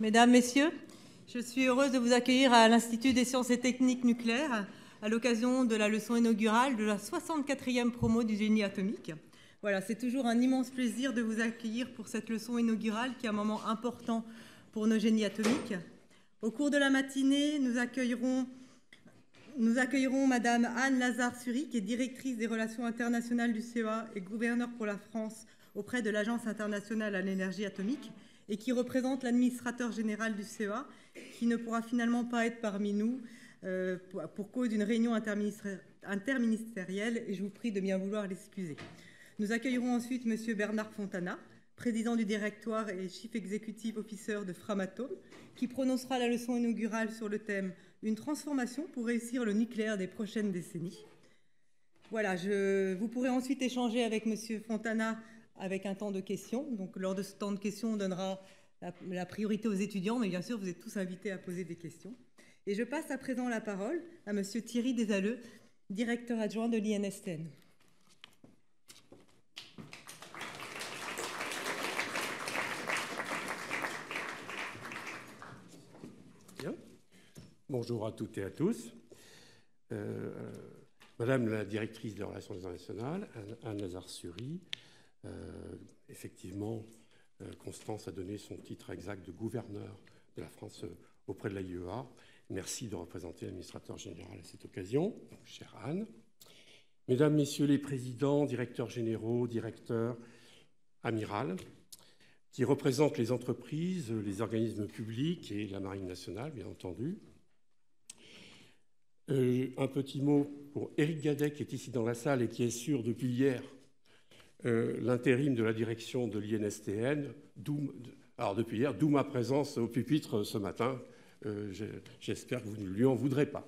Mesdames, Messieurs, je suis heureuse de vous accueillir à l'Institut des sciences et techniques nucléaires à l'occasion de la leçon inaugurale de la 64e promo du génie atomique. Voilà, c'est toujours un immense plaisir de vous accueillir pour cette leçon inaugurale qui est un moment important pour nos génies atomiques. Au cours de la matinée, nous accueillerons Madame Anne Lazare-Sury, qui est directrice des relations internationales du CEA et gouverneure pour la France auprès de l'Agence internationale à l'énergie atomique, et qui représente l'administrateur général du CEA, qui ne pourra finalement pas être parmi nous pour cause d'une réunion interministérielle, et je vous prie de bien vouloir l'excuser. Nous accueillerons ensuite M. Bernard Fontana, président du directoire et Chief Executive Officer de Framatome, qui prononcera la leçon inaugurale sur le thème « Une transformation pour réussir le nucléaire des prochaines décennies ». Voilà, vous pourrez ensuite échanger avec M. Fontana avec un temps de questions. Donc, lors de ce temps de questions, on donnera la priorité aux étudiants, mais bien sûr, vous êtes tous invités à poser des questions. Et je passe à présent la parole à M. Thierry Desalleux, directeur adjoint de l'INSTN. Bien. Bonjour à toutes et à tous. Madame la directrice des relations internationales, Anne Lazare-Sury, effectivement, Constance a donné son titre exact de gouverneur de la France auprès de l'AIEA. Merci de représenter l'administrateur général à cette occasion, donc, chère Anne. Mesdames, Messieurs les présidents, directeurs généraux, directeurs, amiral, qui représentent les entreprises, les organismes publics et la Marine nationale, bien entendu. Un petit mot pour Éric Gadet, qui est ici dans la salle et qui assure depuis hier l'intérim de la direction de l'INSTN, d'où ma présence au pupitre ce matin. J'espère que vous ne lui en voudrez pas.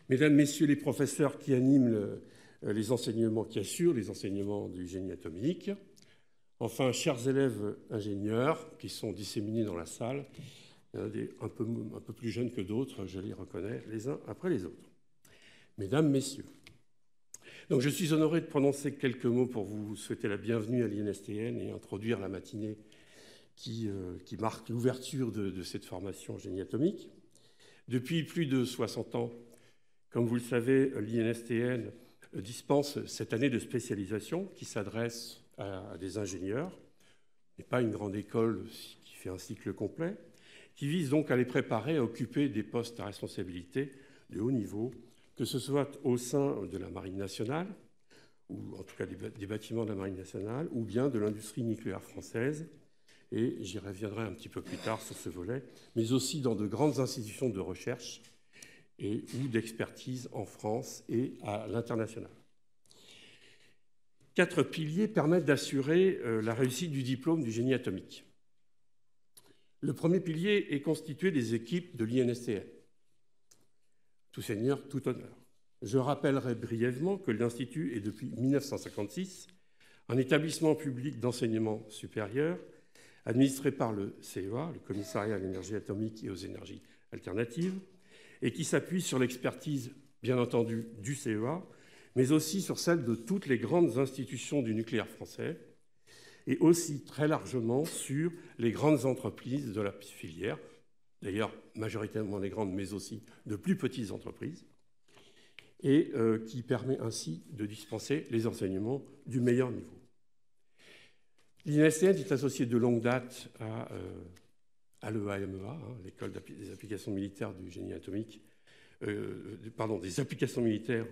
Mesdames, Messieurs les professeurs qui animent les enseignements, qui assurent les enseignements du génie atomique. Enfin, chers élèves ingénieurs qui sont disséminés dans la salle, il y en a des un peu plus jeunes que d'autres, je les reconnais les uns après les autres. Mesdames, Messieurs, donc je suis honoré de prononcer quelques mots pour vous souhaiter la bienvenue à l'INSTN et introduire la matinée qui marque l'ouverture de cette formation en génie atomique. Depuis plus de 60 ans, comme vous le savez, l'INSTN dispense cette année de spécialisation qui s'adresse à des ingénieurs, et pas une grande école qui fait un cycle complet, qui vise donc à les préparer à occuper des postes à responsabilité de haut niveau, que ce soit au sein de la Marine nationale, ou en tout cas des bâtiments de la Marine nationale, ou bien de l'industrie nucléaire française, et j'y reviendrai un petit peu plus tard sur ce volet, mais aussi dans de grandes institutions de recherche ou d'expertise en France et à l'international. 4 piliers permettent d'assurer la réussite du diplôme du génie atomique. Le premier pilier est constitué des équipes de l'INSTN. Tout seigneur, tout honneur. Je rappellerai brièvement que l'Institut est depuis 1956 un établissement public d'enseignement supérieur administré par le CEA, le Commissariat à l'énergie atomique et aux énergies alternatives, et qui s'appuie sur l'expertise, bien entendu, du CEA, mais aussi sur celle de toutes les grandes institutions du nucléaire français, et aussi très largement sur les grandes entreprises de la filière, d'ailleurs majoritairement les grandes, mais aussi de plus petites entreprises, et qui permet ainsi de dispenser les enseignements du meilleur niveau. L'INSTN est associé de longue date à l'EAMEA, l'école des applications militaires du génie atomique, des applications militaires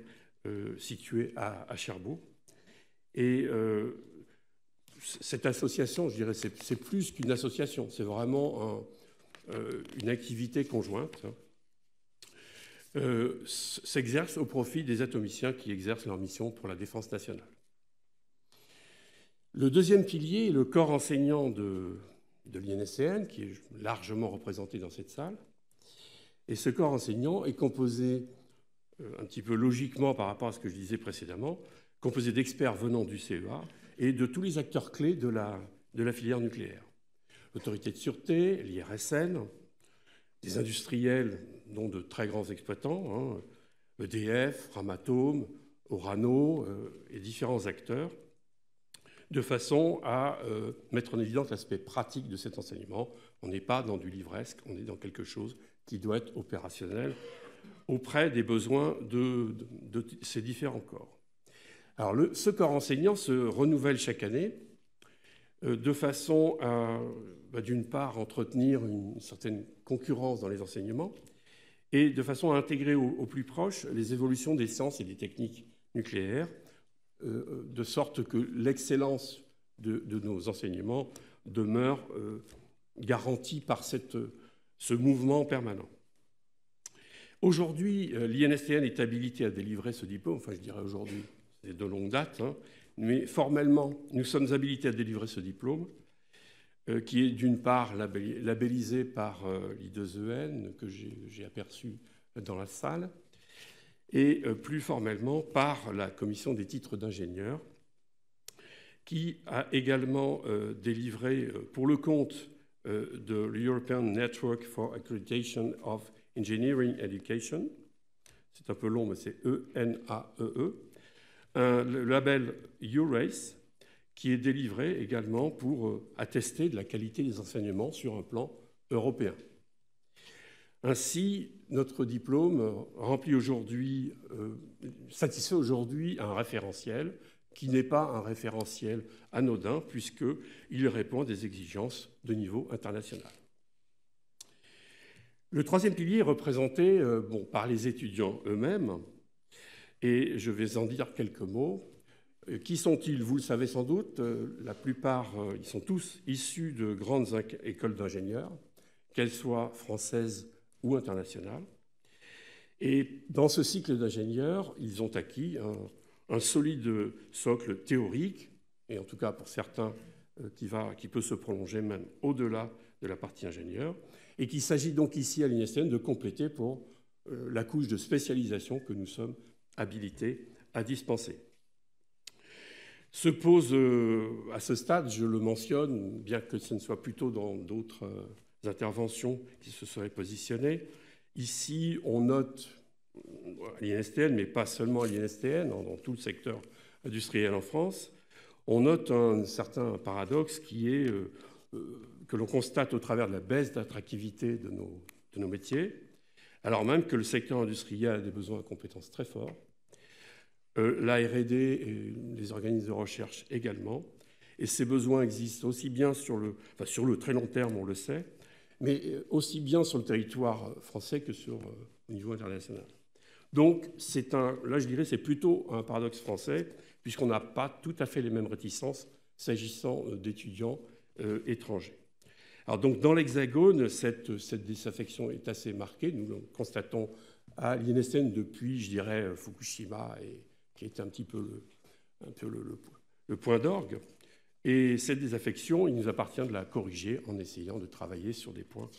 situées à Cherbourg. Et cette association, je dirais, c'est plus qu'une association, c'est vraiment une activité conjointe, s'exerce au profit des atomiciens qui exercent leur mission pour la défense nationale. Le deuxième pilier est le corps enseignant de l'INSTN, qui est largement représenté dans cette salle. Et ce corps enseignant est composé, un petit peu logiquement par rapport à ce que je disais précédemment, composé d'experts venant du CEA et de tous les acteurs clés de la filière nucléaire. L'autorité de sûreté, l'IRSN, des industriels, dont de très grands exploitants, EDF, Framatome, Orano et différents acteurs, de façon à mettre en évidence l'aspect pratique de cet enseignement On n'est pas dans du livresque, on est dans quelque chose qui doit être opérationnel auprès des besoins de ces différents corps. Alors, ce corps enseignant se renouvelle chaque année de façon à, d'une part, entretenir une certaine concurrence dans les enseignements et de façon à intégrer au plus proche les évolutions des sciences et des techniques nucléaires, de sorte que l'excellence de nos enseignements demeure garantie par ce mouvement permanent. Aujourd'hui, l'INSTN est habilité à délivrer ce diplôme, enfin je dirais aujourd'hui, c'est de longue date, hein, mais formellement, nous sommes habilités à délivrer ce diplôme, qui est d'une part labellisé par l'I2EN, que j'ai aperçu dans la salle, et plus formellement par la commission des titres d'ingénieur, qui a également délivré pour le compte de l'European Network for Accreditation of Engineering Education, c'est un peu long, mais c'est ENAEE, le label EURACE, qui est délivré également pour attester de la qualité des enseignements sur un plan européen. Ainsi, notre diplôme satisfait aujourd'hui un référentiel qui n'est pas un référentiel anodin, puisqu'il répond à des exigences de niveau international. Le troisième pilier est représenté par les étudiants eux-mêmes, et je vais en dire quelques mots. Qui sont-ils? Vous le savez sans doute, la plupart, ils sont tous issus de grandes écoles d'ingénieurs, qu'elles soient françaises ou internationales. Et dans ce cycle d'ingénieurs, ils ont acquis un solide socle théorique, et en tout cas pour certains, qui peut se prolonger même au-delà de la partie ingénieur, et qu'il s'agit donc ici à l'INSTN de compléter pour la couche de spécialisation que nous sommes habilités à dispenser. Se pose à ce stade, je le mentionne, bien que ce ne soit plutôt dans d'autres interventions qui se seraient positionnées, ici on note à l'INSTN, mais pas seulement à l'INSTN, dans tout le secteur industriel en France, on note un certain paradoxe qui est que l'on constate au travers de la baisse d'attractivité de nos métiers, alors même que le secteur industriel a des besoins de compétences très forts, la R&D et les organismes de recherche également, et ces besoins existent aussi bien sur le très long terme, on le sait, mais aussi bien sur le territoire français que au niveau international. Donc, là je dirais c'est plutôt un paradoxe français, puisqu'on n'a pas tout à fait les mêmes réticences s'agissant d'étudiants étrangers. Alors donc dans l'Hexagone, cette désaffection est assez marquée. Nous le constatons à l'INSTN depuis, je dirais, Fukushima, qui est un petit peu le point d'orgue. Et cette désaffection, il nous appartient de la corriger en essayant de travailler sur des points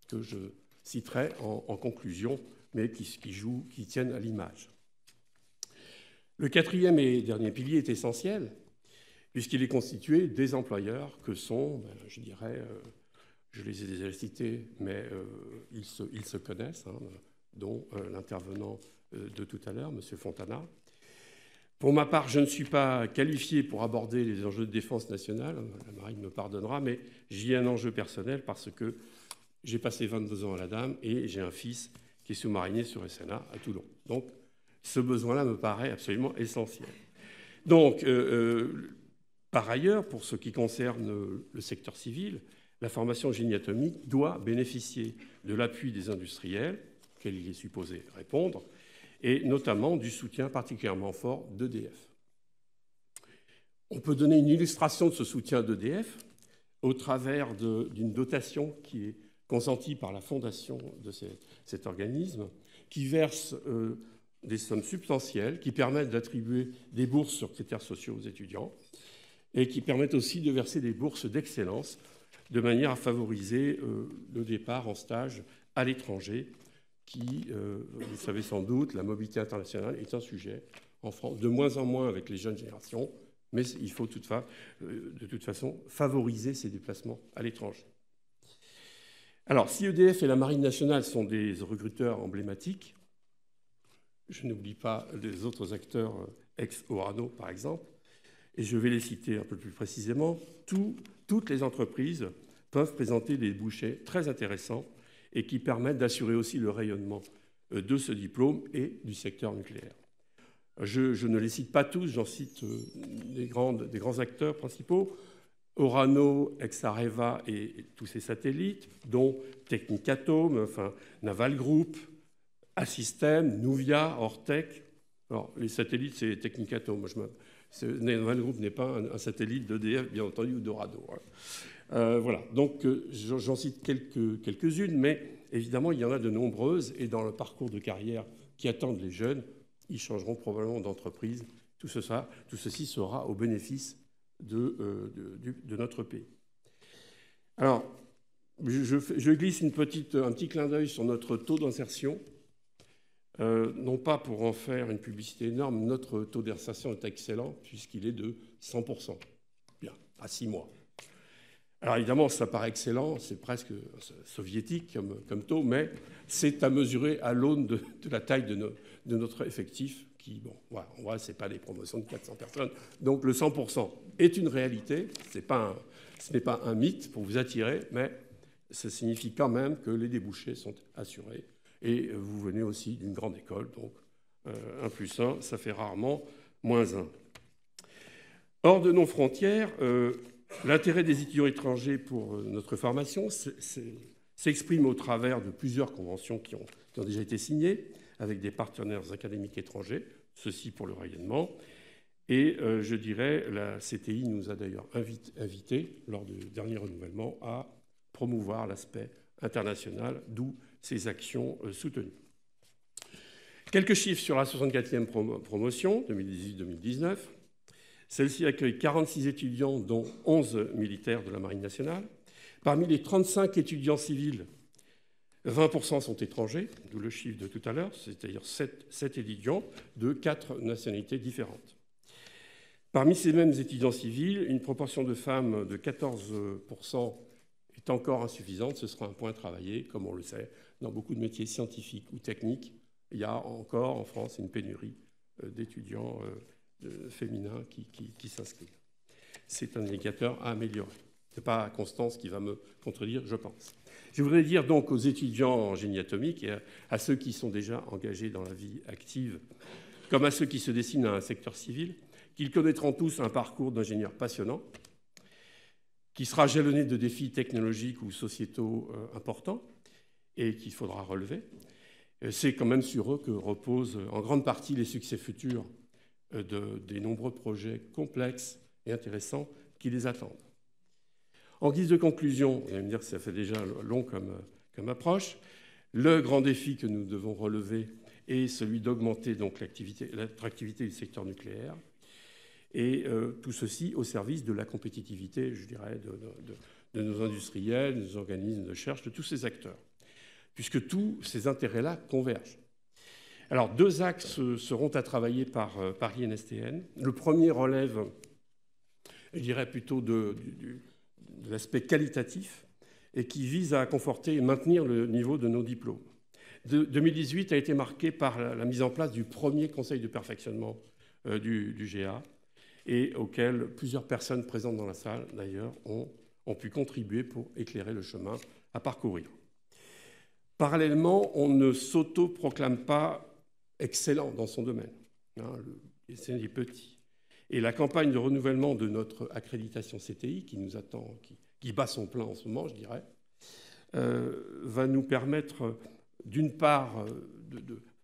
que je citerai en conclusion, mais qui tiennent à l'image. Le quatrième et dernier pilier est essentiel, puisqu'il est constitué des employeurs que sont, je dirais, je les ai déjà cités, mais ils se connaissent, hein, dont l'intervenant de tout à l'heure, M. Fontana. Pour ma part, je ne suis pas qualifié pour aborder les enjeux de défense nationale, la Marine me pardonnera, mais j'y ai un enjeu personnel parce que j'ai passé 22 ans à la Dame et j'ai un fils qui est sous-marinier sur SNA à Toulon. Donc, ce besoin-là me paraît absolument essentiel. Donc, par ailleurs, pour ce qui concerne le secteur civil, la formation en génie atomique doit bénéficier de l'appui des industriels, auxquels il est supposé répondre, et notamment du soutien particulièrement fort d'EDF. On peut donner une illustration de ce soutien d'EDF au travers d'une dotation qui est consentie par la fondation de cet organisme, qui verse des sommes substantielles, qui permettent d'attribuer des bourses sur critères sociaux aux étudiants, et qui permettent aussi de verser des bourses d'excellence, de manière à favoriser le départ en stage à l'étranger, qui, vous le savez sans doute, la mobilité internationale est un sujet en France, de moins en moins avec les jeunes générations, mais il faut de toute façon favoriser ces déplacements à l'étranger. Alors, si EDF et la Marine nationale sont des recruteurs emblématiques, je n'oublie pas les autres acteurs ex-Orano, par exemple, et je vais les citer un peu plus précisément, toutes les entreprises peuvent présenter des débouchés très intéressants et qui permettent d'assurer aussi le rayonnement de ce diplôme et du secteur nucléaire. Je ne les cite pas tous, j'en cite des grands acteurs principaux, Orano, Exareva et tous ses satellites, dont Technicatom, enfin, Naval Group, Assystem, Nuvia, Ortec. Alors, les satellites, c'est Technicatom. Naval Group n'est pas un satellite d'EDF, bien entendu, ou d'Orano. Voilà, donc j'en cite quelques-unes, mais évidemment, il y en a de nombreuses, et dans le parcours de carrière qui attendent les jeunes, ils changeront probablement d'entreprise. Tout ceci sera au bénéfice de notre pays. Alors, je glisse un petit clin d'œil sur notre taux d'insertion. Non pas pour en faire une publicité énorme, notre taux d'insertion est excellent puisqu'il est de 100%. Bien, à 6 mois. Alors évidemment, ça paraît excellent, c'est presque soviétique comme taux, mais c'est à mesurer à l'aune de la taille de notre effectif qui, bon, voilà, on voit, ce n'est pas des promotions de 400 personnes. Donc le 100% est une réalité, ce n'est pas un mythe pour vous attirer, mais ça signifie quand même que les débouchés sont assurés. Et vous venez aussi d'une grande école, donc 1 plus 1, ça fait rarement moins 1. Hors de nos frontières, l'intérêt des étudiants étrangers pour notre formation s'exprime au travers de plusieurs conventions qui ont déjà été signées avec des partenaires académiques étrangers, ceci pour le rayonnement. Et je dirais, la CTI nous a d'ailleurs invités, lors du dernier renouvellement, à promouvoir l'aspect international, d'où ces actions soutenues. Quelques chiffres sur la 64e promotion, 2018-2019. Celle-ci accueille 46 étudiants, dont 11 militaires de la Marine nationale. Parmi les 35 étudiants civils, 20% sont étrangers, d'où le chiffre de tout à l'heure, c'est-à-dire 7 étudiants de 4 nationalités différentes. Parmi ces mêmes étudiants civils, une proportion de femmes de 14% est encore insuffisante. Ce sera un point travaillé, comme on le sait, dans beaucoup de métiers scientifiques ou techniques. Il y a encore en France une pénurie d'étudiants féminins qui s'inscrivent. C'est un indicateur à améliorer. Ce n'est pas Constance qui va me contredire, je pense. Je voudrais dire donc aux étudiants en génie atomique et à ceux qui sont déjà engagés dans la vie active, comme à ceux qui se destinent à un secteur civil, qu'ils connaîtront tous un parcours d'ingénieur passionnant, qui sera jalonné de défis technologiques ou sociétaux importants et qu'il faudra relever. C'est quand même sur eux que reposent en grande partie les succès futurs des nombreux projets complexes et intéressants qui les attendent. En guise de conclusion, vous allez me dire que ça fait déjà long comme approche, le grand défi que nous devons relever est celui d'augmenter donc l'attractivité du secteur nucléaire, et tout ceci au service de la compétitivité, je dirais, de nos industriels, de nos organismes de recherche, de tous ces acteurs, puisque tous ces intérêts-là convergent. Alors, 2 axes seront à travailler par l'INSTN. Le premier relève, je dirais, plutôt de l'aspect qualitatif et qui vise à conforter et maintenir le niveau de nos diplômes. 2018 a été marqué par la mise en place du premier conseil de perfectionnement du GA, et auquel plusieurs personnes présentes dans la salle, d'ailleurs, ont pu contribuer pour éclairer le chemin à parcourir. Parallèlement, on ne s'auto-proclame pas excellent dans son domaine. C'est un des petits. Et la campagne de renouvellement de notre accréditation CTI, qui nous attend, qui bat son plein en ce moment, je dirais, va nous permettre, d'une part,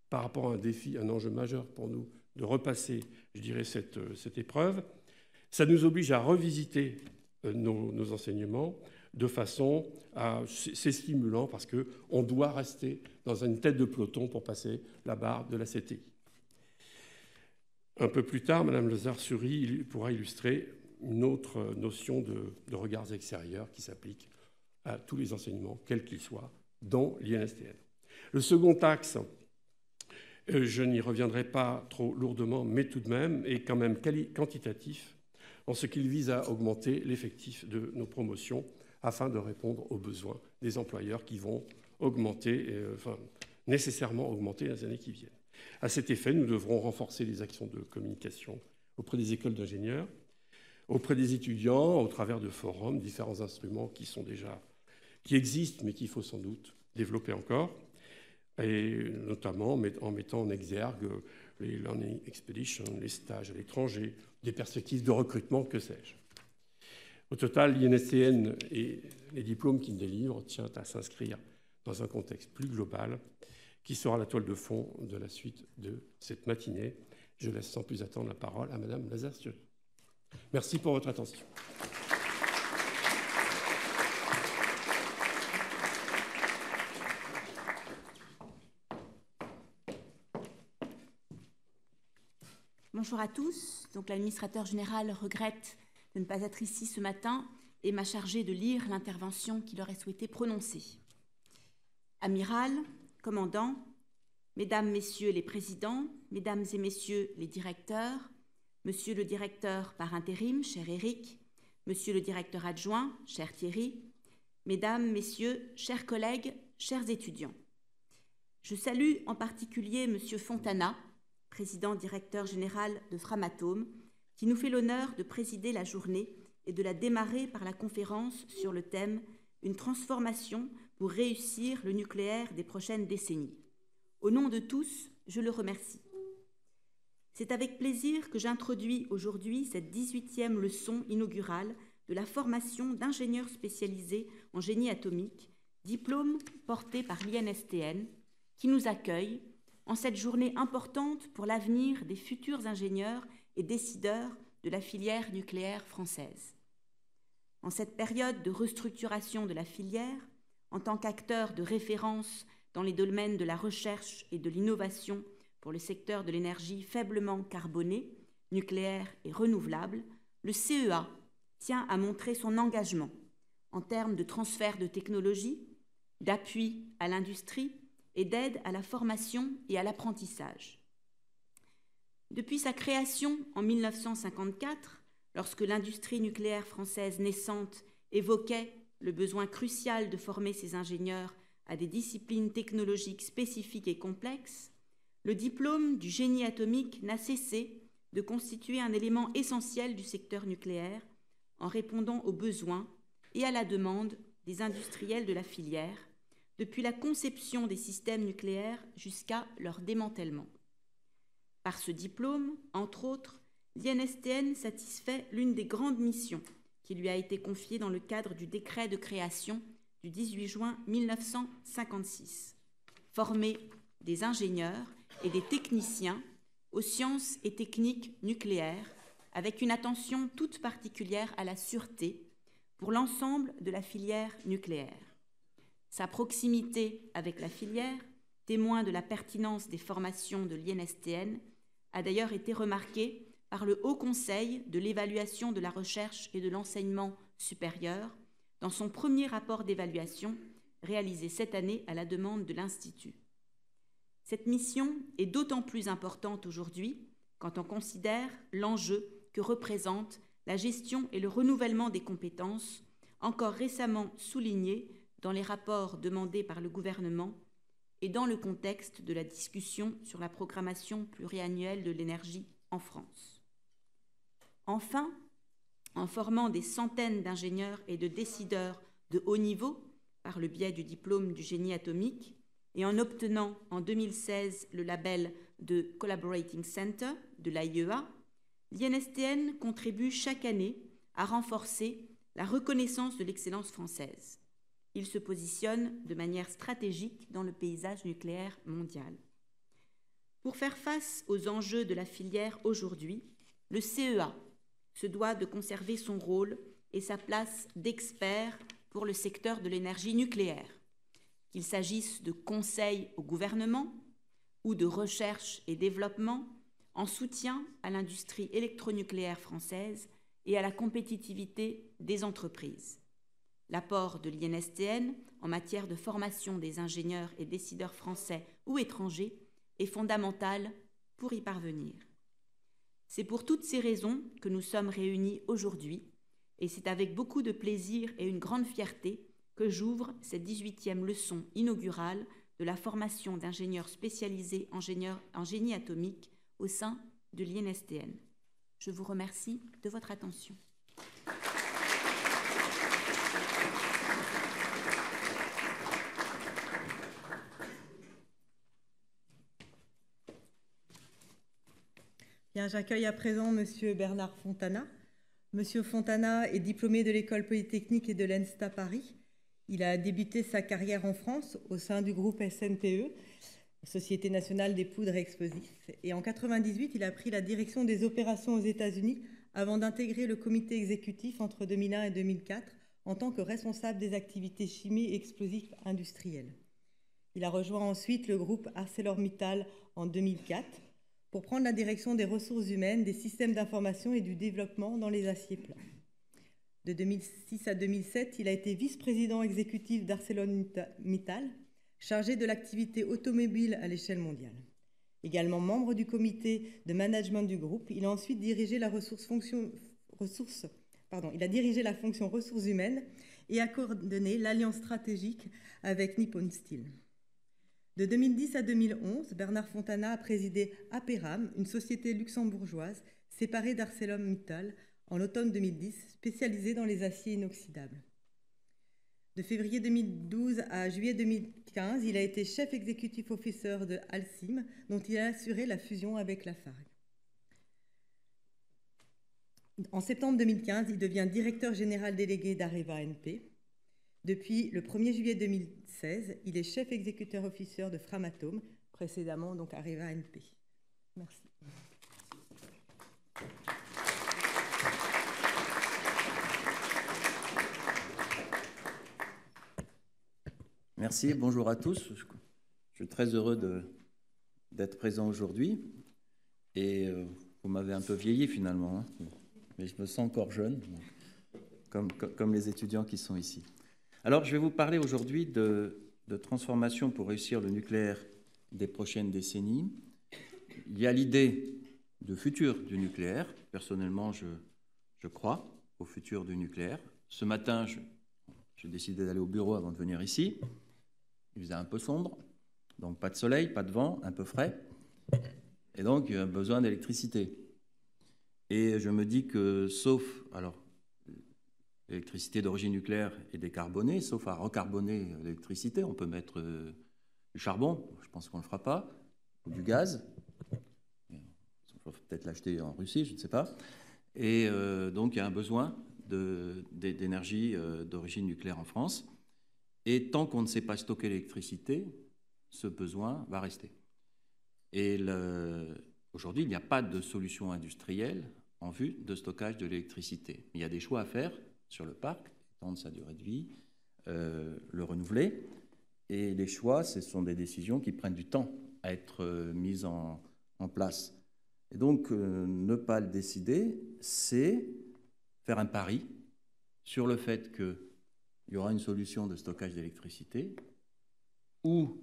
par rapport à un défi, un enjeu majeur pour nous, de repasser, je dirais, cette épreuve. Ça nous oblige à revisiter nos enseignements de façon à... C'est stimulant parce qu'on doit rester dans une tête de peloton pour passer la barre de la CTI. Un peu plus tard, Mme Lazare-Sury pourra illustrer une autre notion de regards extérieurs qui s'applique à tous les enseignements, quels qu'ils soient, dont l'INSTN. Le second axe, je n'y reviendrai pas trop lourdement, mais tout de même, est quand même quantitatif en ce qu'il vise à augmenter l'effectif de nos promotions afin de répondre aux besoins des employeurs qui vont nécessairement augmenter les années qui viennent. À cet effet, nous devrons renforcer les actions de communication auprès des écoles d'ingénieurs, auprès des étudiants, au travers de forums, différents instruments qui existent, mais qu'il faut sans doute développer encore, et notamment en mettant en exergue les learning expeditions, les stages à l'étranger, des perspectives de recrutement, que sais-je. Au total, l'INSTN et les diplômes qu'il délivre tient à s'inscrire dans un contexte plus global qui sera la toile de fond de la suite de cette matinée. Je laisse sans plus attendre la parole à Madame Lazare-Thierry. Merci pour votre attention. Bonjour à tous. Donc, l'administrateur général regrette de ne pas être ici ce matin et m'a chargé de lire l'intervention qu'il aurait souhaité prononcer. Amiral, commandant, Mesdames, Messieurs les présidents, Mesdames et Messieurs les directeurs, Monsieur le directeur par intérim, cher Éric, Monsieur le directeur adjoint, cher Thierry, Mesdames, Messieurs, chers collègues, chers étudiants. Je salue en particulier Monsieur Fontana, président directeur général de Framatome, qui nous fait l'honneur de présider la journée et de la démarrer par la conférence sur le thème « Une transformation pour réussir le nucléaire des prochaines décennies ». Au nom de tous, je le remercie. C'est avec plaisir que j'introduis aujourd'hui cette 18e leçon inaugurale de la formation d'ingénieurs spécialisés en génie atomique, diplôme porté par l'INSTN, qui nous accueille en cette journée importante pour l'avenir des futurs ingénieurs et décideurs de la filière nucléaire française. En cette période de restructuration de la filière, en tant qu'acteur de référence dans les domaines de la recherche et de l'innovation pour le secteur de l'énergie faiblement carbonée, nucléaire et renouvelable, le CEA tient à montrer son engagement en termes de transfert de technologie, d'appui à l'industrie et d'aide à la formation et à l'apprentissage. Depuis sa création en 1954, lorsque l'industrie nucléaire française naissante évoquait le besoin crucial de former ses ingénieurs à des disciplines technologiques spécifiques et complexes, le diplôme du génie atomique n'a cessé de constituer un élément essentiel du secteur nucléaire en répondant aux besoins et à la demande des industriels de la filière, depuis la conception des systèmes nucléaires jusqu'à leur démantèlement. Par ce diplôme, entre autres, l'INSTN satisfait l'une des grandes missions qui lui a été confiée dans le cadre du décret de création du 18 juin 1956, former des ingénieurs et des techniciens aux sciences et techniques nucléaires, avec une attention toute particulière à la sûreté pour l'ensemble de la filière nucléaire. Sa proximité avec la filière, témoin de la pertinence des formations de l'INSTN, a d'ailleurs été remarquée par le Haut Conseil de l'évaluation de la recherche et de l'enseignement supérieur dans son premier rapport d'évaluation réalisé cette année à la demande de l'Institut. Cette mission est d'autant plus importante aujourd'hui quand on considère l'enjeu que représente la gestion et le renouvellement des compétences, encore récemment souligné dans les rapports demandés par le gouvernement et dans le contexte de la discussion sur la programmation pluriannuelle de l'énergie en France. Enfin, en formant des centaines d'ingénieurs et de décideurs de haut niveau par le biais du diplôme du génie atomique et en obtenant en 2016 le label de Collaborating Center de l'AIEA, l'INSTN contribue chaque année à renforcer la reconnaissance de l'excellence française. Il se positionne de manière stratégique dans le paysage nucléaire mondial. Pour faire face aux enjeux de la filière aujourd'hui, le CEA se doit de conserver son rôle et sa place d'expert pour le secteur de l'énergie nucléaire, qu'il s'agisse de conseil au gouvernement ou de recherche et développement en soutien à l'industrie électronucléaire française et à la compétitivité des entreprises. L'apport de l'INSTN en matière de formation des ingénieurs et décideurs français ou étrangers est fondamental pour y parvenir. C'est pour toutes ces raisons que nous sommes réunis aujourd'hui, et c'est avec beaucoup de plaisir et une grande fierté que j'ouvre cette 18e leçon inaugurale de la formation d'ingénieurs spécialisés en génie atomique au sein de l'INSTN. Je vous remercie de votre attention. Bien, j'accueille à présent Monsieur Bernard Fontana. Monsieur Fontana est diplômé de l'École polytechnique et de l'ENSTA Paris. Il a débuté sa carrière en France au sein du groupe SNPE, Société nationale des poudres et explosifs. Et en 1998, il a pris la direction des opérations aux États-Unis avant d'intégrer le comité exécutif entre 2001 et 2004 en tant que responsable des activités chimie et explosifs industriels. Il a rejoint ensuite le groupe ArcelorMittal en 2004 pour prendre la direction des ressources humaines, des systèmes d'information et du développement dans les aciers plats. De 2006 à 2007, il a été vice-président exécutif d'ArcelorMittal, chargé de l'activité automobile à l'échelle mondiale. Également membre du comité de management du groupe, il a ensuite dirigé la fonction ressources humaines et a coordonné l'alliance stratégique avec Nippon Steel. De 2010 à 2011, Bernard Fontana a présidé Aperam, une société luxembourgeoise séparée d'ArcelorMittal en automne 2010, spécialisée dans les aciers inoxydables. De février 2012 à juillet 2015, il a été chef executive officer de Alcim, dont il a assuré la fusion avec Lafargue. En septembre 2015, il devient directeur général délégué d'Areva NP. Depuis le 1er juillet 2016, il est chef executive officer de Framatome, précédemment donc Areva NP. Merci. Merci, bonjour à tous. Je suis très heureux d'être présent aujourd'hui. Et vous m'avez un peu vieilli finalement, hein, mais je me sens encore jeune, comme les étudiants qui sont ici. Alors, je vais vous parler aujourd'hui de transformation pour réussir le nucléaire des prochaines décennies. Il y a l'idée de futur du nucléaire. Personnellement, je crois au futur du nucléaire. Ce matin, j'ai décidé d'aller au bureau avant de venir ici. Il faisait un peu sombre, donc pas de soleil, pas de vent, un peu frais, et donc besoin d'électricité. Et je me dis que l'électricité d'origine nucléaire est décarbonée, sauf à recarboner l'électricité, on peut mettre du charbon, je pense qu'on ne le fera pas, ou du gaz, il faut peut-être l'acheter en Russie, je ne sais pas. Et donc il y a un besoin d'énergie d'origine nucléaire en France. Et tant qu'on ne sait pas stocker l'électricité, ce besoin va rester. Et aujourd'hui, il n'y a pas de solution industrielle en vue de stockage de l'électricité. Il y a des choix à faire sur le parc, étendre sa durée de vie, le renouveler. Et les choix, ce sont des décisions qui prennent du temps à être mises en place. Et donc, ne pas le décider, c'est faire un pari sur le fait qu'il y aura une solution de stockage d'électricité ou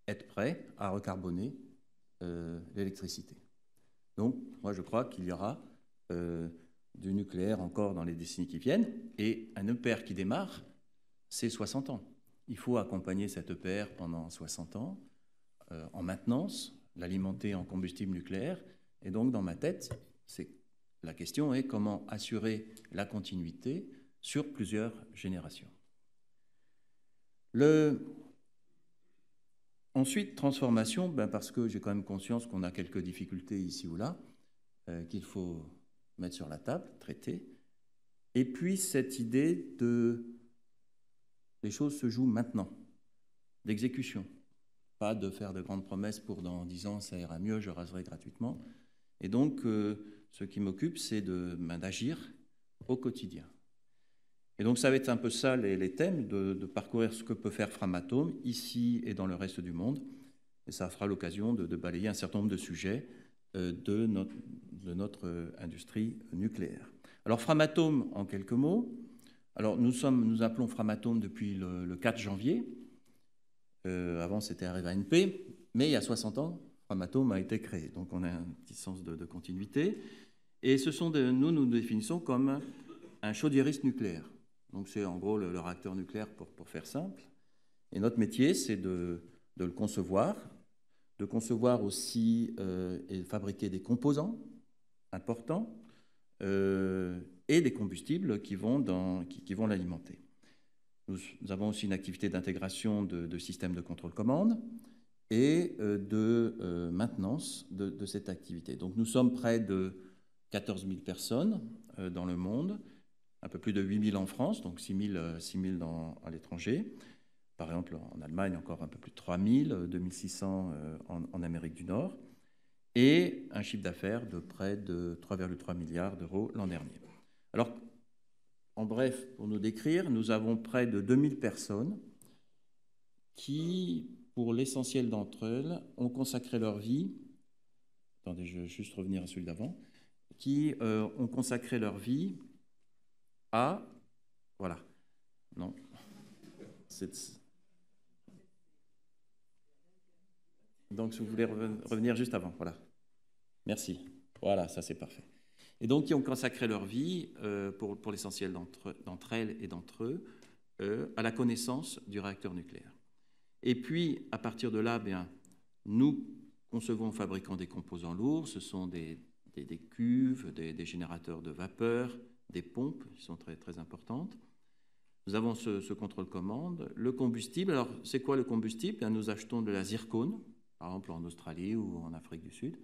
être prêt à recarboner l'électricité. Donc, moi, je crois qu'il y aura du nucléaire encore dans les décennies qui viennent. Et un EPR qui démarre, c'est 60 ans. Il faut accompagner cet EPR pendant 60 ans en maintenance, l'alimenter en combustible nucléaire. Et donc, dans ma tête, la question est comment assurer la continuité sur plusieurs générations. Ensuite, transformation, parce que j'ai quand même conscience qu'on a quelques difficultés ici ou là, qu'il faut mettre sur la table, traiter. Et puis, cette idée les choses se jouent maintenant, d'exécution. Pas de faire de grandes promesses pour dans 10 ans, ça ira mieux, je raserai gratuitement. Et donc, ce qui m'occupe, c'est d'agir au quotidien. Et donc, ça va être un peu ça les thèmes, de parcourir ce que peut faire Framatome, ici et dans le reste du monde. Et ça fera l'occasion de balayer un certain nombre de sujets de notre industrie nucléaire. Alors, Framatome, en quelques mots. Alors, nous appelons Framatome depuis le 4 janvier. Avant, c'était Areva NP. Mais il y a 60 ans, Framatome a été créé. Donc, on a un petit sens de continuité. Et nous définissons comme un chaudiériste nucléaire. Donc, c'est en gros le réacteur nucléaire pour faire simple. Et notre métier, c'est de le concevoir, aussi et fabriquer des composants importants et des combustibles qui vont l'alimenter. Nous avons aussi une activité d'intégration de systèmes de contrôle-commande et de maintenance de cette activité. Donc nous sommes près de 14 000 personnes dans le monde, un peu plus de 8 000 en France, donc 6 000 à l'étranger. Par exemple, en Allemagne, encore un peu plus de 3 000, 2 600 en Amérique du Nord, et un chiffre d'affaires de près de 3,3 milliards d'euros l'an dernier. Alors, en bref, pour nous décrire, nous avons près de 2 000 personnes qui, pour l'essentiel d'entre elles, ont consacré leur vie, attendez, je vais juste revenir à celui d'avant, qui ont consacré leur vie à, voilà, non, donc si vous voulez revenir juste avant, voilà, merci, voilà, ça c'est parfait. Et donc, qui ont consacré leur vie, pour l'essentiel d'entre elles et d'entre eux, à la connaissance du réacteur nucléaire. Et puis, à partir de là, bien, nous concevons en fabriquant des composants lourds. Ce sont des cuves, des générateurs de vapeur, des pompes, qui sont très, très importantes. Nous avons ce contrôle-commande. Le combustible, alors, c'est quoi le combustible? Bien, nous achetons de la zircone, par exemple en Australie ou en Afrique du Sud.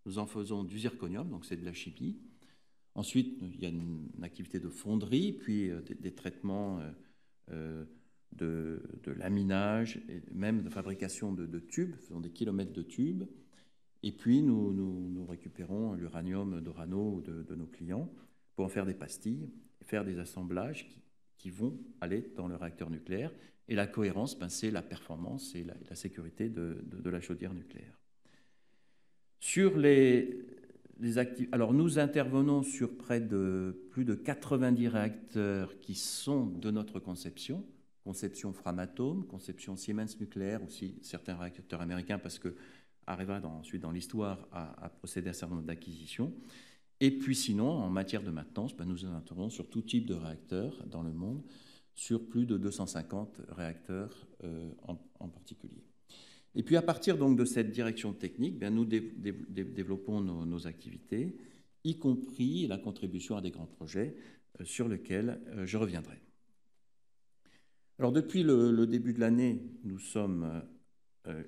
Nous en faisons du zirconium, donc c'est de la chimie. Ensuite, il y a une activité de fonderie, puis des traitements de laminage, et même de fabrication de tubes, faisons des kilomètres de tubes. Et puis, nous récupérons l'uranium d'Orano de nos clients pour en faire des pastilles et faire des assemblages qui vont aller dans le réacteur nucléaire. Et la cohérence, ben, c'est la performance et la sécurité de la chaudière nucléaire. Sur alors, nous intervenons sur plus de 90 réacteurs qui sont de notre conception Framatome, conception Siemens nucléaire, aussi certains réacteurs américains, parce que Areva, ensuite dans l'histoire, a procédé à un certain nombre d'acquisitions. Et puis sinon, en matière de maintenance, ben, nous intervenons sur tout type de réacteurs dans le monde, sur plus de 250 réacteurs en particulier. Et puis à partir donc de cette direction technique, bien, nous développons nos activités, y compris la contribution à des grands projets sur lesquels je reviendrai. Alors depuis le début de l'année, nous sommes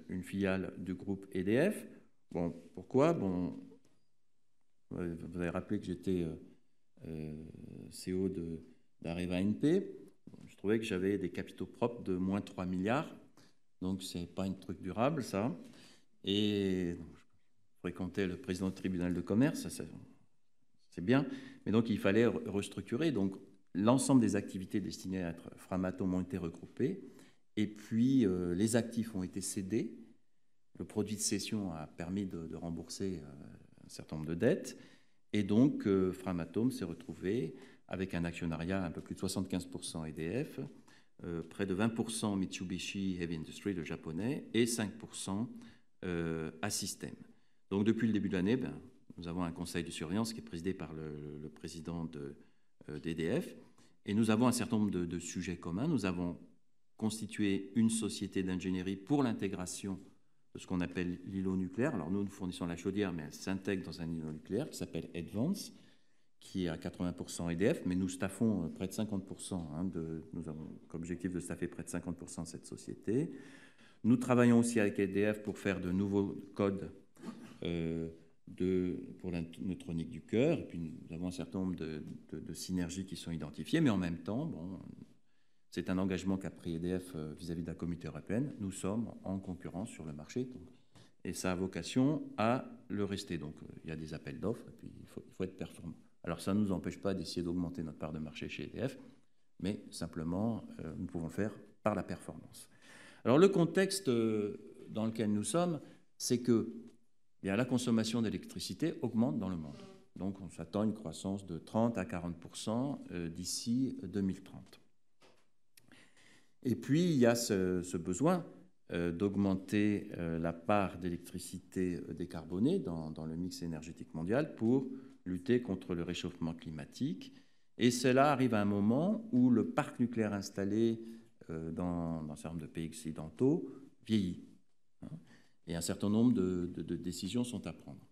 une filiale du groupe EDF. Bon, pourquoi? Bon, vous avez rappelé que j'étais CEO d'Areva NP. Je trouvais que j'avais des capitaux propres de moins 3 milliards. Donc, ce n'est pas un truc durable, ça. Et je fréquentais le président du tribunal de commerce, c'est bien. Mais donc, il fallait restructurer. Donc, l'ensemble des activités destinées à être Framatome ont été regroupées. Et puis, les actifs ont été cédés. Le produit de cession a permis de rembourser un certain nombre de dettes. Et donc, Framatome s'est retrouvé avec un actionnariat un peu plus de 75% EDF, près de 20% Mitsubishi Heavy Industry, le japonais, et 5% Assystem. Donc depuis le début de l'année, ben, nous avons un conseil de surveillance qui est présidé par le président d'EDF, et nous avons un certain nombre de sujets communs. Nous avons constitué une société d'ingénierie pour l'intégration de ce qu'on appelle l'îlot nucléaire. Alors nous fournissons la chaudière, mais elle s'intègre dans un îlot nucléaire qui s'appelle Advance, qui est à 80% EDF, mais nous staffons près de 50%. Nous avons comme objectif de staffer près de 50% de cette société. Nous travaillons aussi avec EDF pour faire de nouveaux codes pour la neutronique du cœur. Et puis nous avons un certain nombre de synergies qui sont identifiées, mais en même temps, bon, c'est un engagement qu'a pris EDF vis-à-vis de la Communauté européenne. Nous sommes en concurrence sur le marché, et ça a vocation à le rester. Donc il y a des appels d'offres, et puis il faut être performant. Alors, ça ne nous empêche pas d'essayer d'augmenter notre part de marché chez EDF, mais simplement, nous pouvons le faire par la performance. Alors, le contexte dans lequel nous sommes, c'est que bien, la consommation d'électricité augmente dans le monde. Donc, on s'attend à une croissance de 30 à 40% d'ici 2030. Et puis, il y a ce besoin d'augmenter la part d'électricité décarbonée dans le mix énergétique mondial pour lutter contre le réchauffement climatique. Et cela arrive à un moment où le parc nucléaire installé dans un certain nombre de pays occidentaux vieillit. Et un certain nombre de décisions sont à prendre.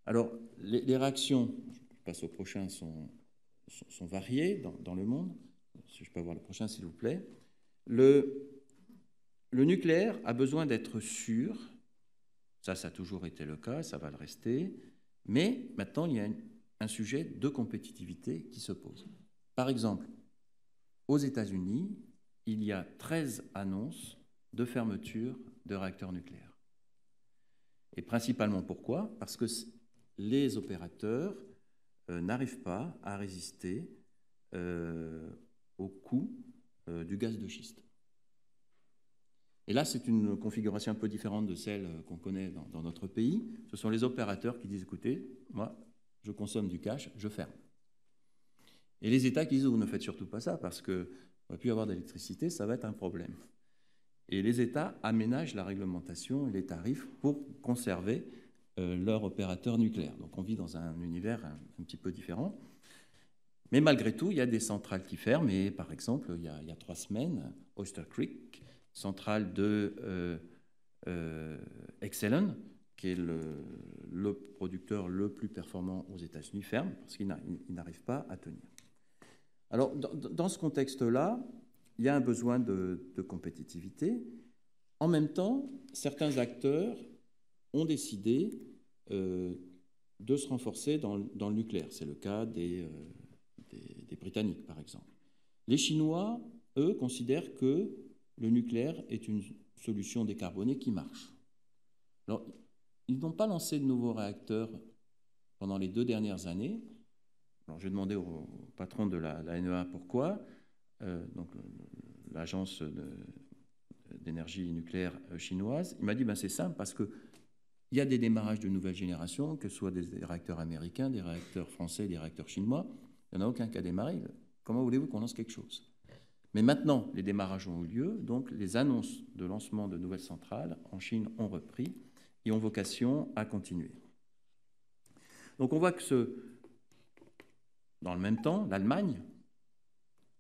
Alors, les réactions, je passe au prochain, sont variées dans le monde. Si je peux avoir le prochain, s'il vous plaît. le nucléaire a besoin d'être sûr, ça a toujours été le cas, ça va le rester, mais maintenant il y a un sujet de compétitivité qui se pose. Par exemple, aux États-Unis, il y a 13 annonces de fermeture de réacteurs nucléaires. Et principalement pourquoi? Parce que les opérateurs n'arrivent pas à résister au coût du gaz de schiste. Et là, c'est une configuration un peu différente de celle qu'on connaît dans notre pays. Ce sont les opérateurs qui disent, écoutez, moi, je consomme du cash, je ferme. Et les États qui disent, vous ne faites surtout pas ça, parce qu'on ne va plus avoir d'électricité, ça va être un problème. Et les États aménagent la réglementation et les tarifs pour conserver leur opérateur nucléaire. Donc on vit dans un univers un petit peu différent. Mais malgré tout, il y a des centrales qui ferment. Et par exemple, il y a 3 semaines, Oyster Creek, centrale de Exelon, qui est le producteur le plus performant aux États-Unis, ferme parce qu'il n'arrive pas à tenir. Alors, dans ce contexte-là, il y a un besoin de compétitivité. En même temps, certains acteurs ont décidé de se renforcer dans le nucléaire. C'est le cas des Britanniques, par exemple. Les Chinois, eux, considèrent que le nucléaire est une solution décarbonée qui marche. Alors, ils n'ont pas lancé de nouveaux réacteurs pendant les 2 dernières années. Alors, j'ai demandé au patron de la NEA pourquoi. Donc, l'agence d'énergie nucléaire chinoise. Il m'a dit, c'est simple, parce qu'il y a des démarrages de nouvelles générations, que ce soit des réacteurs américains, des réacteurs français, des réacteurs chinois. Il n'y en a aucun qui a démarré. Comment voulez-vous qu'on lance quelque chose? Mais maintenant, les démarrages ont eu lieu, donc les annonces de lancement de nouvelles centrales en Chine ont repris et ont vocation à continuer. Donc on voit que dans le même temps, l'Allemagne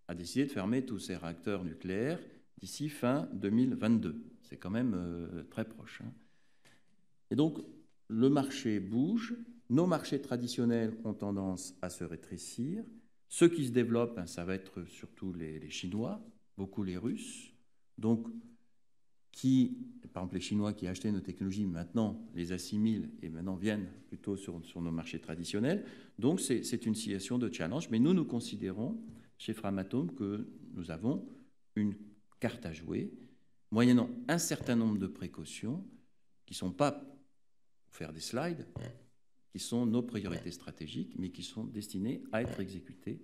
a décidé de fermer tous ses réacteurs nucléaires d'ici fin 2022. C'est quand même très proche. Et donc, le marché bouge. Nos marchés traditionnels ont tendance à se rétrécir. Ceux qui se développent, ça va être surtout les Chinois, beaucoup les Russes. Donc, par exemple, les Chinois qui achetaient nos technologies, maintenant les assimilent et maintenant viennent plutôt sur nos marchés traditionnels. Donc, c'est une situation de challenge. Mais nous considérons, chez Framatome, que nous avons une carte à jouer, moyennant un certain nombre de précautions qui ne sont pas pour faire des slides, qui sont nos priorités stratégiques, mais qui sont destinées à être exécutées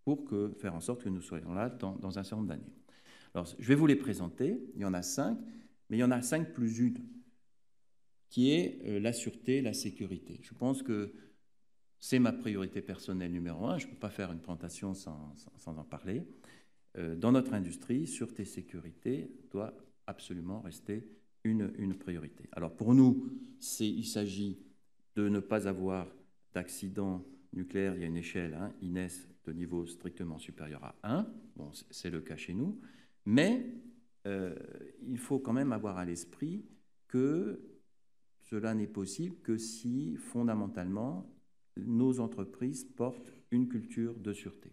pour faire en sorte que nous soyons là dans un certain nombre d'années. Alors, je vais vous les présenter. Il y en a 5, mais il y en a 5 plus une, qui est la sûreté, la sécurité. Je pense que c'est ma priorité personnelle numéro 1. Je ne peux pas faire une présentation sans en parler. Dans notre industrie, sûreté, sécurité doit absolument rester une priorité. Alors, pour nous, il s'agit de ne pas avoir d'accident nucléaire. Il y a une échelle, INES, de niveau strictement supérieur à 1. Bon, c'est le cas chez nous. Mais il faut quand même avoir à l'esprit que cela n'est possible que si, fondamentalement, nos entreprises portent une culture de sûreté.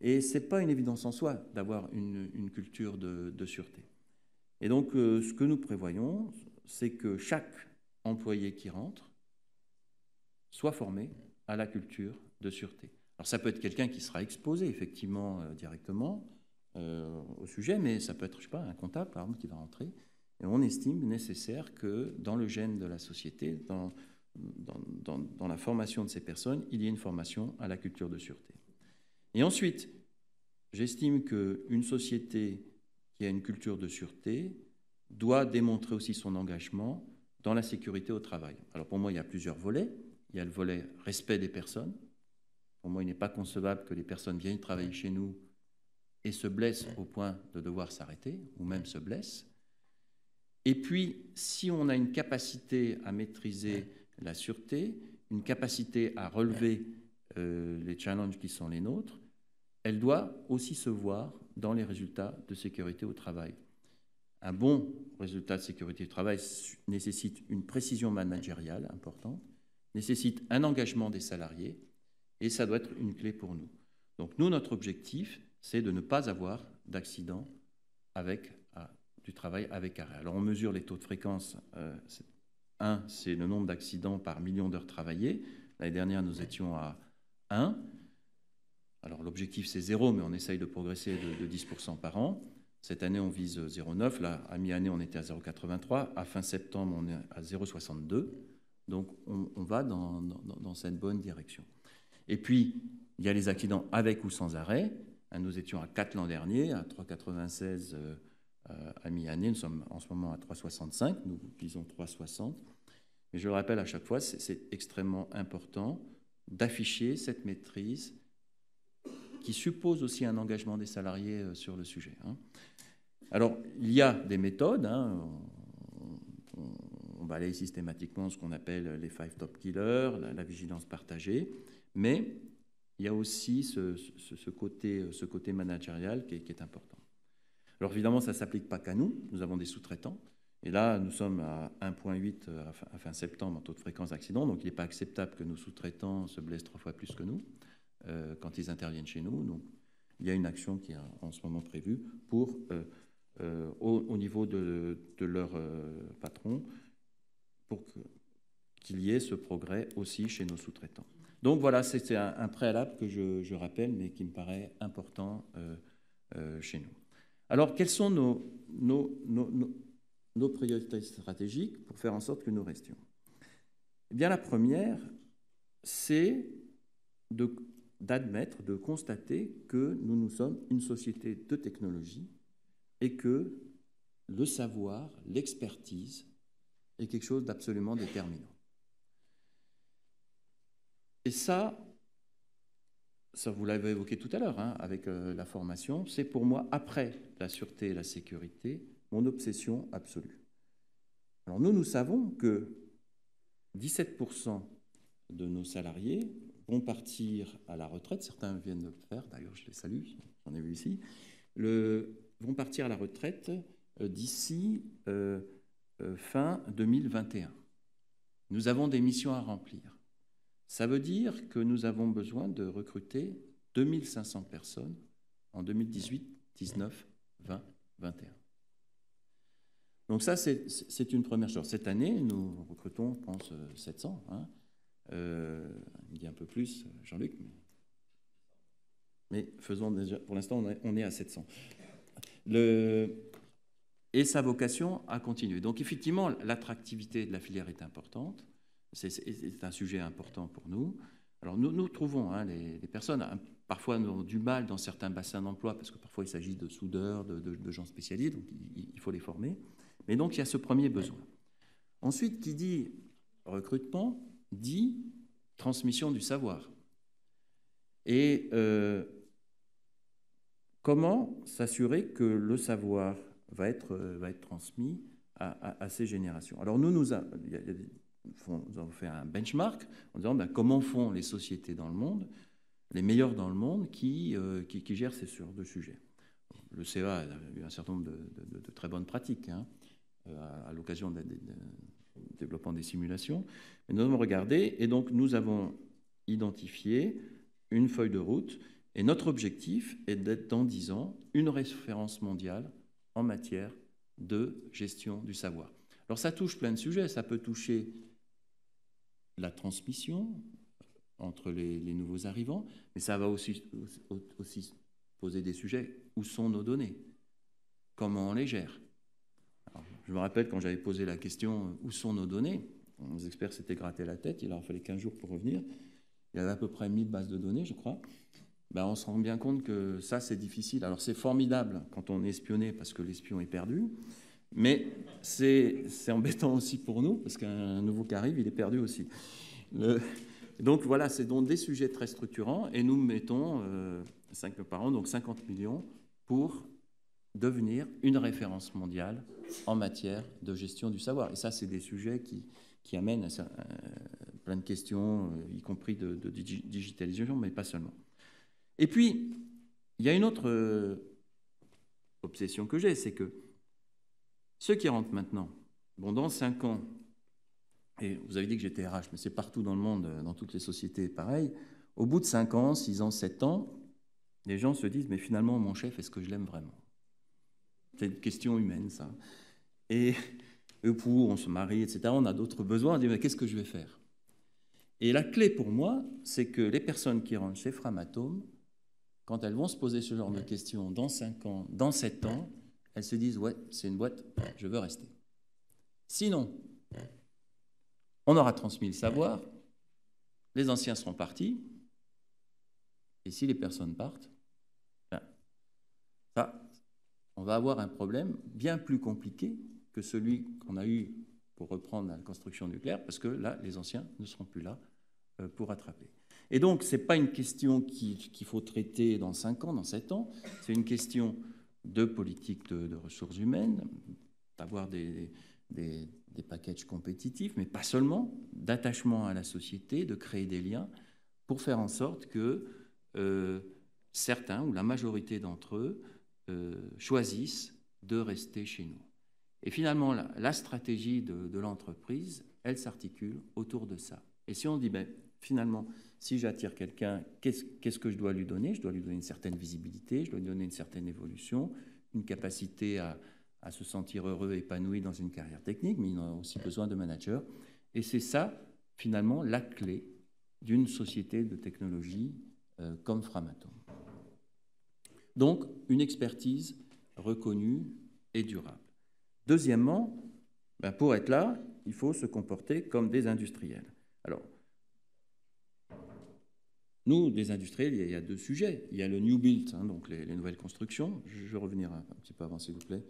Et ce n'est pas une évidence en soi d'avoir une culture de sûreté. Et donc, ce que nous prévoyons, c'est que chaque employé qui rentre soit formé à la culture de sûreté. Alors, ça peut être quelqu'un qui sera exposé, effectivement, directement au sujet, mais ça peut être, je sais pas, un comptable, par exemple, qui va rentrer. Et on estime nécessaire que dans le gène de la société, dans la formation de ces personnes, il y ait une formation à la culture de sûreté. Et ensuite, j'estime qu'une société qui a une culture de sûreté doit démontrer aussi son engagement dans la sécurité au travail. Alors pour moi, il y a plusieurs volets. Il y a le volet respect des personnes. Pour moi, il n'est pas concevable que les personnes viennent travailler chez nous et se blessent au point de devoir s'arrêter, ou même se blessent. Et puis, si on a une capacité à maîtriser la sûreté, une capacité à relever les challenges qui sont les nôtres, elle doit aussi se voir dans les résultats de sécurité au travail. Un bon résultat de sécurité au travail nécessite une précision managériale importante, nécessite un engagement des salariés, et ça doit être une clé pour nous. Donc nous, notre objectif, c'est de ne pas avoir d'accident avec du travail avec arrêt. Alors on mesure les taux de fréquence. C'est le nombre d'accidents par million d'heures travaillées. L'année dernière, nous étions à 1. Alors l'objectif, c'est 0, mais on essaye de progresser de 10% par an. Cette année, on vise 0,9. Là, à mi-année, on était à 0,83. À fin septembre, on est à 0,62. Donc on va dans cette bonne direction. Et puis, il y a les accidents avec ou sans arrêt. Nous étions à 4 l'an dernier, à 3,96 à mi-année. Nous sommes en ce moment à 3,65. Nous visons 3,60. Mais je le rappelle à chaque fois, c'est extrêmement important d'afficher cette maîtrise qui suppose aussi un engagement des salariés sur le sujet. Alors, il y a des méthodes. On balaye systématiquement ce qu'on appelle les 5 top killers, la vigilance partagée. Mais il y a aussi ce côté managérial qui est important. Alors, évidemment, ça ne s'applique pas qu'à nous. Nous avons des sous-traitants. Et là, nous sommes à 1,8 à fin septembre en taux de fréquence d'accident. Donc, il n'est pas acceptable que nos sous-traitants se blessent 3 fois plus que nous quand ils interviennent chez nous. Donc, il y a une action qui est en ce moment prévue pour, au niveau de leur patron, pour qu'il y ait ce progrès aussi chez nos sous-traitants. Donc, voilà, c'est un préalable que je rappelle, mais qui me paraît important chez nous. Alors, quelles sont nos priorités stratégiques pour faire en sorte que nous restions? Eh bien, la première, c'est d'admettre, de constater que nous sommes une société de technologie et que le savoir, l'expertise est quelque chose d'absolument déterminant. Et ça vous l'avez évoqué tout à l'heure, avec la formation, c'est pour moi, après la sûreté et la sécurité, mon obsession absolue. Alors nous savons que 17% de nos salariés vont partir à la retraite, certains viennent de le faire, d'ailleurs je les salue, j'en ai vu ici, vont partir à la retraite d'ici fin 2021. Nous avons des missions à remplir. Ça veut dire que nous avons besoin de recruter 2500 personnes en 2018, 19, 20, 21. Donc ça, c'est une première chose. Cette année, nous recrutons, je pense, 700. Il dit un peu plus, Jean-Luc. Mais faisons déjà, pour l'instant, on est à 700. Et sa vocation à continuer. Donc effectivement, l'attractivité de la filière est importante. C'est un sujet important pour nous. Alors nous trouvons les personnes, parfois ont du mal dans certains bassins d'emploi, parce que parfois il s'agit de soudeurs, de gens spécialisés, donc il faut les former. Mais donc il y a ce premier besoin. Ensuite, qui dit recrutement, dit transmission du savoir. Et comment s'assurer que le savoir va être transmis à ces générations? Alors nous avons fait un benchmark en disant comment font les sociétés dans le monde, les meilleures dans le monde, qui gèrent ces sortes de sujets. Le CEA a eu un certain nombre de très bonnes pratiques à l'occasion du développement des simulations. Mais nous avons regardé et donc nous avons identifié une feuille de route et notre objectif est d'être dans 10 ans une référence mondiale en matière de gestion du savoir. Alors ça touche plein de sujets, ça peut toucher la transmission entre les nouveaux arrivants, mais ça va aussi poser des sujets. Où sont nos données? Comment on les gère? Alors, je me rappelle quand j'avais posé la question où sont nos données, les experts s'étaient gratté la tête, il leur fallait 15 jours pour revenir. Il y avait à peu près 1000 bases de données, je crois. On se rend bien compte que ça, c'est difficile. Alors c'est formidable quand on est espionné parce que l'espion est perdu, mais c'est embêtant aussi pour nous parce qu'un nouveau qui arrive, il est perdu aussi. Donc voilà, c'est donc des sujets très structurants et nous mettons 5 par an, donc 50 millions pour devenir une référence mondiale en matière de gestion du savoir. Et ça, c'est des sujets qui amènent plein de questions, y compris de digitalisation, mais pas seulement. Et puis, il y a une autre obsession que j'ai, c'est que ceux qui rentrent maintenant, dans 5 ans, et vous avez dit que j'étais RH, mais c'est partout dans le monde, dans toutes les sociétés, pareil, au bout de 5 ans, 6 ans, 7 ans, les gens se disent, mais finalement, mon chef, est-ce que je l'aime vraiment? C'est une question humaine, ça. Et pour on se marie, etc., on a d'autres besoins, on dit, mais qu'est-ce que je vais faire? Et la clé pour moi, c'est que les personnes qui rentrent chez Framatome, quand elles vont se poser ce genre de questions dans 5 ans, dans 7 ans, elles se disent, ouais, c'est une boîte, je veux rester. Sinon, on aura transmis le savoir, les anciens seront partis, et si les personnes partent, ben, ça, on va avoir un problème bien plus compliqué que celui qu'on a eu pour reprendre la construction nucléaire, parce que là, les anciens ne seront plus là pour rattraper. Et donc, ce n'est pas une question qu'il faut traiter dans 5 ans, dans 7 ans, c'est une question de politique de ressources humaines, d'avoir des packages compétitifs, mais pas seulement, d'attachement à la société, de créer des liens pour faire en sorte que certains, ou la majorité d'entre eux, choisissent de rester chez nous. Et finalement, la stratégie de l'entreprise, elle s'articule autour de ça. Et si on dit, ben, finalement, si j'attire quelqu'un, qu'est-ce que je dois lui donner? Je dois lui donner une certaine visibilité, je dois lui donner une certaine évolution, une capacité à se sentir heureux, épanoui dans une carrière technique, mais il a aussi besoin de managers. Et c'est ça, finalement, la clé d'une société de technologie comme Framatome. Donc, une expertise reconnue et durable. Deuxièmement, ben pour être là, il faut se comporter comme des industriels. Alors, nous, des industriels, il y a 2 sujets. Il y a le new build, hein, donc les nouvelles constructions. Je vais revenir un petit peu avant, s'il vous plaît.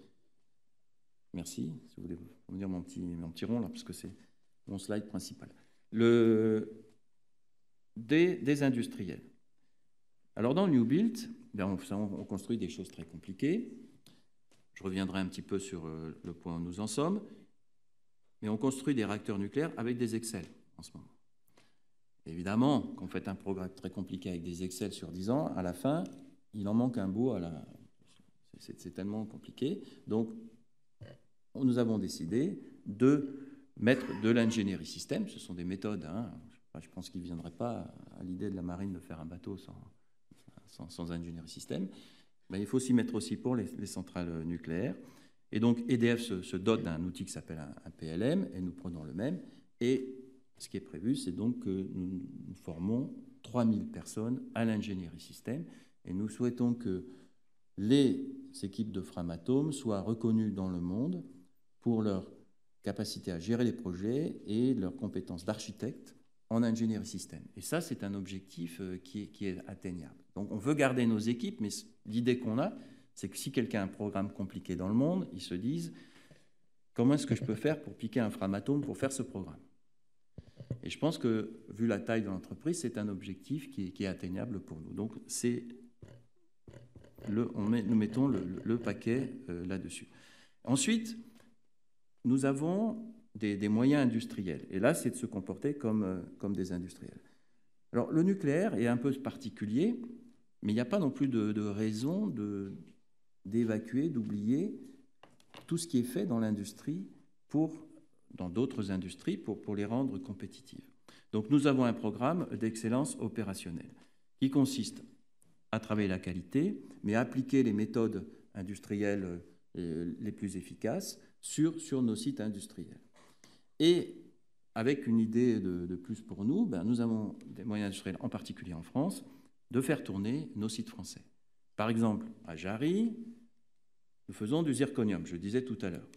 Merci. Si vous voulez revenir mon petit rond, là, parce que c'est mon slide principal. Des industriels. Alors, dans le new build, ben on construit des choses très compliquées. Je reviendrai un petit peu sur le point où nous en sommes. Mais on construit des réacteurs nucléaires avec des Excel en ce moment. Évidemment, quand vous faites un programme très compliqué avec des Excel sur 10 ans, à la fin, il en manque un bout. C'est tellement compliqué. Donc, nous avons décidé de mettre de l'ingénierie système. Ce sont des méthodes. Hein. Je pense qu'il ne viendrait pas à l'idée de la marine de faire un bateau sans ingénierie système. Ben, il faut s'y mettre aussi pour les centrales nucléaires. Et donc, EDF se dote d'un outil qui s'appelle un PLM, et nous prenons le même. Et ce qui est prévu, c'est donc que nous formons 3000 personnes à l'ingénierie système. Et nous souhaitons que les équipes de Framatome soient reconnues dans le monde pour leur capacité à gérer les projets et leurs compétences d'architecte en ingénierie système. Et ça, c'est un objectif qui est atteignable. Donc, on veut garder nos équipes, mais l'idée qu'on a, c'est que si quelqu'un a un programme compliqué dans le monde, ils se disent « Comment est-ce que je peux faire pour piquer un Framatome pour faire ce programme ?» Et je pense que, vu la taille de l'entreprise, c'est un objectif qui est atteignable pour nous. Donc, nous mettons le paquet là-dessus. Ensuite, nous avons des moyens industriels. Et là, c'est de se comporter comme des industriels. Alors, le nucléaire est un peu particulier, mais il n'y a pas non plus de raison d'évacuer, d'oublier tout ce qui est fait dans l'industrie dans d'autres industries pour les rendre compétitives. Donc, nous avons un programme d'excellence opérationnelle qui consiste à travailler la qualité, mais à appliquer les méthodes industrielles les plus efficaces sur nos sites industriels. Et avec une idée de plus pour nous, ben, nous avons des moyens industriels, en particulier en France, de faire tourner nos sites français. Par exemple, à Jarry, nous faisons du zirconium, je le disais tout à l'heure.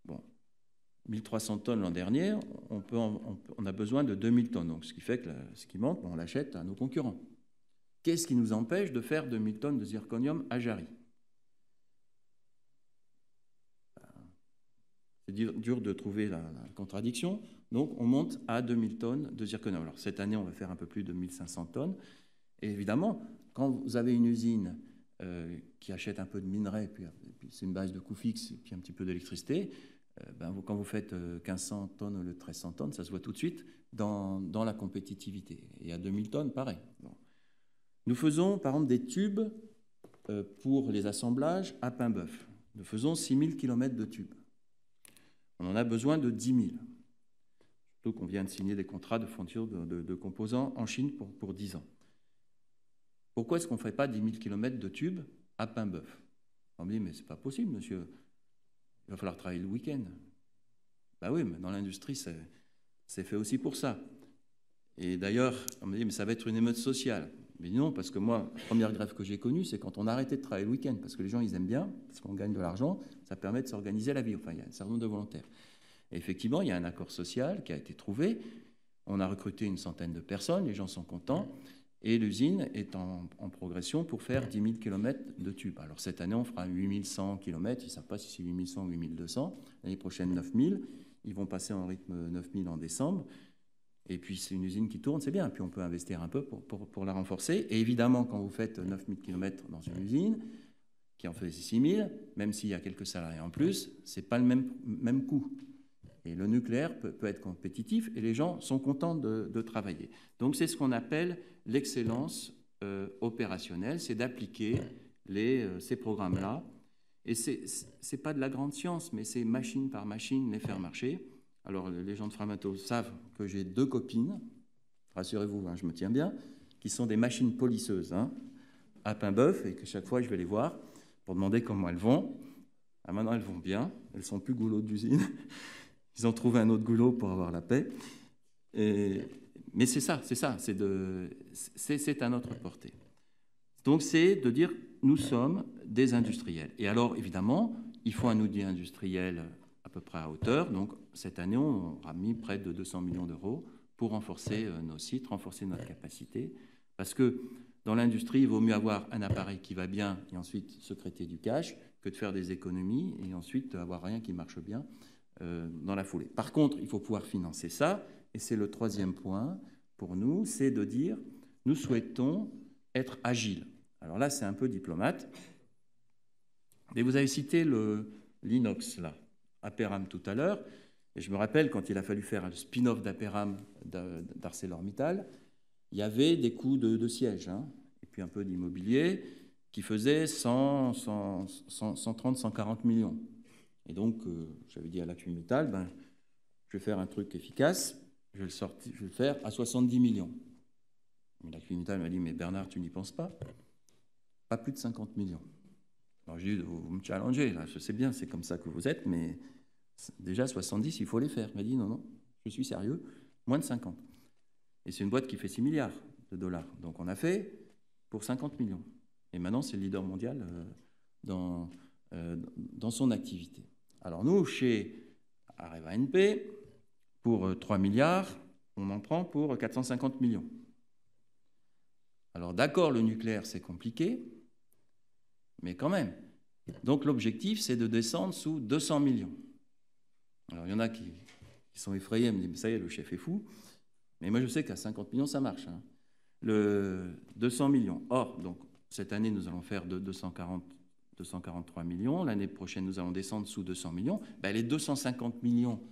Bon, 1300 tonnes l'an dernier, on a besoin de 2000 tonnes. Donc, ce qui fait que ce qui manque, on l'achète à nos concurrents. Qu'est-ce qui nous empêche de faire 2000 tonnes de zirconium à Jarry? C'est dur de trouver la contradiction. Donc, on monte à 2000 tonnes de zirconium. Alors, cette année, on va faire un peu plus de 1500 tonnes. Et évidemment, quand vous avez une usine qui achète un peu de minerai, puis c'est une base de coût fixe, et puis un petit peu d'électricité, quand vous faites 1500 tonnes au lieu de 1300 tonnes, ça se voit tout de suite dans la compétitivité. Et à 2000 tonnes, pareil. Bon. Nous faisons, par exemple, des tubes pour les assemblages à Paimboeuf. Nous faisons 6000 km de tubes. On en a besoin de 10 000. Surtout qu'on vient de signer des contrats de fourniture de composants en Chine pour 10 ans. Pourquoi est-ce qu'on ne ferait pas 10 000 km de tubes à Paimboeuf? On me dit, mais c'est pas possible, monsieur. Il va falloir travailler le week-end. Ben oui, mais dans l'industrie, c'est fait aussi pour ça. Et d'ailleurs, on me dit, mais ça va être une émeute sociale. Mais non, parce que moi, la première grève que j'ai connue, c'est quand on a arrêté de travailler le week-end, parce que les gens, ils aiment bien, parce qu'on gagne de l'argent, ça permet de s'organiser la vie. Enfin, il y a un certain nombre de volontaires. Et effectivement, il y a un accord social qui a été trouvé. On a recruté une centaine de personnes, les gens sont contents, et l'usine est en progression pour faire 10 000 km de tubes. Alors cette année, on fera 8100 km, ils ne savent pas si c'est 8100 ou 8200. L'année prochaine, 9000. Ils vont passer en rythme 9000 en décembre. Et puis, c'est une usine qui tourne, c'est bien. Puis, on peut investir un peu pour la renforcer. Et évidemment, quand vous faites 9000 km dans une usine, qui en fait 6000, même s'il y a quelques salariés en plus, ce n'est pas le même coût. Et le nucléaire peut être compétitif et les gens sont contents de travailler. Donc, c'est ce qu'on appelle l'excellence opérationnelle, c'est d'appliquer ces programmes-là. Et ce n'est pas de la grande science, mais c'est machine par machine les faire marcher. Alors, les gens de Framatome savent que j'ai 2 copines, rassurez-vous, je me tiens bien, qui sont des machines polisseuses à Paimboeuf, et que chaque fois, je vais les voir pour demander comment elles vont. Ah, maintenant, elles vont bien, elles ne sont plus goulots d'usine. Ils ont trouvé un autre goulot pour avoir la paix. Mais c'est ça, c'est à notre portée. Donc, c'est de dire, nous sommes des industriels. Et alors, évidemment, il faut un outil industriel à peu près à hauteur. Donc, cette année, on aura mis près de 200 millions d'euros pour renforcer nos sites, renforcer notre capacité. Parce que dans l'industrie, il vaut mieux avoir un appareil qui va bien et ensuite sécréter du cash que de faire des économies et ensuite avoir rien qui marche bien dans la foulée. Par contre, il faut pouvoir financer ça. Et c'est le 3e point pour nous, c'est de dire, nous souhaitons être agiles. Alors là, c'est un peu diplomate. Mais vous avez cité l'inox, là. Aperam tout à l'heure, et je me rappelle quand il a fallu faire le spin-off d'Aperam d'ArcelorMittal, il y avait des coûts de siège, et puis un peu d'immobilier, qui faisaient 130, 140 millions. Et donc, j'avais dit à l'Acumittal, je vais faire un truc efficace, je vais le faire à 70 millions. Mais l'Acumittal m'a dit, mais Bernard, tu n'y penses pas? Pas plus de 50 millions. Alors j'ai dit, vous me challengez, là, je sais bien, c'est comme ça que vous êtes, mais déjà 70, il faut les faire. Il m'a dit, non, je suis sérieux, moins de 50. Et c'est une boîte qui fait 6 milliards de dollars. Donc on a fait pour 50 millions. Et maintenant, c'est le leader mondial dans son activité. Alors nous, chez Areva NP, pour 3 milliards, on en prend pour 450 millions. Alors d'accord, le nucléaire, c'est compliqué, mais quand même. Donc l'objectif, c'est de descendre sous 200 millions. Alors il y en a qui sont effrayés, me disent, mais ça y est, le chef est fou. Mais moi, je sais qu'à 50 millions, ça marche. Le 200 millions. Or, donc, cette année, nous allons faire de 243 millions. L'année prochaine, nous allons descendre sous 200 millions. Les 250 millions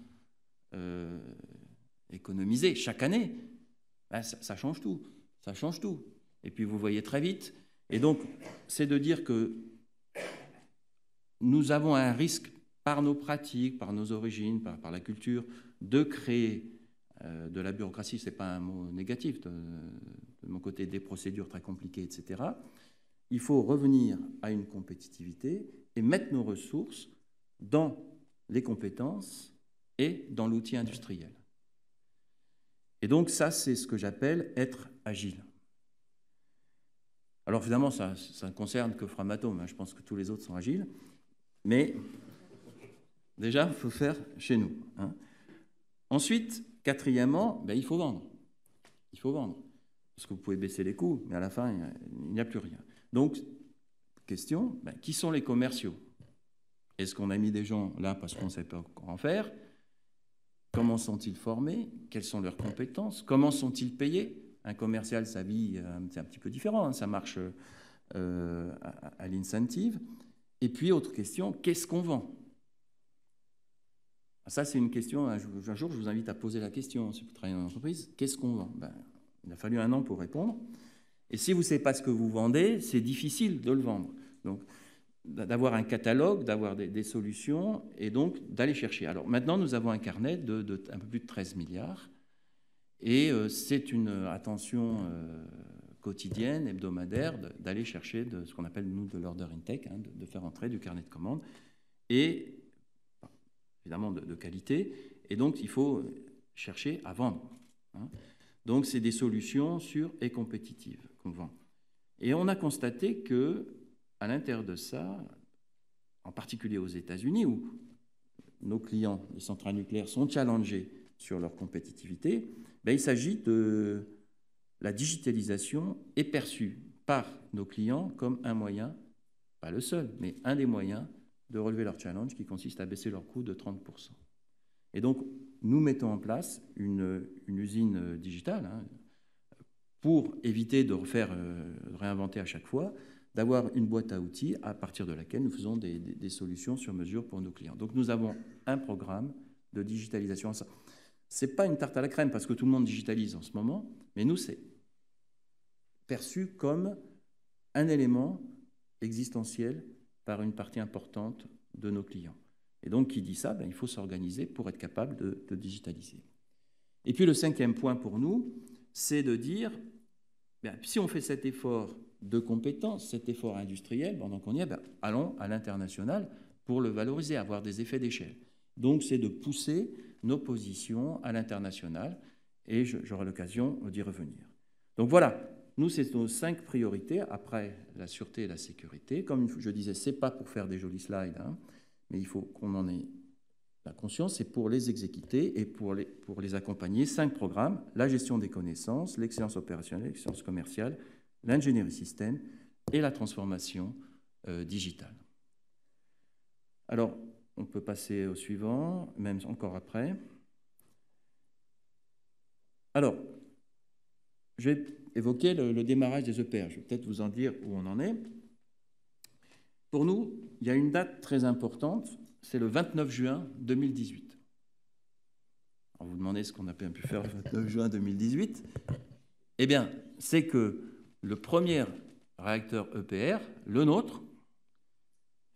économisés chaque année, ça change tout. Ça change tout. Et puis, vous voyez très vite. Et donc, c'est de dire que nous avons un risque, par nos pratiques, par nos origines, par la culture, de créer de la bureaucratie. Ce n'est pas un mot négatif, de mon côté, des procédures très compliquées, etc. Il faut revenir à une compétitivité et mettre nos ressources dans les compétences et dans l'outil industriel. Et donc, ça, c'est ce que j'appelle être agile. Alors, évidemment, ça ne concerne que Framatome. Je pense que tous les autres sont agiles. Mais, déjà, il faut faire chez nous. Ensuite, quatrièmement, il faut vendre. Il faut vendre. Parce que vous pouvez baisser les coûts, mais à la fin, il n'y a plus rien. Donc, question, qui sont les commerciaux? Est-ce qu'on a mis des gens là parce qu'on ne sait pas encore en faire? Comment sont-ils formés? Quelles sont leurs compétences? Comment sont-ils payés? Un commercial, sa vie, c'est un petit peu différent. Ça marche à l'incentive. Et puis, autre question, qu'est-ce qu'on vend? Ça, c'est une question, un jour, je vous invite à poser la question, si vous travaillez dans une entreprise, qu'est-ce qu'on vend? Il a fallu 1 an pour répondre. Et si vous ne savez pas ce que vous vendez, c'est difficile de le vendre. Donc, d'avoir un catalogue, d'avoir des solutions, et donc d'aller chercher. Alors, maintenant, nous avons un carnet de un peu plus de 13 milliards. Et c'est une attention quotidienne, hebdomadaire, d'aller chercher ce qu'on appelle, nous, de l'order intake, hein, de faire entrer du carnet de commandes, et évidemment de qualité, et donc il faut chercher à vendre. Hein. Donc c'est des solutions sûres et compétitives qu'on vend. Et on a constaté que, à l'intérieur de ça, en particulier aux États-Unis, où nos clients, les centrales nucléaires, sont challengés sur leur compétitivité, il s'agit de la digitalisation est perçue par nos clients comme un moyen, pas le seul, mais un des moyens de relever leur challenge qui consiste à baisser leur coût de 30%. Et donc, nous mettons en place une usine digitale hein, pour éviter de réinventer à chaque fois, d'avoir une boîte à outils à partir de laquelle nous faisons des solutions sur mesure pour nos clients. Donc, nous avons un programme de digitalisation. Ce n'est pas une tarte à la crème parce que tout le monde digitalise en ce moment, mais nous, c'est perçu comme un élément existentiel par une partie importante de nos clients. Et donc, qui dit ça, il faut s'organiser pour être capable de digitaliser. Et puis, le 5e point pour nous, c'est de dire, si on fait cet effort de compétences, cet effort industriel, pendant qu'on y est, allons à l'international pour le valoriser, avoir des effets d'échelle. Donc, c'est de pousser nos positions à l'international, et j'aurai l'occasion d'y revenir. Donc voilà, nous, c'est nos 5 priorités, après la sûreté et la sécurité. Comme je disais, ce n'est pas pour faire des jolis slides, hein, mais il faut qu'on en ait la conscience, c'est pour les exécuter et pour les accompagner. 5 programmes, la gestion des connaissances, l'excellence opérationnelle, l'excellence commerciale, l'ingénierie système et la transformation digitale. Alors, on peut passer au suivant, même encore après. Alors, je vais évoquer le démarrage des EPR. Je vais peut-être vous en dire où on en est. Pour nous, il y a une date très importante, c'est le 29 juin 2018. Alors vous demandez ce qu'on a pu faire le 29 juin 2018. Eh bien, c'est que le premier réacteur EPR, le nôtre,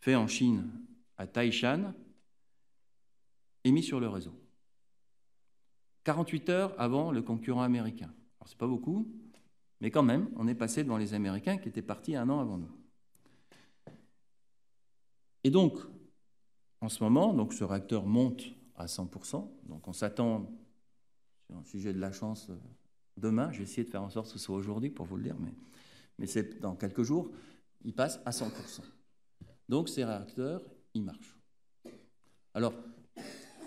fait en Chine, à Taishan, est mis sur le réseau. 48 heures avant le concurrent américain. Alors, ce n'est pas beaucoup, mais quand même, on est passé devant les Américains qui étaient partis 1 an avant nous. Et donc, en ce moment, donc, ce réacteur monte à 100%. Donc, on s'attend, si j'ai de la chance, demain, je vais essayer de faire en sorte que ce soit aujourd'hui pour vous le dire, mais c'est dans quelques jours, il passe à 100%. Donc, ces réacteurs, ils marchent. Alors,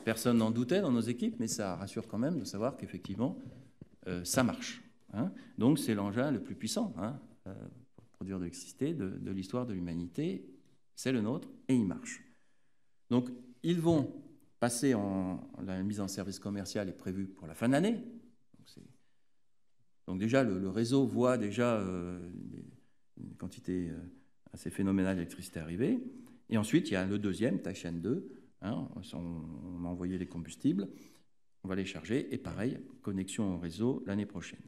personne n'en doutait dans nos équipes, mais ça rassure quand même de savoir qu'effectivement, ça marche. Hein. Donc, c'est l'engin le plus puissant pour produire de l'électricité de l'histoire de l'humanité. C'est le nôtre et il marche. Donc, ils vont passer la mise en service commercial est prévue pour la fin de l'année. Donc déjà, le réseau voit déjà une quantité assez phénoménale d'électricité arriver. Et ensuite, il y a le deuxième, Taishan 2. Hein, on a envoyé les combustibles, on va les charger. Et pareil, connexion au réseau l'année prochaine.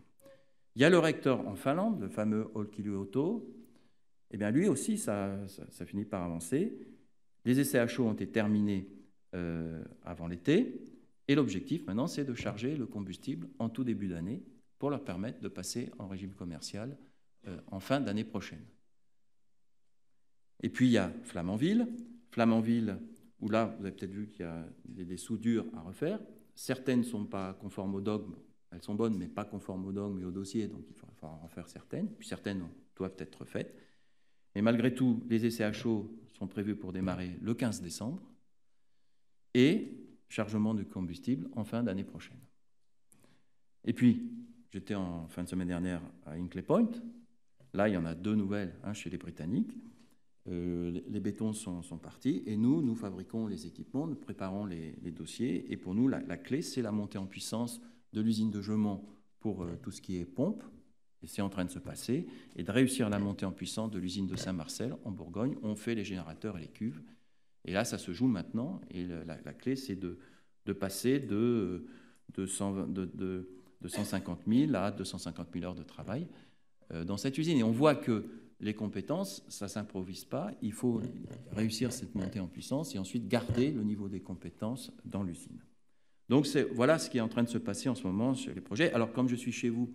Il y a le réacteur en Finlande, le fameux Olkiluoto. Eh bien, lui aussi, ça finit par avancer. Les essais à chaud ont été terminés avant l'été. Et l'objectif, maintenant, c'est de charger le combustible en tout début d'année pour leur permettre de passer en régime commercial en fin d'année prochaine. Et puis, il y a Flamanville. Flamanville, où là, vous avez peut-être vu qu'il y a des soudures à refaire. Certaines ne sont pas conformes au dogme. Elles sont bonnes, mais pas conformes au dogme et au dossier, donc il faudra en refaire certaines. Puis certaines doivent être refaites. Mais malgré tout, les essais à chaud sont prévus pour démarrer le 15 décembre et chargement du combustible en fin d'année prochaine. Et puis, j'étais en fin de semaine dernière à Hinkley Point. Là, il y en a 2 nouvelles chez les Britanniques. Les bétons sont partis et nous fabriquons les équipements, nous préparons les dossiers. Et pour nous, la clé, c'est la montée en puissance de l'usine de Gemont pour tout ce qui est pompe. Et c'est en train de se passer. Et de réussir la montée en puissance de l'usine de Saint-Marcel, en Bourgogne. On fait les générateurs et les cuves. Et là, ça se joue maintenant. Et la clé, c'est de passer de 150 000 à 250 000 heures de travail dans cette usine. Et on voit que les compétences, ça ne s'improvise pas. Il faut réussir cette montée en puissance et ensuite garder le niveau des compétences dans l'usine. Donc voilà ce qui est en train de se passer en ce moment sur les projets. Alors comme je suis chez vous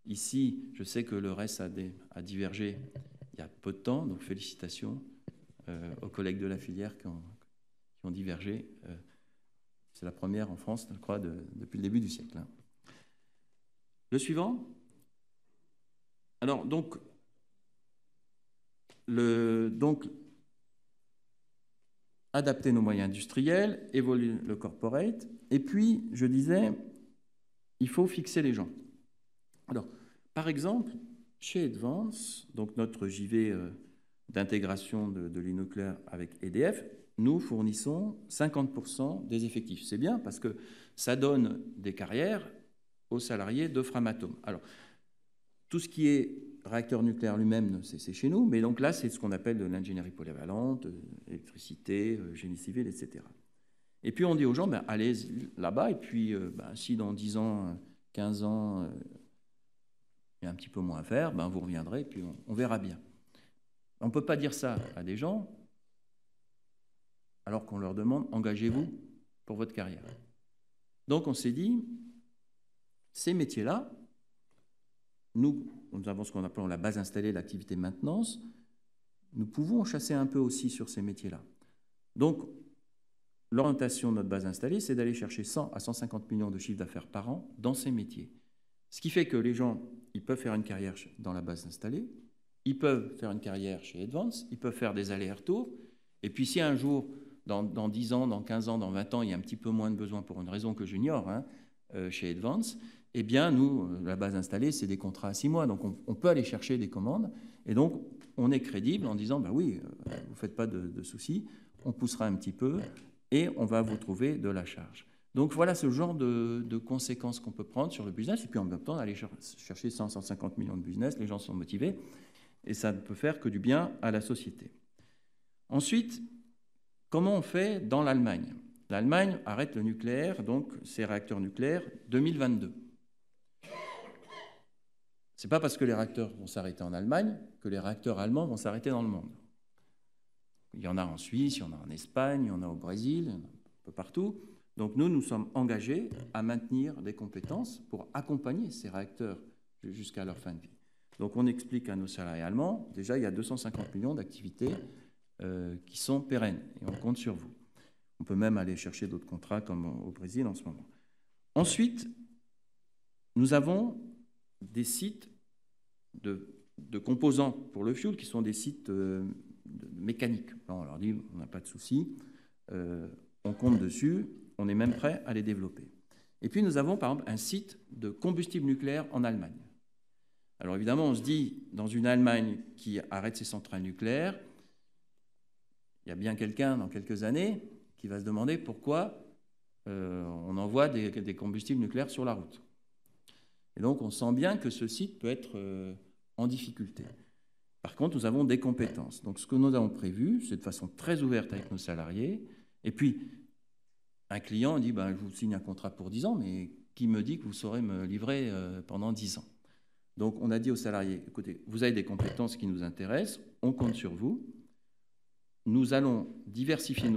Ici, je sais que le reste a divergé il y a peu de temps, donc félicitations aux collègues de la filière qui ont divergé. C'est la première en France, je crois, depuis le début du siècle. Le suivant. Alors, donc, adapter nos moyens industriels, évoluer le corporate, et puis, je disais, il faut fixer les gens. Alors, par exemple, chez Advance, donc notre JV d'intégration de l'e-nucléaire avec EDF, nous fournissons 50% des effectifs. C'est bien parce que ça donne des carrières aux salariés de Framatome. Alors, tout ce qui est réacteur nucléaire lui-même, c'est chez nous, mais donc là, c'est ce qu'on appelle de l'ingénierie polyvalente, électricité, génie civil, etc. Et puis, on dit aux gens, ben, allez là-bas, et puis, si dans 10 ans, 15 ans, il y a un petit peu moins à faire, ben, vous reviendrez, et puis on verra bien. On ne peut pas dire ça à des gens alors qu'on leur demande, engagez-vous pour votre carrière. Donc, on s'est dit, ces métiers-là, nous avons ce qu'on appelle la base installée, l'activité maintenance, nous pouvons chasser un peu aussi sur ces métiers-là. Donc, l'orientation de notre base installée, c'est d'aller chercher 100 à 150 millions de chiffres d'affaires par an dans ces métiers. Ce qui fait que les gens, ils peuvent faire une carrière dans la base installée, ils peuvent faire une carrière chez Advance, ils peuvent faire des allers-retours, et puis si un jour, dans 10 ans, dans 15 ans, dans 20 ans, il y a un petit peu moins de besoin pour une raison que j'ignore, chez Advance, eh bien, nous, la base installée, c'est des contrats à 6 mois. Donc, on peut aller chercher des commandes. Et donc, on est crédible en disant, ben oui, vous ne faites pas de soucis, on poussera un petit peu et on va vous trouver de la charge. Donc, voilà ce genre de conséquences qu'on peut prendre sur le business. Et puis, en même temps, aller chercher 100, 150 millions de business, les gens sont motivés. Et ça ne peut faire que du bien à la société. Ensuite, comment on fait dans l'Allemagne ? L'Allemagne arrête le nucléaire, donc ses réacteurs nucléaires, 2022. Ce n'est pas parce que les réacteurs vont s'arrêter en Allemagne que les réacteurs allemands vont s'arrêter dans le monde. Il y en a en Suisse, il y en a en Espagne, il y en a au Brésil, il y en a un peu partout. Donc nous sommes engagés à maintenir des compétences pour accompagner ces réacteurs jusqu'à leur fin de vie. Donc on explique à nos salariés allemands, déjà il y a 250 millions d'activités qui sont pérennes et on compte sur vous. On peut même aller chercher d'autres contrats comme au Brésil en ce moment. Ensuite, nous avons des sites de composants pour le fuel qui sont des sites mécaniques. Là, on leur dit, on n'a pas de souci, on compte dessus, on est même prêt à les développer. Et puis nous avons par exemple un site de combustible nucléaire en Allemagne. Alors évidemment, on se dit, dans une Allemagne qui arrête ses centrales nucléaires, il y a bien quelqu'un dans quelques années qui va se demander pourquoi on envoie des combustibles nucléaires sur la route. Et donc, on sent bien que ce site peut être en difficulté. Par contre, nous avons des compétences. Donc, ce que nous avons prévu, c'est de façon très ouverte avec nos salariés. Et puis, un client dit, je vous signe un contrat pour 10 ans, mais qui me dit que vous saurez me livrer pendant 10 ans ? Donc, on a dit aux salariés, écoutez, vous avez des compétences qui nous intéressent, on compte sur vous. Nous allons diversifier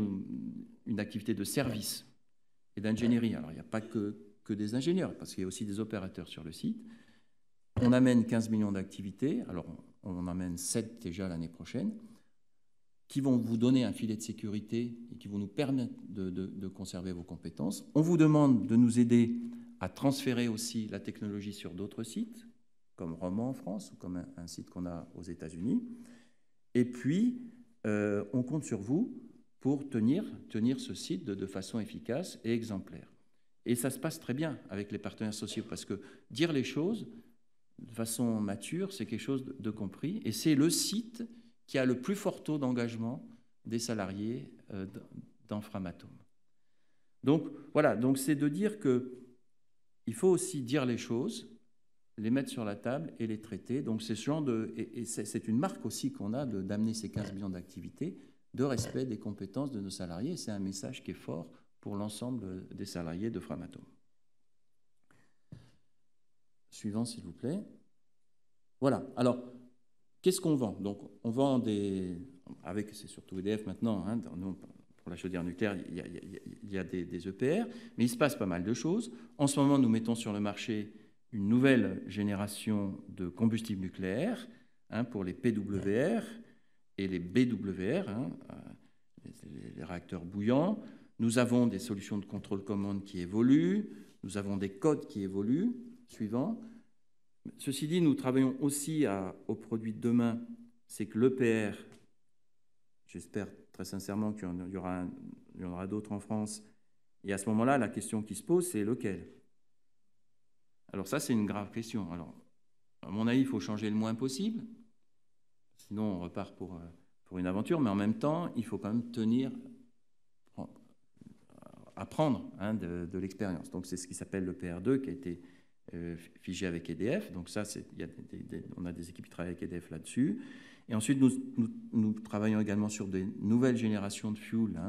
une activité de service et d'ingénierie. Alors, il n'y a pas que des ingénieurs, parce qu'il y a aussi des opérateurs sur le site. On amène 15 millions d'activités, alors on en amène 7 déjà l'année prochaine, qui vont vous donner un filet de sécurité et qui vont nous permettre de conserver vos compétences. On vous demande de nous aider à transférer aussi la technologie sur d'autres sites, comme Romand en France, ou comme un site qu'on a aux États-Unis. Et puis, on compte sur vous pour tenir ce site de façon efficace et exemplaire. Et ça se passe très bien avec les partenaires sociaux, parce que dire les choses de façon mature, c'est quelque chose de compris. Et c'est le site qui a le plus fort taux d'engagement des salariés dans Framatome. Donc voilà, donc c'est de dire qu'il faut aussi dire les choses, les mettre sur la table et les traiter. Donc c'est ce genre c'est une marque aussi qu'on a d'amener ces 15 millions d'activités, de respect des compétences de nos salariés. C'est un message qui est fort pour l'ensemble des salariés de Framatome. Suivant, s'il vous plaît. Voilà. Alors, qu'est-ce qu'on vend ? Donc, on vend c'est surtout EDF maintenant, pour la chaudière nucléaire, il y a des EPR, mais il se passe pas mal de choses. En ce moment, nous mettons sur le marché une nouvelle génération de combustible nucléaire pour les PWR et les BWR, les réacteurs bouillants. Nous avons des solutions de contrôle commande qui évoluent, nous avons des codes qui évoluent, suivant. Ceci dit, nous travaillons aussi aux produits de demain, c'est que l'EPR, j'espère très sincèrement qu'il y en aura d'autres en France, et à ce moment-là, la question qui se pose, c'est lequel? Alors ça, c'est une grave question. Alors, à mon avis, il faut changer le moins possible, sinon on repart pour une aventure, mais en même temps, il faut quand même apprendre de l'expérience. Donc c'est ce qui s'appelle le PR2 qui a été figé avec EDF. Donc ça, on a des équipes qui travaillent avec EDF là-dessus. Et ensuite, nous travaillons également sur des nouvelles générations de fuel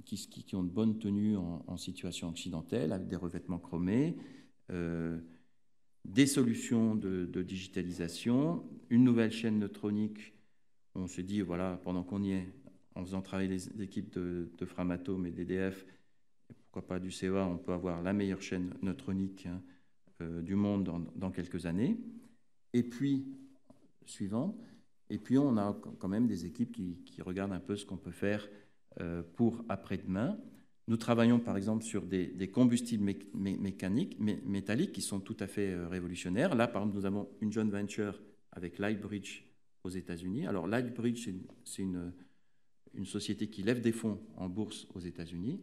qui ont de bonnes tenues en situation accidentelle, avec des revêtements chromés, des solutions de digitalisation, une nouvelle chaîne neutronique. On s'est dit, voilà, pendant qu'on y est, en faisant travailler les équipes de Framatome et d'EDF, pourquoi pas du CEA, on peut avoir la meilleure chaîne neutronique du monde dans quelques années. Et puis, suivant, et puis on a quand même des équipes qui regardent un peu ce qu'on peut faire pour après-demain. Nous travaillons par exemple sur des combustibles métalliques qui sont tout à fait révolutionnaires. Là, par exemple, nous avons une joint venture avec Lightbridge aux États-Unis. Alors, Lightbridge, c'est une société qui lève des fonds en bourse aux États-Unis,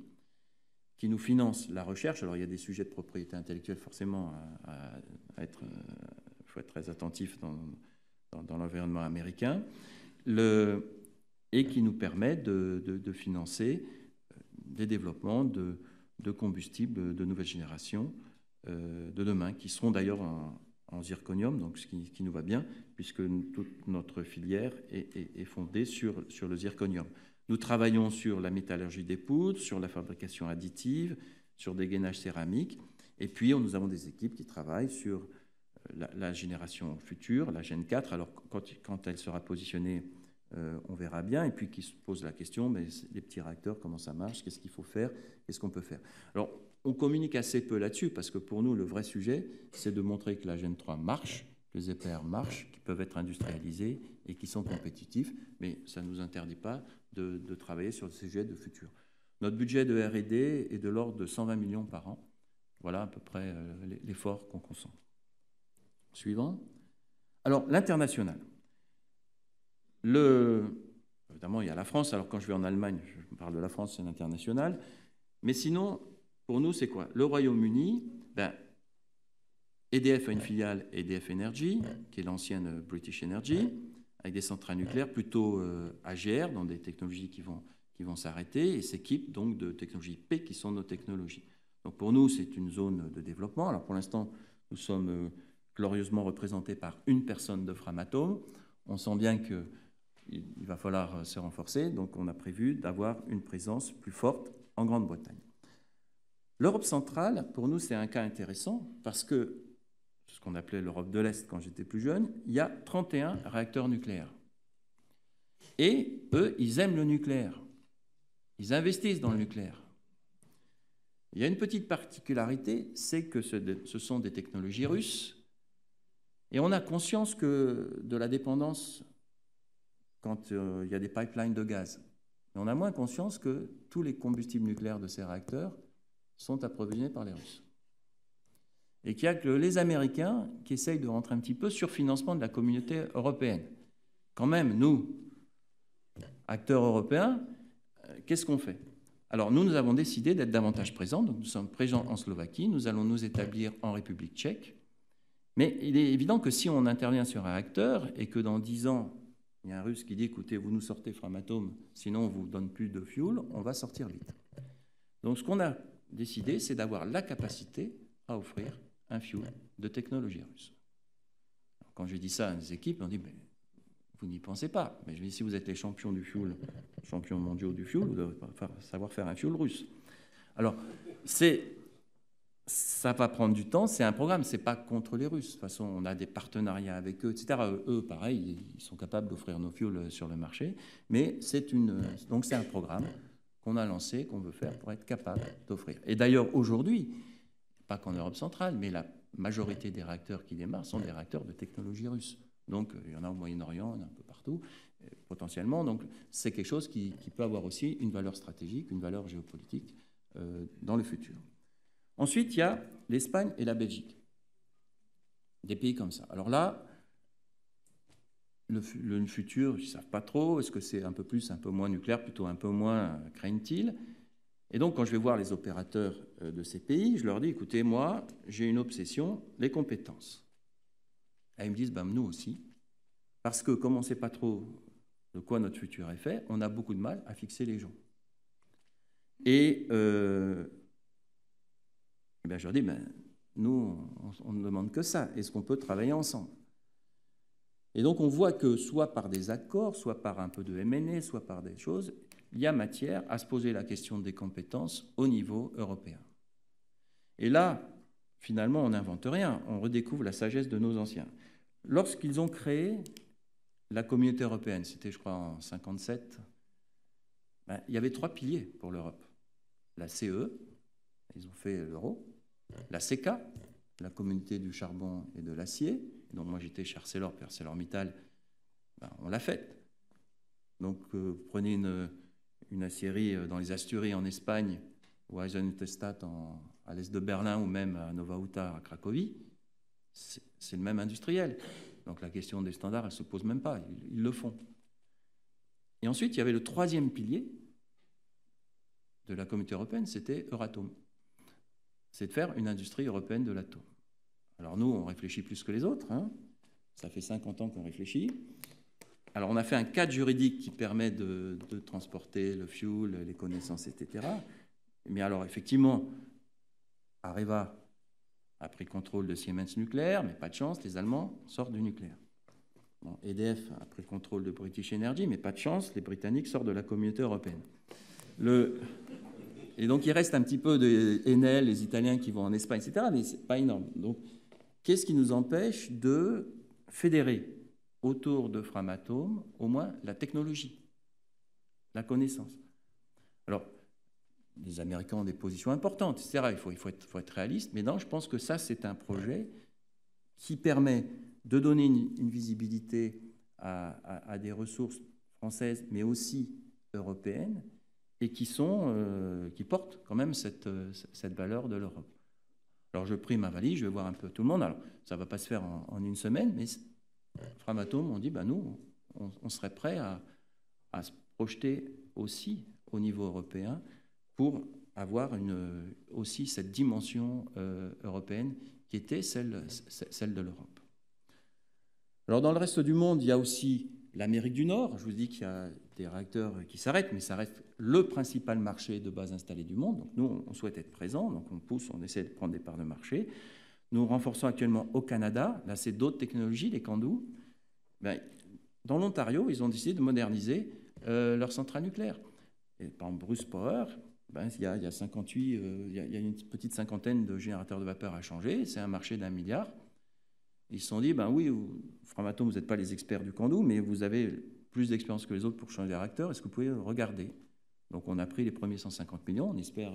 qui nous finance la recherche. Alors, il y a des sujets de propriété intellectuelle, forcément, il faut être très attentif dans l'environnement américain, et qui nous permet de financer des développements de combustibles de nouvelle génération de demain, qui seront d'ailleurs en zirconium, donc ce qui nous va bien, puisque toute notre filière est fondée sur le zirconium. Nous travaillons sur la métallurgie des poudres, sur la fabrication additive, sur des gainages céramiques, et puis nous avons des équipes qui travaillent sur la génération future, la Gen 4. Alors quand elle sera positionnée, on verra bien, et puis qui se pose la question, mais les petits réacteurs, comment ça marche, qu'est-ce qu'il faut faire, qu'est-ce qu'on peut faire. Alors, on communique assez peu là-dessus, parce que pour nous, le vrai sujet, c'est de montrer que la Gen 3 marche, que les EPR marchent, qui peuvent être industrialisés et qui sont compétitifs, mais ça ne nous interdit pas de travailler sur le sujet de futur. Notre budget de R&D est de l'ordre de 120 millions par an. Voilà à peu près l'effort qu'on concentre. Suivant. Alors, l'international. Évidemment, il y a la France. Alors, quand je vais en Allemagne, je parle de la France, c'est l'international. Mais sinon, pour nous, c'est quoi? Le Royaume-Uni, EDF a une filiale EDF Energy, qui est l'ancienne British Energy, avec des centrales nucléaires plutôt AGR, dans des technologies qui vont s'arrêter, et s'équipe donc de technologies P, qui sont nos technologies. Donc, pour nous, c'est une zone de développement. Alors, pour l'instant, nous sommes glorieusement représentés par une personne de Framatome. On sent bien qu'il va falloir se renforcer, donc on a prévu d'avoir une présence plus forte en Grande-Bretagne. L'Europe centrale, pour nous, c'est un cas intéressant parce que, ce qu'on appelait l'Europe de l'Est quand j'étais plus jeune, il y a 31 réacteurs nucléaires. Et eux, ils aiment le nucléaire. Ils investissent dans le nucléaire. Il y a une petite particularité, c'est que ce sont des technologies russes. Et on a conscience de la dépendance quand il y a des pipelines de gaz. Mais on a moins conscience que tous les combustibles nucléaires de ces réacteurs sont approvisionnés par les Russes. Et qu'il n'y a que les Américains qui essayent de rentrer un petit peu sur financement de la communauté européenne. Quand même, nous, acteurs européens, qu'est-ce qu'on fait? Alors, nous avons décidé d'être davantage présents. Donc, nous sommes présents en Slovaquie. Nous allons nous établir en République tchèque. Mais il est évident que si on intervient sur un réacteur et que dans 10 ans, il y a un Russe qui dit « Écoutez, vous nous sortez Framatome, sinon on ne vous donne plus de fuel », on va sortir vite. Donc, ce qu'on a décidé, c'est d'avoir la capacité à offrir un fuel de technologie russe. Alors, quand je dis ça à des équipes, on dit « Mais vous n'y pensez pas. » Mais je dis « Si vous êtes les champions du fuel, champions mondiaux du fuel, vous devez savoir faire un fuel russe. » Alors, ça va prendre du temps, c'est un programme, ce n'est pas contre les Russes. De toute façon, on a des partenariats avec eux, etc. Eux, pareil, ils sont capables d'offrir nos fuels sur le marché. Mais donc c'est un programme qu'on a lancé, qu'on veut faire pour être capable d'offrir. Et d'ailleurs, aujourd'hui, pas qu'en Europe centrale, mais la majorité des réacteurs qui démarrent sont des réacteurs de technologie russe. Donc, il y en a au Moyen-Orient, il y en a un peu partout, potentiellement. Donc, c'est quelque chose qui peut avoir aussi une valeur stratégique, une valeur géopolitique dans le futur. Ensuite, il y a l'Espagne et la Belgique. Des pays comme ça. Alors là, le futur, ils ne savent pas trop. Est-ce que c'est un peu plus, un peu moins nucléaire, plutôt un peu moins, craignent-ils? Et donc, quand je vais voir les opérateurs de ces pays, je leur dis, écoutez, moi, j'ai une obsession, les compétences. Et ils me disent, ben, nous aussi, parce que comme on ne sait pas trop de quoi notre futur est fait, on a beaucoup de mal à fixer les gens. Et ben, je leur dis, ben, nous, on ne demande que ça. Est-ce qu'on peut travailler ensemble? Et donc, on voit que soit par des accords, soit par un peu de M&A, soit par des choses, il y a matière à se poser la question des compétences au niveau européen. Et là, finalement, on n'invente rien, on redécouvre la sagesse de nos anciens. Lorsqu'ils ont créé la communauté européenne, c'était, je crois, en 1957, ben, il y avait 3 piliers pour l'Europe. La CE, ils ont fait l'euro, la CK, la communauté du charbon et de l'acier, dont moi j'étais chez Arcelor, puis ArcelorMittal, ben, on l'a faite. Donc, vous prenez une aciérie dans les Asturies en Espagne, ou à Eisenhüttenstadt à l'est de Berlin, ou même à Nowa Huta à Cracovie, c'est le même industriel. Donc la question des standards, elle ne se pose même pas, ils le font. Et ensuite, il y avait le 3e pilier de la communauté européenne, c'était Euratom. C'est de faire une industrie européenne de l'atome. Alors nous, on réfléchit plus que les autres, hein. Ça fait 50 ans qu'on réfléchit. Alors, on a fait un cadre juridique qui permet de transporter le fuel, les connaissances, etc. Mais alors, effectivement, Areva a pris contrôle de Siemens Nucléaire, mais pas de chance, les Allemands sortent du nucléaire. Bon, EDF a pris contrôle de British Energy, mais pas de chance, les Britanniques sortent de la communauté européenne. Et donc, il reste un petit peu de Enel, les Italiens qui vont en Espagne, etc., mais ce n'est pas énorme. Donc, qu'est-ce qui nous empêche de fédérer autour de Framatome, au moins, la technologie, la connaissance? Alors, les Américains ont des positions importantes, etc. Il faut être réaliste, mais non, je pense que ça, c'est un projet qui permet de donner une visibilité à des ressources françaises, mais aussi européennes, et qui portent quand même cette valeur de l'Europe. Alors, je prie ma valise, je vais voir un peu tout le monde. Alors, ça ne va pas se faire en une semaine, mais Framatome, on dit, ben nous, on serait prêt à se projeter aussi au niveau européen pour avoir aussi cette dimension européenne qui était celle de l'Europe. Alors, dans le reste du monde, il y a aussi l'Amérique du Nord. Je vous dis qu'il y a des réacteurs qui s'arrêtent, mais ça reste le principal marché de base installé du monde. Donc, nous, on souhaite être présents, donc on pousse, on essaie de prendre des parts de marché. Nous renforçons actuellement au Canada. Là, c'est d'autres technologies, les CANDU. Ben, dans l'Ontario, ils ont décidé de moderniser leur centrale nucléaire. Et par exemple, Bruce Power, ben, il y a 58, il y a une petite cinquantaine de générateurs de vapeur à changer. C'est un marché d'1 milliard. Ils se sont dit, ben oui, Framatome, vous n'êtes pas les experts du CANDU, mais vous avez plus d'expérience que les autres pour changer les réacteurs. Est-ce que vous pouvez regarder? Donc, on a pris les premiers 150 millions. On espère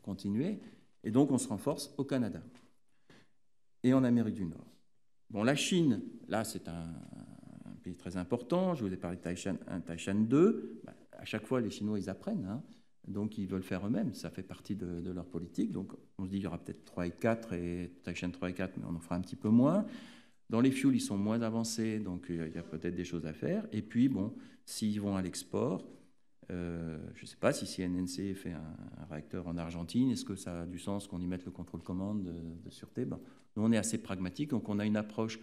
continuer. Et donc, on se renforce au Canada et en Amérique du Nord. Bon, la Chine, là, c'est un pays très important. Je vous ai parlé de Taishan 2. Ben, à chaque fois, les Chinois, ils apprennent, hein. Donc, ils veulent faire eux-mêmes. Ça fait partie de leur politique. Donc, on se dit qu'il y aura peut-être 3 et 4 et Taishan 3 et 4, mais on en fera un petit peu moins. Dans les fuels, ils sont moins avancés, donc il y a peut-être des choses à faire. Et puis, bon, s'ils vont à l'export, je ne sais pas si CNNC fait un réacteur en Argentine, est-ce que ça a du sens qu'on y mette le contrôle-commande de sûreté? Ben, nous, on est assez pragmatique, donc on a une approche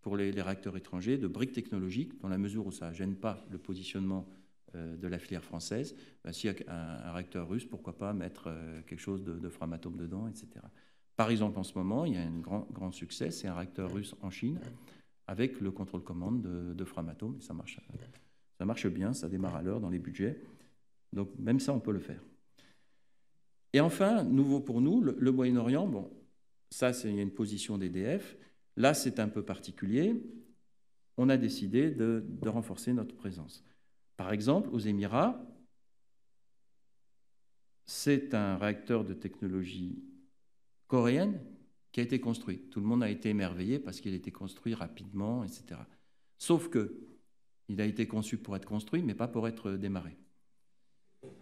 pour les réacteurs étrangers de briques technologiques, dans la mesure où ça ne gêne pas le positionnement de la filière française. Ben, s'il y a un réacteur russe, pourquoi pas mettre quelque chose de Framatome dedans, etc. Par exemple, en ce moment, il y a un grand succès, c'est un réacteur russe en Chine, avec le contrôle-commande de Framatome. Ça marche bien, ça démarre à l'heure dans les budgets. Donc, même ça, on peut le faire. Et enfin, nouveau pour nous, le Moyen-Orient, bon, ça, il y a une position d'EDF. Là, c'est un peu particulier. On a décidé de renforcer notre présence. Par exemple, aux Émirats, c'est un réacteur de technologie coréenne qui a été construit. Tout le monde a été émerveillé parce qu'il a été construit rapidement, etc. Sauf qu'il a été conçu pour être construit, mais pas pour être démarré.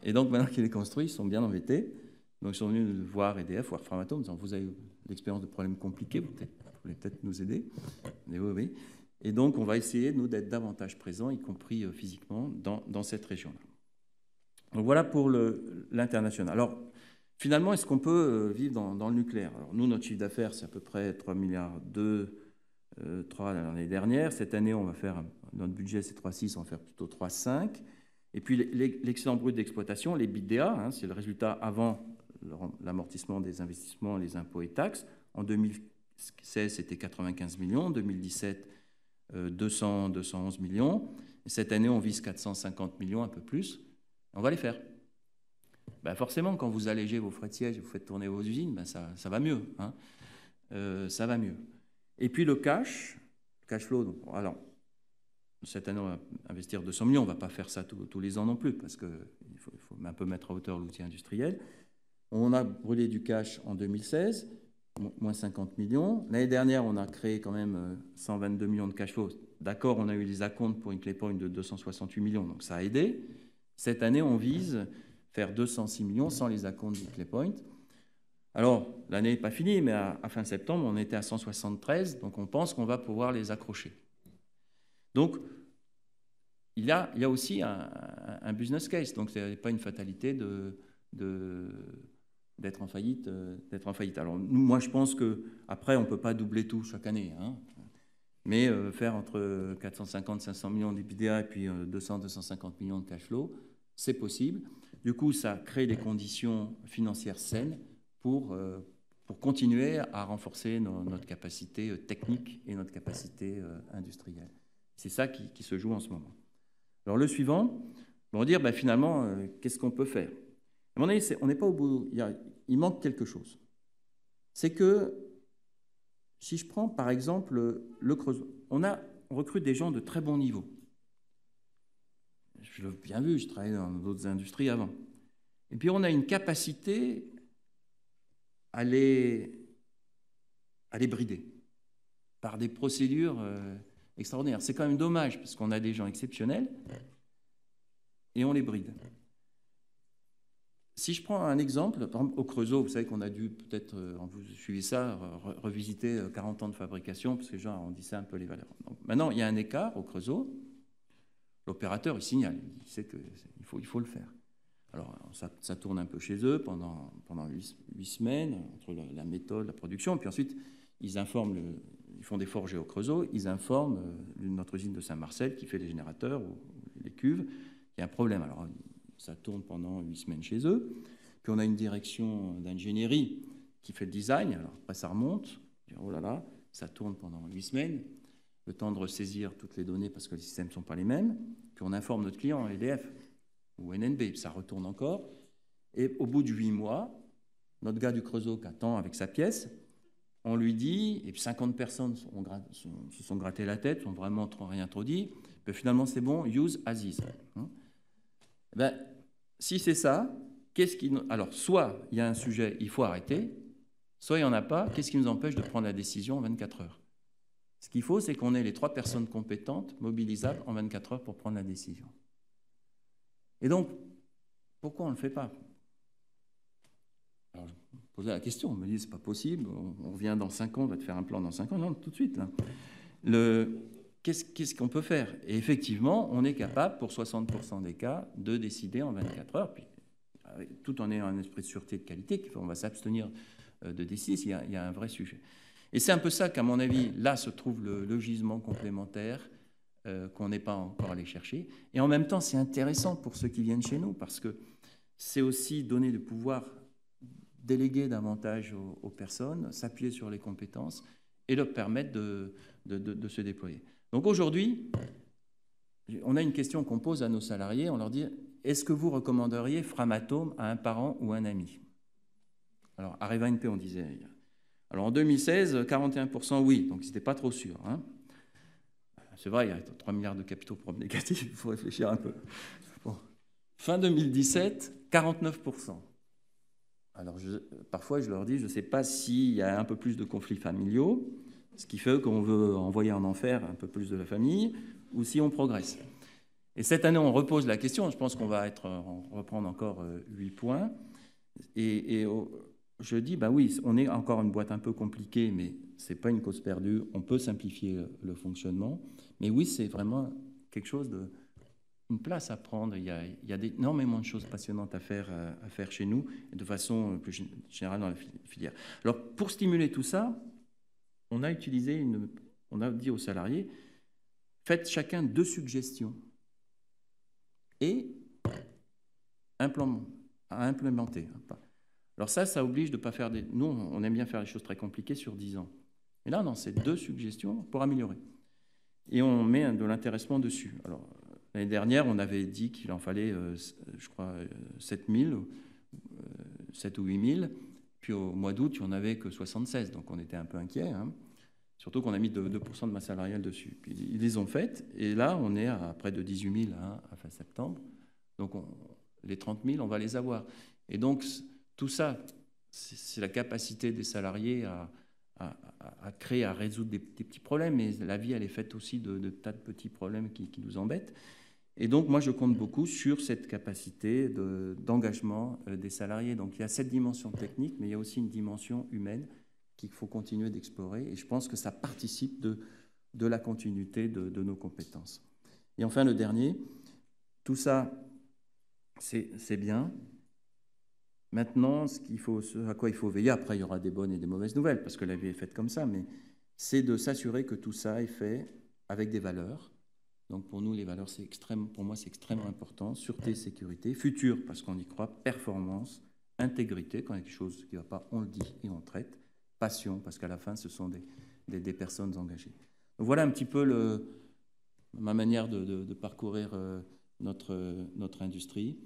Et donc, maintenant qu'il est construit, ils sont bien embêtés. Donc, ils sont venus voir EDF, voir Framatome, en disant, vous avez l'expérience de problèmes compliqués, vous pouvez peut-être nous aider. Mais oui, oui. Et donc, on va essayer, nous, d'être davantage présents, y compris physiquement, dans cette région-là. Donc, voilà pour l'international. Alors, finalement, est-ce qu'on peut vivre dans le nucléaire? Alors, nous, notre chiffre d'affaires, c'est à peu près 3,2 milliards 3 l'année dernière. Cette année, on va faire, notre budget, c'est 3,6, on va faire plutôt 3,5. Et puis, l'excédent brut d'exploitation, les BITDA, c'est le résultat avant l'amortissement des investissements, les impôts et taxes. En 2016, c'était 95 millions. En 2017, 211 millions. Et cette année, on vise 450 millions, un peu plus. On va les faire. Ben forcément, quand vous allégez vos frais de siège et vous faites tourner vos usines, ben ça va mieux. Hein. Ça va mieux. Et puis le cash flow. Donc, alors, cette année, on va investir 200 millions. On ne va pas faire ça tous les ans non plus, parce qu'il faut un peu mettre à hauteur l'outil industriel. On a brûlé du cash en 2016, moins 50 millions. L'année dernière, on a créé quand même 122 millions de cash flow. D'accord, on a eu les acomptes pour Hinkley Point de 268 millions, donc ça a aidé. Cette année, on vise faire 206 millions sans les acomptes d'Hinkley Point. Alors, l'année n'est pas finie, mais à fin septembre, on était à 173, donc on pense qu'on va pouvoir les accrocher. Donc, il y a aussi un business case, donc ce n'est pas une fatalité d'être en faillite. Alors, moi, je pense qu'après, on ne peut pas doubler tout chaque année, hein, mais faire entre 450 et 500 millions d'EBITDA et puis 200-250 millions de cash flow, c'est possible. Du coup, ça crée des conditions financières saines pour continuer à renforcer notre capacité technique et notre capacité industrielle. C'est ça qui se joue en ce moment. Alors le suivant, on va dire finalement, qu'est-ce qu'on peut faire? À mon avis, on n'est pas au bout, il manque quelque chose. C'est que, si je prends par exemple le Creusot, on recrute des gens de très bon niveau. Je l'ai bien vu, je travaillais dans d'autres industries avant. Et puis on a une capacité à les brider par des procédures extraordinaires. C'est quand même dommage parce qu'on a des gens exceptionnels et on les bride. Si je prends un exemple, par exemple au Creusot, vous savez qu'on a dû peut-être, vous suivez ça, revisiter 40 ans de fabrication parce que les gens arrondissaient un peu les valeurs. Donc, maintenant, il y a un écart au Creusot. L'opérateur, il signale, il sait qu'il faut le faire. Alors, ça tourne un peu chez eux pendant 8 semaines, entre la méthode, la production, puis ensuite, ils font des forgés au Creusot, ils informent notre usine de Saint-Marcel qui fait les générateurs ou les cuves, il y a un problème. Alors, ça tourne pendant 8 semaines chez eux, puis on a une direction d'ingénierie qui fait le design, alors après ça remonte, oh là là, ça tourne pendant 8 semaines, le temps de ressaisir toutes les données parce que les systèmes ne sont pas les mêmes, puis on informe notre client EDF ou NNB, ça retourne encore, et au bout de 8 mois, notre gars du Creusot qui attend avec sa pièce, on lui dit, et puis 50 personnes se sont gratté la tête, n'ont vraiment rien trop dit, mais finalement c'est bon, use as is. Si c'est ça, alors soit il y a un sujet, il faut arrêter, soit il n'y en a pas, qu'est-ce qui nous empêche de prendre la décision en 24 heures? Ce qu'il faut, c'est qu'on ait les 3 personnes compétentes, mobilisables en 24 heures pour prendre la décision. Et donc, pourquoi on ne le fait pas? Alors, je me posais la question, on me dit, c'est pas possible, on revient dans 5 ans, on va te faire un plan dans 5 ans. Non, tout de suite. Là. Qu'est-ce qu'on peut faire? Et effectivement, on est capable, pour 60% des cas, de décider en 24 heures, puis, tout en ayant un esprit de sûreté et de qualité, on va s'abstenir de décider, il y a un vrai sujet. Et c'est un peu ça qu'à mon avis, là se trouve le gisement complémentaire qu'on n'est pas encore allé chercher. Et en même temps, c'est intéressant pour ceux qui viennent chez nous, parce que c'est aussi donner du pouvoir, déléguer davantage aux personnes, s'appuyer sur les compétences et leur permettre de se déployer. Donc aujourd'hui, on a une question qu'on pose à nos salariés, on leur dit, est-ce que vous recommanderiez Framatome à un parent ou un ami? Alors, à Areva NP, on disait... Alors en 2016, 41% oui, donc c'était pas trop sûr. Hein. C'est vrai, il y a 3 milliards de capitaux propres négatifs, il faut réfléchir un peu. Bon. Fin 2017, 49%. Alors, parfois, je leur dis, je ne sais pas s'il y a un peu plus de conflits familiaux, ce qui fait qu'on veut envoyer en enfer un peu plus de la famille, ou si on progresse. Et cette année, on repose la question. Je pense qu'on va reprendre encore 8 points. Et je dis, bah oui, on est encore une boîte un peu compliquée, mais ce n'est pas une cause perdue. On peut simplifier le fonctionnement. Mais oui, c'est vraiment quelque chose une place à prendre. Il y a énormément de choses passionnantes à faire chez nous, et de façon plus générale dans la filière. Alors, pour stimuler tout ça, on a dit aux salariés, faites chacun 2 suggestions et à implémenter. Alors ça oblige de ne pas faire des... Nous, on aime bien faire des choses très compliquées sur 10 ans. Mais là, non, c'est 2 suggestions pour améliorer. Et on met de l'intéressement dessus. Alors, l'année dernière, on avait dit qu'il en fallait, je crois, 7 000, 7 ou 8 000. Puis au mois d'août, il n'y en avait que 76. Donc on était un peu inquiets. Hein. Surtout qu'on a mis 2% de masse salariale dessus. Puis, ils les ont faites. Et là, on est à près de 18 000 à fin septembre. Donc les 30 000, on va les avoir. Et donc, tout ça, c'est la capacité des salariés à créer, à résoudre des petits problèmes. Mais la vie, elle est faite aussi de tas de petits problèmes qui nous embêtent. Et donc, moi, je compte beaucoup sur cette capacité d'engagement des salariés. Donc, il y a cette dimension technique, mais il y a aussi une dimension humaine qu'il faut continuer d'explorer. Et je pense que ça participe de la continuité de nos compétences. Et enfin, le dernier, tout ça, c'est bien. Maintenant, à quoi il faut veiller, après il y aura des bonnes et des mauvaises nouvelles, parce que la vie est faite comme ça, mais c'est de s'assurer que tout ça est fait avec des valeurs. Donc pour nous, les valeurs, pour moi, c'est extrêmement important. Sûreté, sécurité, futur, parce qu'on y croit, performance, intégrité, quand il y a quelque chose qui ne va pas, on le dit et on traite, passion, parce qu'à la fin, ce sont des personnes engagées. Donc voilà un petit peu ma manière de parcourir notre industrie.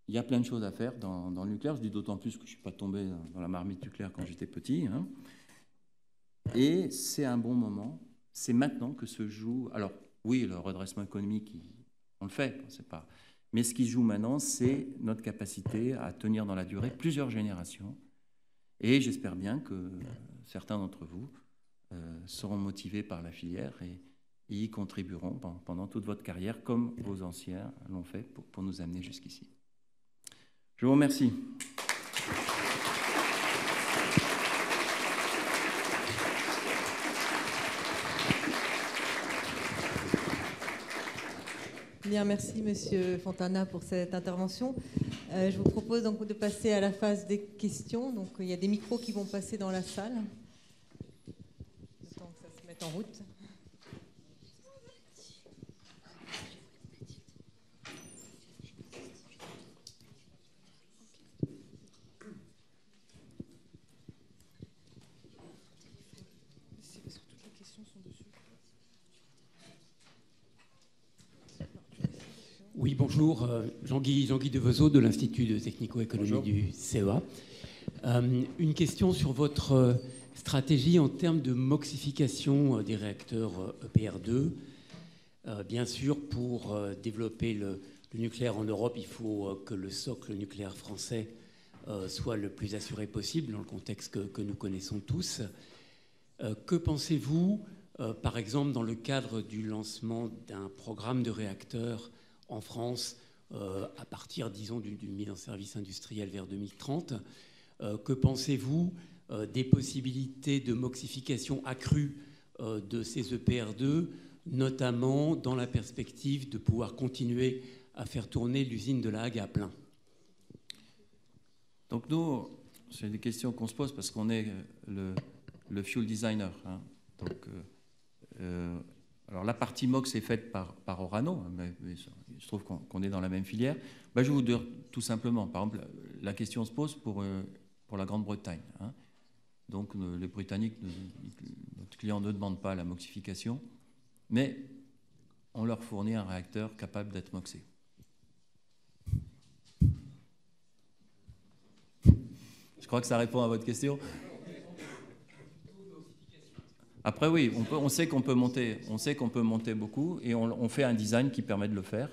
Il y a plein de choses à faire dans le nucléaire. Je dis d'autant plus que je ne suis pas tombé dans la marmite nucléaire quand j'étais petit. Hein. Et c'est un bon moment. C'est maintenant que se joue... Alors, oui, le redressement économique, on le fait, c'est pas... Mais ce qui se joue maintenant, c'est notre capacité à tenir dans la durée plusieurs générations. Et j'espère bien que certains d'entre vous seront motivés par la filière et y contribueront pendant toute votre carrière, comme vos anciens l'ont fait pour nous amener jusqu'ici. Je vous remercie. Bien, merci Monsieur Fontana pour cette intervention. Je vous propose donc de passer à la phase des questions. Donc il y a des micros qui vont passer dans la salle. Le temps que ça se mette en route. Oui, bonjour, Jean-Guy Devezeau de l'Institut de technico-économie du CEA. Une question sur votre stratégie en termes de moxification des réacteurs EPR2. Bien sûr, pour développer le nucléaire en Europe, il faut que le socle nucléaire français soit le plus assuré possible dans le contexte que nous connaissons tous. Que pensez-vous, par exemple, dans le cadre du lancement d'un programme de réacteurs en France, à partir, disons, d'une mise en service industrielle vers 2030. Que pensez-vous des possibilités de moxification accrue de ces EPR2, notamment dans la perspective de pouvoir continuer à faire tourner l'usine de La Hague à plein? Donc nous, c'est des questions qu'on se pose parce qu'on est le fuel designer. Hein. Donc, alors la partie MOX est faite par Orano, mais je trouve qu'on est dans la même filière. Ben, je vais vous dire tout simplement, par exemple, la question se pose pour la Grande-Bretagne. Hein. Donc les Britanniques, notre client ne demande pas la moxification, mais on leur fournit un réacteur capable d'être moxé. Je crois que ça répond à votre question. Après, oui, on sait qu'on peut monter beaucoup et on fait un design qui permet de le faire.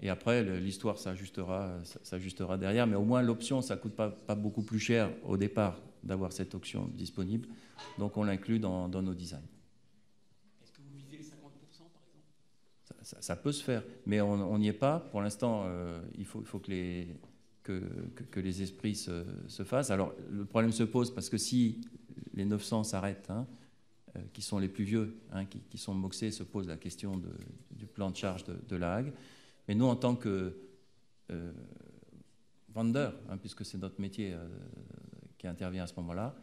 Et après, l'histoire s'ajustera derrière. Mais au moins, l'option, ça ne coûte pas beaucoup plus cher au départ d'avoir cette option disponible. Donc, on l'inclut dans nos designs. Est-ce que vous visez les 50% par exemple? Ça peut se faire, mais on n'y est pas. Pour l'instant, il faut que les esprits se fassent. Alors, le problème se pose parce que si les 900 s'arrêtent, qui sont les plus vieux, qui sont moxés, se pose la question du plan de charge de la Hague. Mais nous, en tant que vendeurs, puisque c'est notre métier qui intervient à ce moment-là,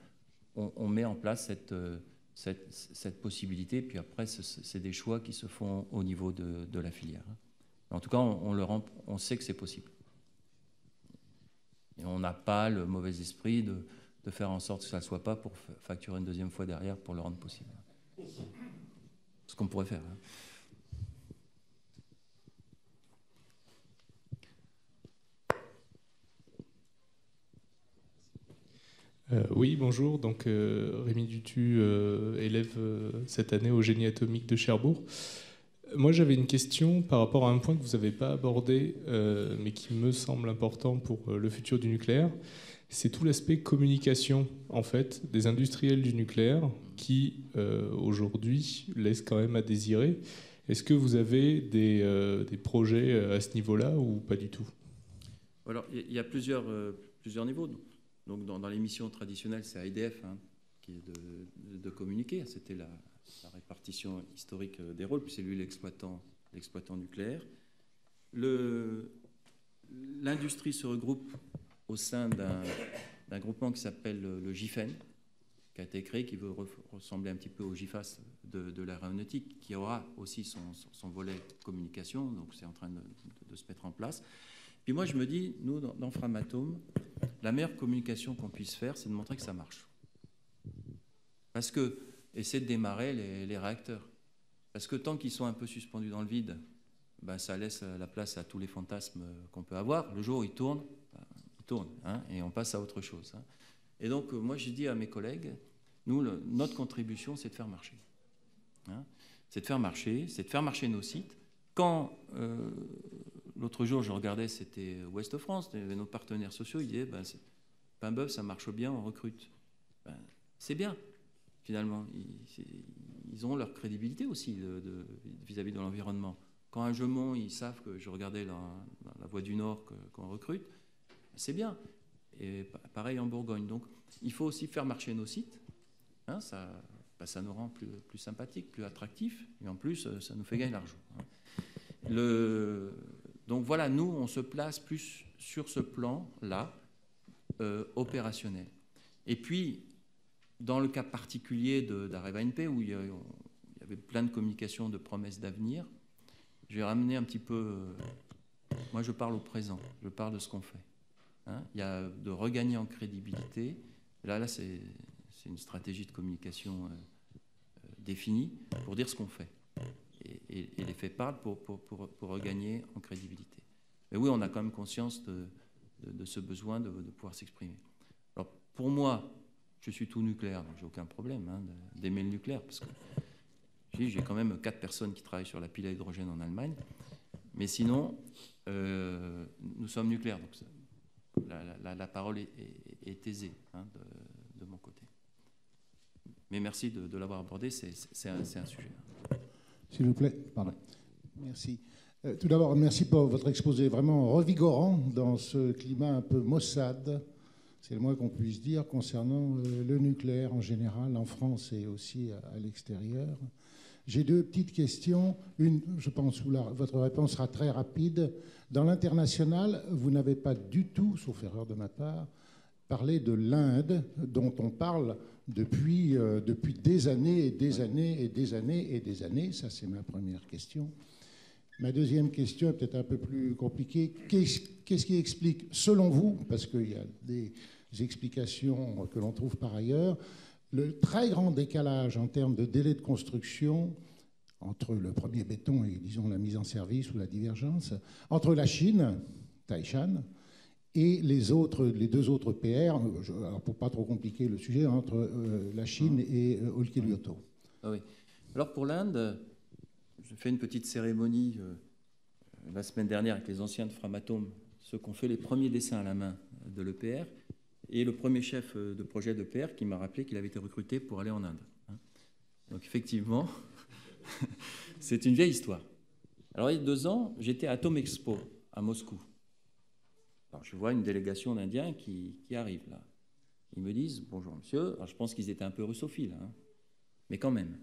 on met en place cette possibilité. Puis après, c'est des choix qui se font au niveau de la filière. En tout cas, on sait que c'est possible. Et on n'a pas le mauvais esprit de faire en sorte que ça ne soit pas pour facturer une deuxième fois derrière pour le rendre possible. Ce qu'on pourrait faire. Oui, bonjour. Donc, Rémi Dutu, élève cette année au Génie atomique de Cherbourg. Moi, j'avais une question par rapport à un point que vous n'avez pas abordé, mais qui me semble important pour le futur du nucléaire. C'est tout l'aspect communication, en fait, des industriels du nucléaire qui, aujourd'hui, laissent quand même à désirer. Est-ce que vous avez des projets à ce niveau-là ou pas du tout? Alors, il y a plusieurs niveaux. Donc, dans les missions traditionnelles, c'est à EDF qui est de communiquer. C'était la répartition historique des rôles, puis c'est lui l'exploitant nucléaire. L'industrie se regroupe au sein d'un groupement qui s'appelle le GIFEN, qui a été créé, qui veut ressembler un petit peu au GIFAS de l'aéronautique, qui aura aussi son volet communication, donc c'est en train de se mettre en place. Puis moi, je me dis, nous, dans Framatome, la meilleure communication qu'on puisse faire, c'est de montrer que ça marche. Parce que, essayer de démarrer les réacteurs. Parce que tant qu'ils sont un peu suspendus dans le vide, ça laisse la place à tous les fantasmes qu'on peut avoir. Le jour où ils tournent, et on passe à autre chose. Et donc, moi, j'ai dit à mes collègues, nous, notre contribution, c'est de faire marcher. C'est de faire marcher nos sites. Quand... L'autre jour, je regardais, c'était Ouest France, nos partenaires sociaux, ils disaient Paimboeuf, ça marche bien, on recrute. C'est bien, finalement. Ils ont leur crédibilité aussi vis-à-vis de l'environnement. Quand à Gemont, ils savent que je regardais dans la Voie du Nord qu'on recrute, c'est bien. Et pareil en Bourgogne. Donc, il faut aussi faire marcher nos sites. Ça nous rend plus sympathiques, plus attractifs. Et en plus, ça nous fait gagner de l'argent. Donc voilà, nous, on se place plus sur ce plan-là, opérationnel. Et puis, dans le cas particulier d'Areva NP, où il y avait plein de communications, de promesses d'avenir, je vais ramener un petit peu... moi, je parle au présent, je parle de ce qu'on fait. Il y a de regagner en crédibilité. Là c'est une stratégie de communication définie pour dire ce qu'on fait. Et les faits parlent pour regagner en crédibilité. Mais oui, on a quand même conscience de ce besoin de pouvoir s'exprimer. Alors, pour moi, je suis tout nucléaire, donc j'ai aucun problème d'aimer le nucléaire, parce que j'ai quand même 4 personnes qui travaillent sur la pile à hydrogène en Allemagne. Mais sinon, nous sommes nucléaires, donc la parole est aisée de mon côté. Mais merci de l'avoir abordé, c'est un sujet. S'il vous plaît, pardon. Merci. Tout d'abord, merci pour votre exposé vraiment revigorant dans ce climat un peu maussade, c'est le moins qu'on puisse dire, concernant le nucléaire en général, en France et aussi à l'extérieur. J'ai 2 petites questions. Une, je pense, où votre réponse sera très rapide. Dans l'international, vous n'avez pas du tout, sauf erreur de ma part, parlé de l'Inde, dont on parle depuis des années et des années et des années et des années. Ça, c'est ma première question. Ma deuxième question est peut-être un peu plus compliquée. Qu'est-ce qui explique, selon vous, parce qu'il y a des explications que l'on trouve par ailleurs, le très grand décalage en termes de délai de construction entre le premier béton et, disons, la mise en service ou la divergence, entre la Chine, Taishan, et les 2 autres PR, alors pour pas trop compliquer le sujet, entre la Chine et Olkiluoto. Oui. Alors pour l'Inde, je fais une petite cérémonie la semaine dernière avec les anciens de Framatome, ceux qui ont fait les premiers dessins à la main de l'EPR, et le premier chef de projet d'EPR qui m'a rappelé qu'il avait été recruté pour aller en Inde. Donc effectivement, c'est une vieille histoire. Alors il y a 2 ans, j'étais à Atom Expo à Moscou. Alors je vois une délégation d'Indiens qui arrive là. Ils me disent « Bonjour monsieur ». Alors je pense qu'ils étaient un peu russophiles, hein, mais quand même.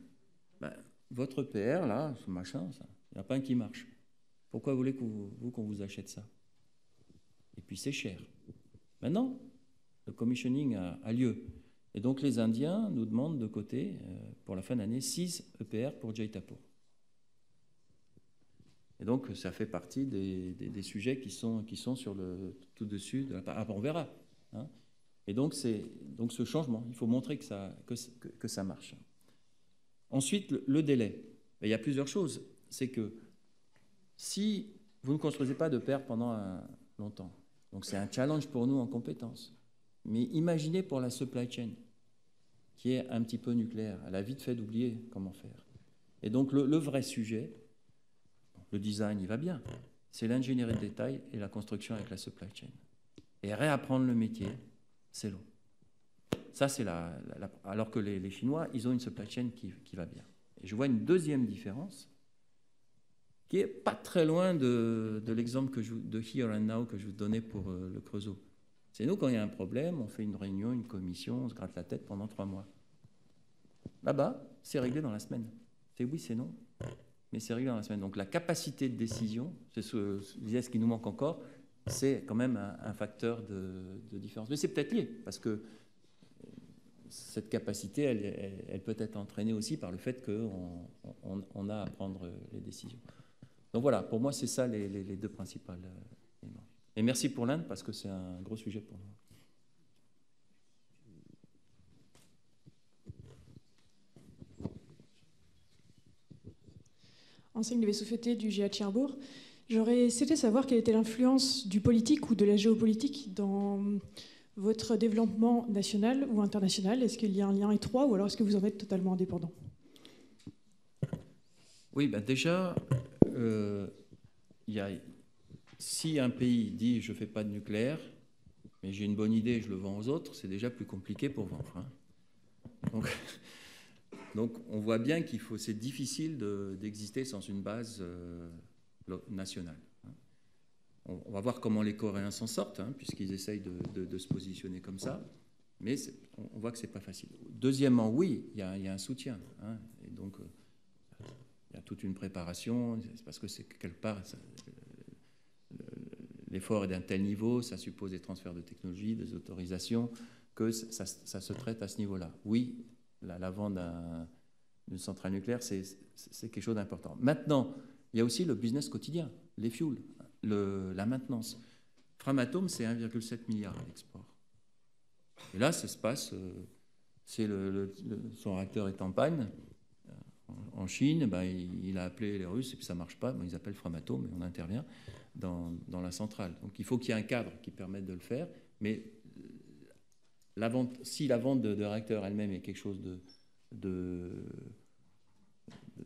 Ben, votre PR, là, ce machin, il n'y a pas un qui marche. Pourquoi voulez qu'on vous achète ça? Et puis c'est cher. Maintenant, le commissioning a lieu. Et donc les Indiens nous demandent de côté, pour la fin d'année, 6 EPR pour Jaitapur. Et donc ça fait partie des sujets qui sont sur le tout dessus de la part. On verra. Hein. Et donc ce changement, il faut montrer que ça marche. Ensuite, le délai. Il y a plusieurs choses. C'est que si vous ne construisez pas de paire pendant longtemps, donc c'est un challenge pour nous en compétences. Mais imaginez pour la supply chain, qui est un petit peu nucléaire. Elle a vite fait d'oublier comment faire. Et donc le vrai sujet, le design, il va bien. C'est l'ingénierie de détail et la construction avec la supply chain. Et réapprendre le métier, c'est long. Ça, c'est alors que les Chinois, ils ont une supply chain qui va bien. Et je vois une deuxième différence qui n'est pas très loin de l'exemple de Here and Now que je vous donnais pour le Creusot. C'est nous, quand il y a un problème, on fait une réunion, une commission, on se gratte la tête pendant 3 mois. Là-bas, c'est réglé dans la semaine. C'est oui, c'est non, mais c'est réglé dans la semaine. Donc la capacité de décision, c'est ce qui nous manque encore, c'est quand même un facteur de différence. Mais c'est peut-être lié, parce que cette capacité, elle peut être entraînée aussi par le fait qu'on a à prendre les décisions. Donc voilà, pour moi, c'est ça les 2 principales éléments. Et merci pour l'Inde, parce que c'est un gros sujet pour nous. Enseigne de vaisseau fêté du GA de Cherbourg. J'aurais souhaité savoir quelle était l'influence du politique ou de la géopolitique dans votre développement national ou international. Est-ce qu'il y a un lien étroit ou alors est-ce que vous en êtes totalement indépendant? Oui, ben déjà, si un pays dit « je ne fais pas de nucléaire, mais j'ai une bonne idée et je le vends aux autres », c'est déjà plus compliqué pour vendre. Hein. Donc on voit bien c'est difficile d'exister sans une base nationale. On va voir comment les Coréens s'en sortent, hein, puisqu'ils essayent de se positionner comme ça, mais on voit que ce n'est pas facile. Deuxièmement, oui, il y a un soutien. Hein, et donc, il y a toute une préparation, c'est parce que c'est quelque part, l'effort est d'un tel niveau, ça suppose des transferts de technologie, des autorisations, que ça se traite à ce niveau-là. Oui, la vente d'une centrale nucléaire, c'est quelque chose d'important. Maintenant, il y a aussi le business quotidien, les fuels, la maintenance. Framatome, c'est 1,7 milliard à l'export. Et là, ça se passe, son réacteur est en panne. En Chine, ben, il a appelé les Russes et puis ça ne marche pas. Ben, ils appellent Framatome et on intervient dans la centrale. Donc il faut qu'il y ait un cadre qui permette de le faire. Mais si la vente de réacteurs elle-même est quelque chose de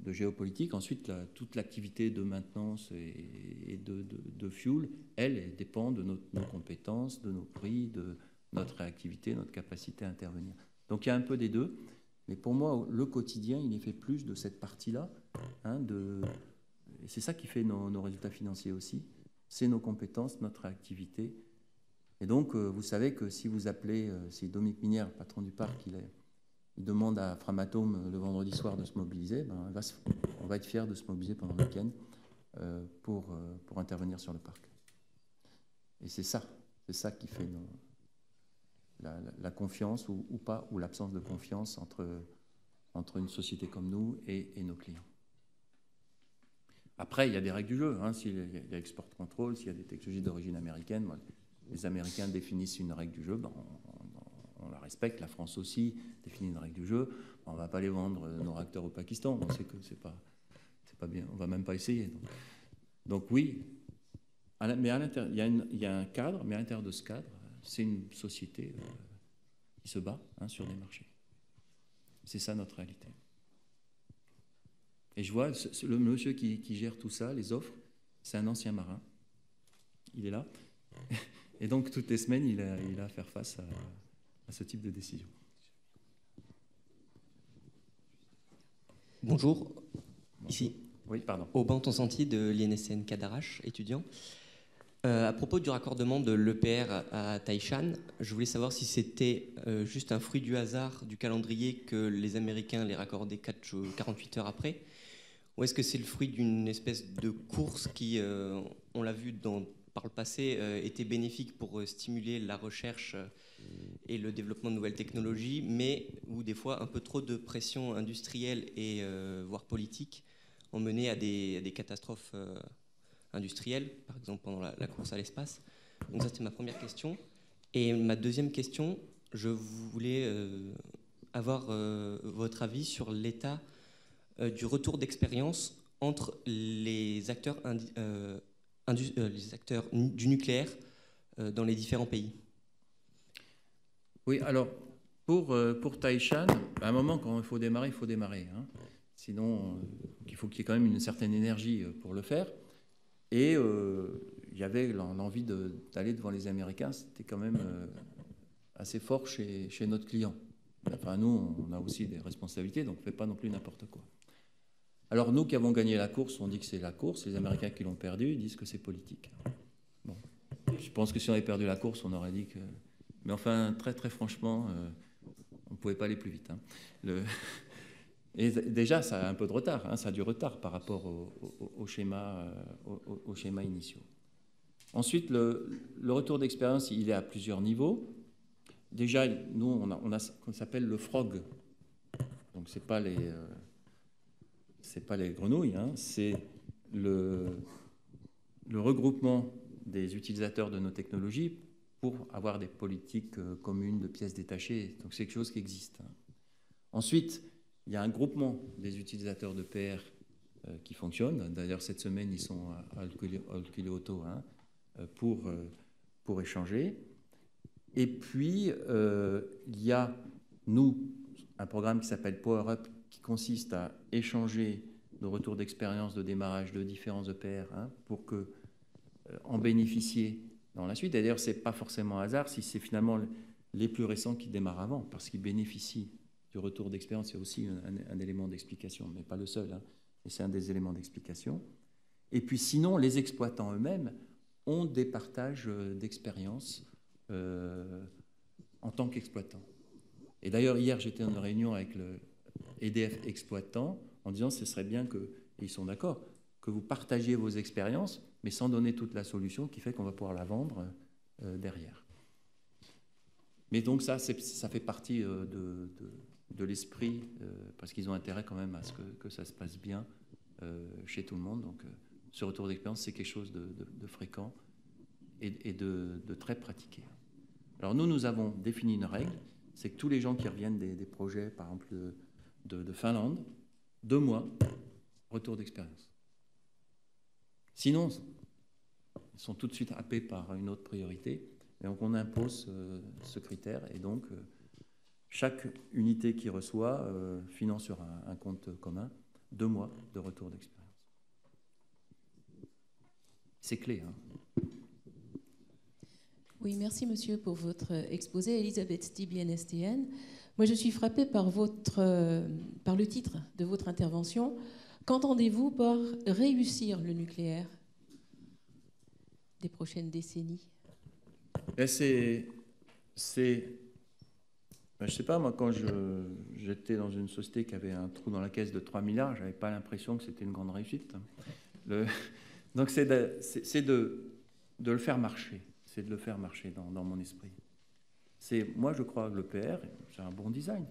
géopolitique, ensuite toute l'activité de maintenance et de fuel, elle dépend de nos compétences, de nos prix, de notre réactivité, notre capacité à intervenir. Donc il y a un peu des deux. Mais pour moi, le quotidien, il est fait plus de cette partie-là. Hein, et c'est ça qui fait nos résultats financiers aussi. C'est nos compétences, notre réactivité. Et donc, vous savez que si vous appelez, si Dominique Minière, patron du parc, il demande à Framatome le vendredi soir de se mobiliser, ben, on va être fiers de se mobiliser pendant le week-end pour intervenir sur le parc. Et c'est ça qui fait la confiance ou pas, ou l'absence de confiance entre une société comme nous et nos clients. Après, il y a des règles du jeu. Hein, s'il y a export control, s'il y a des technologies d'origine américaine, les Américains définissent une règle du jeu, ben, on la respecte. La France aussi définit une règle du jeu. On ne va pas les vendre nos réacteurs au Pakistan. On sait que c'est pas bien. On ne va même pas essayer. Donc oui, mais à l'intérieur, il y a un cadre, mais à l'intérieur de ce cadre, c'est une société qui se bat sur des marchés. C'est ça notre réalité. Et je vois le monsieur qui gère tout ça, les offres, c'est un ancien marin. Il est là. Et donc, toutes les semaines, il a à faire face à ce type de décision. Bonjour, ici. Oui, pardon. Aubin Tonsenti de l'INSN Cadarache, étudiant. À propos du raccordement de l'EPR à Taishan, je voulais savoir si c'était juste un fruit du hasard du calendrier que les Américains les raccordaient 48 heures après, ou est-ce que c'est le fruit d'une espèce de course qui, on l'a vu par le passé, était bénéfique pour stimuler la recherche et le développement de nouvelles technologies, mais où des fois un peu trop de pression industrielle et voire politique ont mené à des catastrophes industrielles, par exemple pendant la course à l'espace. Donc ça, c'était ma première question. Et ma deuxième question, je voulais avoir votre avis sur l'état du retour d'expérience entre les acteurs du nucléaire dans les différents pays. Oui, alors, pour Taishan, à un moment, quand il faut démarrer, il faut démarrer. Hein. Sinon, il faut qu'il y ait quand même une certaine énergie pour le faire. Et il y avait l'envie d'aller devant les Américains. C'était quand même assez fort chez notre client. Enfin, nous, on a aussi des responsabilités, donc on ne fait pas non plus n'importe quoi. Alors, nous qui avons gagné la course, on dit que c'est la course. Les Américains qui l'ont perdue, ils disent que c'est politique. Bon. Je pense que si on avait perdu la course, on aurait dit que... Mais enfin, très très franchement, on ne pouvait pas aller plus vite. Hein. Et déjà, ça a un peu de retard. Hein, ça a du retard par rapport au schéma initiaux. Ensuite, le retour d'expérience, il est à plusieurs niveaux. Déjà, nous, on a ce qu'on s'appelle le FROG. Donc, ce n'est pas les grenouilles, hein, c'est le regroupement des utilisateurs de nos technologies pour avoir des politiques communes de pièces détachées. Donc, c'est quelque chose qui existe. Hein. Ensuite, il y a un groupement des utilisateurs de PR qui fonctionne. D'ailleurs, cette semaine, ils sont à Olkiluoto pour échanger. Et puis, il y a, nous, un programme qui s'appelle Power Up, qui consiste à échanger nos retours d'expérience de démarrage de différents EPR pour en bénéficier dans la suite. D'ailleurs, ce n'est pas forcément un hasard si c'est finalement les plus récents qui démarrent avant, parce qu'ils bénéficient du retour d'expérience. C'est aussi un élément d'explication, mais pas le seul, hein, mais c'est un des éléments d'explication. Et puis sinon, les exploitants eux-mêmes ont des partages d'expérience en tant qu'exploitants. Et d'ailleurs, hier, j'étais en réunion avec le EDF exploitant en disant que ce serait bien que, et ils sont d'accord, que vous partagiez vos expériences, mais sans donner toute la solution qui fait qu'on va pouvoir la vendre derrière. Mais donc ça fait partie de l'esprit, parce qu'ils ont intérêt quand même à ce que ça se passe bien chez tout le monde. Donc ce retour d'expérience, c'est quelque chose de fréquent et de très pratiqué. Alors nous avons défini une règle, c'est que tous les gens qui reviennent des projets, par exemple de Finlande, 2 mois, retour d'expérience. Sinon, ils sont tout de suite happés par une autre priorité. Et donc on impose ce critère. Et donc, chaque unité qui reçoit finance sur un compte commun 2 mois de retour d'expérience. C'est clé, hein. Oui, merci monsieur pour votre exposé. Elisabeth Stiby, NSTN. Moi, je suis frappée par le titre de votre intervention. Qu'entendez-vous par réussir le nucléaire des prochaines décennies? Je sais pas, moi, quand j'étais dans une société qui avait un trou dans la caisse de 3 milliards, je n'avais pas l'impression que c'était une grande réussite. Donc, c'est de le faire marcher. C'est de le faire marcher dans mon esprit. Moi, je crois que l'EPR, c'est un bon design.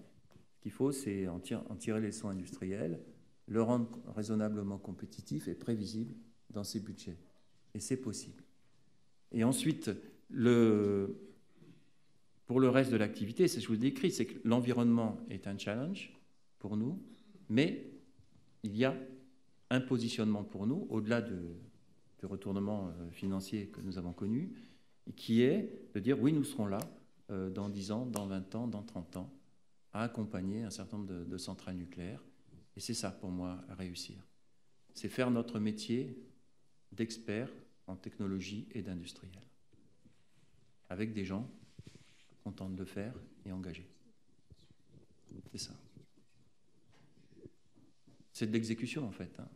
Ce qu'il faut, c'est en tirer les leçons industrielles, le rendre raisonnablement compétitif et prévisible dans ses budgets. Et c'est possible. Et ensuite, pour le reste de l'activité, c'est ce que je vous décris, c'est que l'environnement est un challenge pour nous, mais il y a un positionnement pour nous, au-delà du retournement financier que nous avons connu, qui est de dire oui, nous serons là dans 10 ans, dans 20 ans, dans 30 ans, à accompagner un certain nombre de centrales nucléaires. Et c'est ça, pour moi, à réussir. C'est faire notre métier d'experts en technologie et d'industriels, avec des gens contents de le faire et engagés. C'est ça. C'est de l'exécution, en fait. Hein.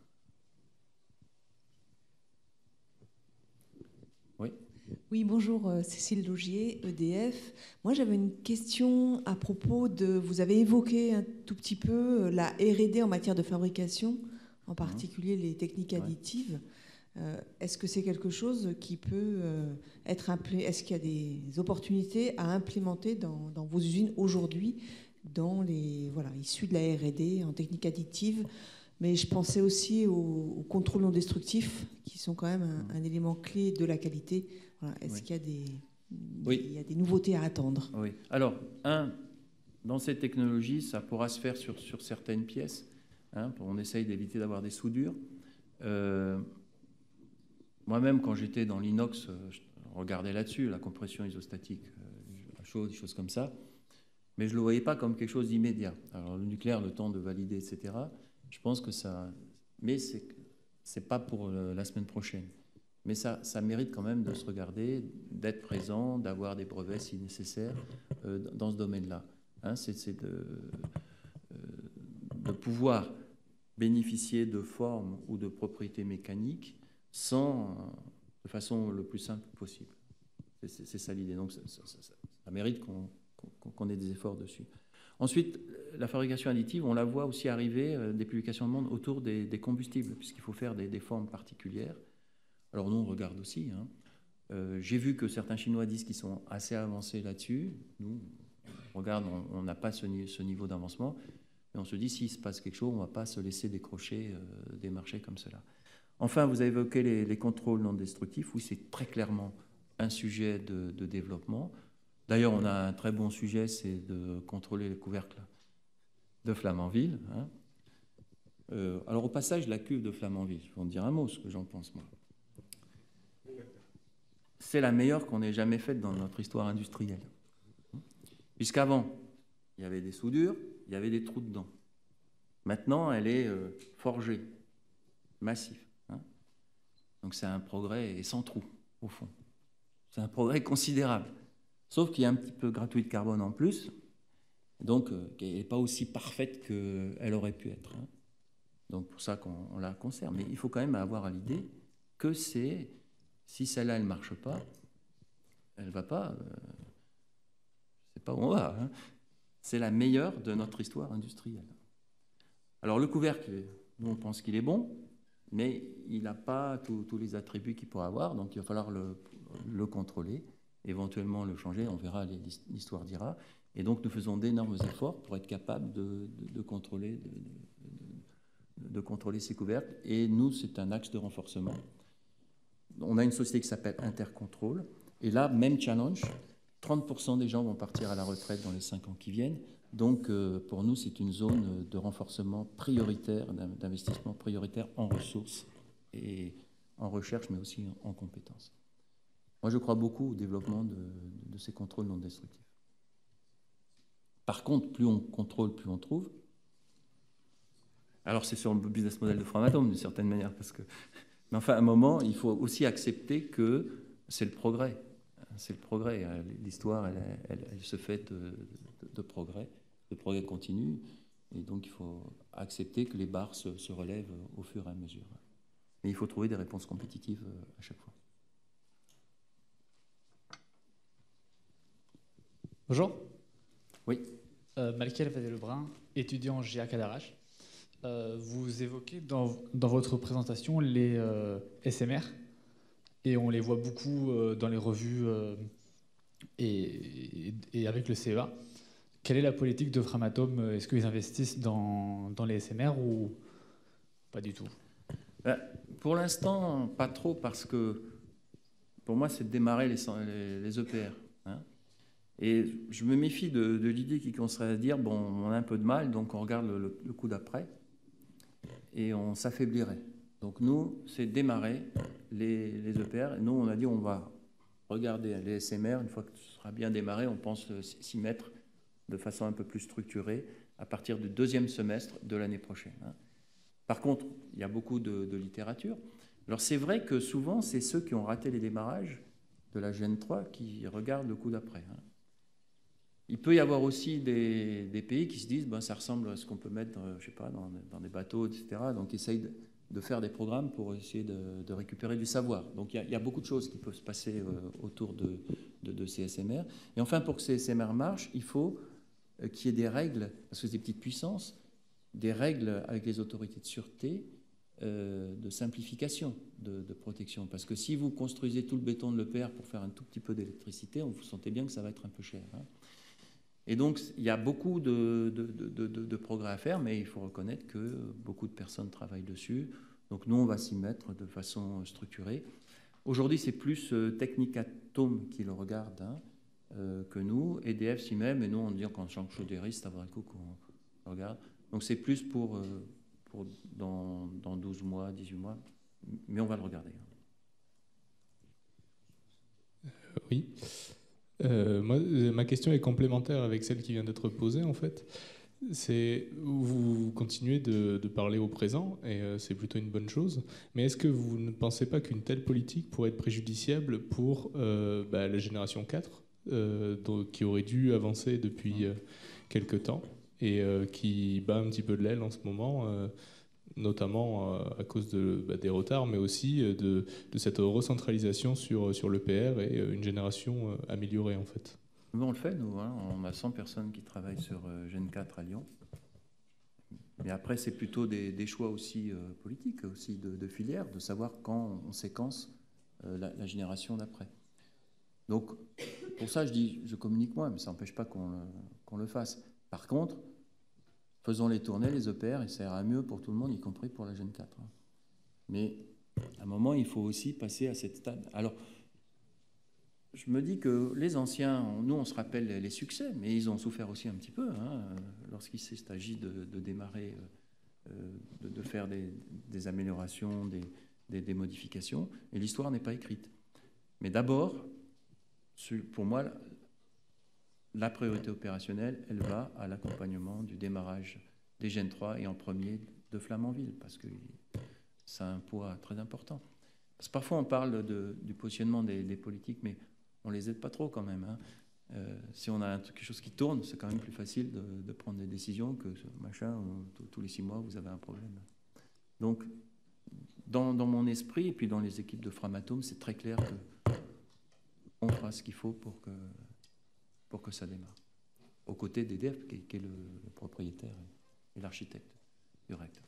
Oui. Oui, bonjour, Cécile Laugier, EDF. Moi, j'avais une question à propos de... Vous avez évoqué un tout petit peu la R&D en matière de fabrication, en particulier les techniques additives. Est-ce que c'est quelque chose qui peut être... Est-ce qu'il y a des opportunités à implémenter dans vos usines aujourd'hui, dans les... Voilà, issus de la R&D en techniques additives? Mais je pensais aussi aux contrôles non destructifs, qui sont quand même un élément clé de la qualité. Voilà. Est-ce qu'il y a il y a des nouveautés à attendre? Oui. Alors, dans ces technologies, ça pourra se faire sur certaines pièces. Hein, on essaye d'éviter d'avoir des soudures. Moi-même, quand j'étais dans l'inox, je regardais là-dessus, la compression isostatique à chaud, des choses comme ça. Mais je ne le voyais pas comme quelque chose d'immédiat. Alors, le nucléaire, le temps de valider, etc., je pense que ça... Mais ce n'est pas pour la semaine prochaine. Mais ça mérite quand même de se regarder, d'être présent, d'avoir des brevets si nécessaire dans ce domaine-là. Hein, c'est de pouvoir bénéficier de formes ou de propriétés mécaniques de façon le plus simple possible. C'est ça l'idée. Donc ça mérite qu'on ait des efforts dessus. Ensuite, la fabrication additive, on la voit aussi arriver, des publications de monde autour des combustibles, puisqu'il faut faire des formes particulières. Alors nous, on regarde aussi. Hein. J'ai vu que certains Chinois disent qu'ils sont assez avancés là-dessus. Nous, on regarde, on n'a pas ce niveau d'avancement. Mais on se dit, s'il se passe quelque chose, on ne va pas se laisser décrocher des marchés comme cela. Enfin, vous avez évoqué les contrôles non destructifs. Oui, c'est très clairement un sujet de développement. D'ailleurs, on a un très bon sujet, c'est de contrôler les couvercles de Flamanville. Hein. Alors, au passage, la cuve de Flamanville, je vais en dire un mot, ce que j'en pense, moi. C'est la meilleure qu'on ait jamais faite dans notre histoire industrielle. Puisqu'avant, il y avait des soudures, il y avait des trous dedans. Maintenant, elle est forgée, massif. Hein. Donc, c'est un progrès et sans trou, au fond. C'est un progrès considérable. Sauf qu'il y a un petit peu gratuit de carbone en plus, donc elle n'est pas aussi parfaite qu'elle aurait pu être. Hein. Donc pour ça qu'on la conserve. Mais il faut quand même avoir à l'idée que si celle-là, elle ne marche pas, elle ne va pas, je ne sais pas où on va. Hein. C'est la meilleure de notre histoire industrielle. Alors le couvercle, nous on pense qu'il est bon, mais il n'a pas tous les attributs qu'il pourrait avoir, donc il va falloir le contrôler. Éventuellement le changer, on verra, l'histoire dira. Et donc nous faisons d'énormes efforts pour être capables de contrôler ces couvercles. Et nous, c'est un axe de renforcement. On a une société qui s'appelle Intercontrol. Et là, même challenge, 30% des gens vont partir à la retraite dans les 5 ans qui viennent. Donc pour nous, c'est une zone de renforcement prioritaire, d'investissement prioritaire en ressources et en recherche, mais aussi en compétences. Moi, je crois beaucoup au développement de ces contrôles non destructifs. Par contre, plus on contrôle, plus on trouve. Alors, c'est sur le business model de Framatome, d'une certaine manière, mais enfin, à un moment, il faut aussi accepter que c'est le progrès. C'est le progrès. L'histoire, elle se fait de progrès. Le progrès continue. Et donc, il faut accepter que les barres se relèvent au fur et à mesure. Mais il faut trouver des réponses compétitives à chaque fois. Bonjour. Oui. Malkiel Vadé-Lebrun, étudiant en GA Cadarache. Vous évoquez dans votre présentation les SMR, et on les voit beaucoup dans les revues et avec le CEA. Quelle est la politique de Framatome? Est-ce qu'ils investissent dans les SMR ou pas du tout? Pour l'instant, pas trop, parce que pour moi, c'est de démarrer les EPR. Hein. Et je me méfie de l'idée qui commencerait à dire, bon, on a un peu de mal, donc on regarde le coup d'après, et on s'affaiblirait. Donc nous, c'est démarrer les EPR. Et nous, on a dit, on va regarder les SMR. Une fois que ce sera bien démarré, on pense s'y mettre de façon un peu plus structurée à partir du 2e semestre de l'année prochaine. Hein. Par contre, il y a beaucoup de littérature. Alors c'est vrai que souvent, c'est ceux qui ont raté les démarrages de la Gen 3 qui regardent le coup d'après. Hein. Il peut y avoir aussi des pays qui se disent ça ressemble à ce qu'on peut mettre je sais pas, dans des bateaux, etc. Donc ils essayent de faire des programmes pour essayer de récupérer du savoir. Donc il y a beaucoup de choses qui peuvent se passer autour de ces SMR. Et enfin, pour que ces SMR marchent, il faut qu'il y ait des règles, parce que c'est des petites puissances, des règles avec les autorités de sûreté, de simplification de protection. Parce que si vous construisez tout le béton de l'EPR pour faire un tout petit peu d'électricité, vous sentez bien que ça va être un peu cher. Hein. Et donc, il y a beaucoup de progrès à faire, mais il faut reconnaître que beaucoup de personnes travaillent dessus. Donc, nous, on va s'y mettre de façon structurée. Aujourd'hui, c'est plus Technicatom qui le regarde que nous. EDF s'y met, mais nous, on dit qu'en change des risques, ça vaut le coup qu'on regarde. Donc, c'est plus pour dans 12 mois, 18 mois, mais on va le regarder. Oui. Moi, ma question est complémentaire avec celle qui vient d'être posée, en fait. Vous continuez de parler au présent, et c'est plutôt une bonne chose, mais est-ce que vous ne pensez pas qu'une telle politique pourrait être préjudiciable pour la génération 4, qui aurait dû avancer depuis quelque temps, et qui bat un petit peu de l'aile en ce moment, notamment à cause des retards, mais aussi de cette recentralisation sur l'EPR et une génération améliorée, en fait. On le fait, nous. Hein. On a 100 personnes qui travaillent sur Gen 4 à Lyon. Mais après, c'est plutôt des choix aussi politiques, aussi de filière, de savoir quand on séquence la génération d'après. Donc, pour ça, je communique moins, mais ça n'empêche pas qu'on le fasse. Par contre, faisons les tournées, les EPR, et ça ira mieux pour tout le monde, y compris pour la Gen 4. Mais à un moment, il faut aussi passer à cette stade. Alors, je me dis que les anciens, nous, on se rappelle les succès, mais ils ont souffert aussi un petit peu, lorsqu'il s'agit de démarrer, de faire des améliorations, des modifications, et l'histoire n'est pas écrite. Mais d'abord, pour moi, la priorité opérationnelle, elle va à l'accompagnement du démarrage des Gen 3 et en premier de Flamanville, parce que ça a un poids très important. Parce que parfois on parle du positionnement des politiques, mais on les aide pas trop quand même. Hein. Si on a quelque chose qui tourne, c'est quand même plus facile de prendre des décisions que ce machin, tous les 6 mois vous avez un problème. Donc, dans mon esprit et puis dans les équipes de Framatome, c'est très clair qu'on fera ce qu'il faut pour que ça démarre. Aux côtés d'EDF, qui est le propriétaire et l'architecte du réacteur.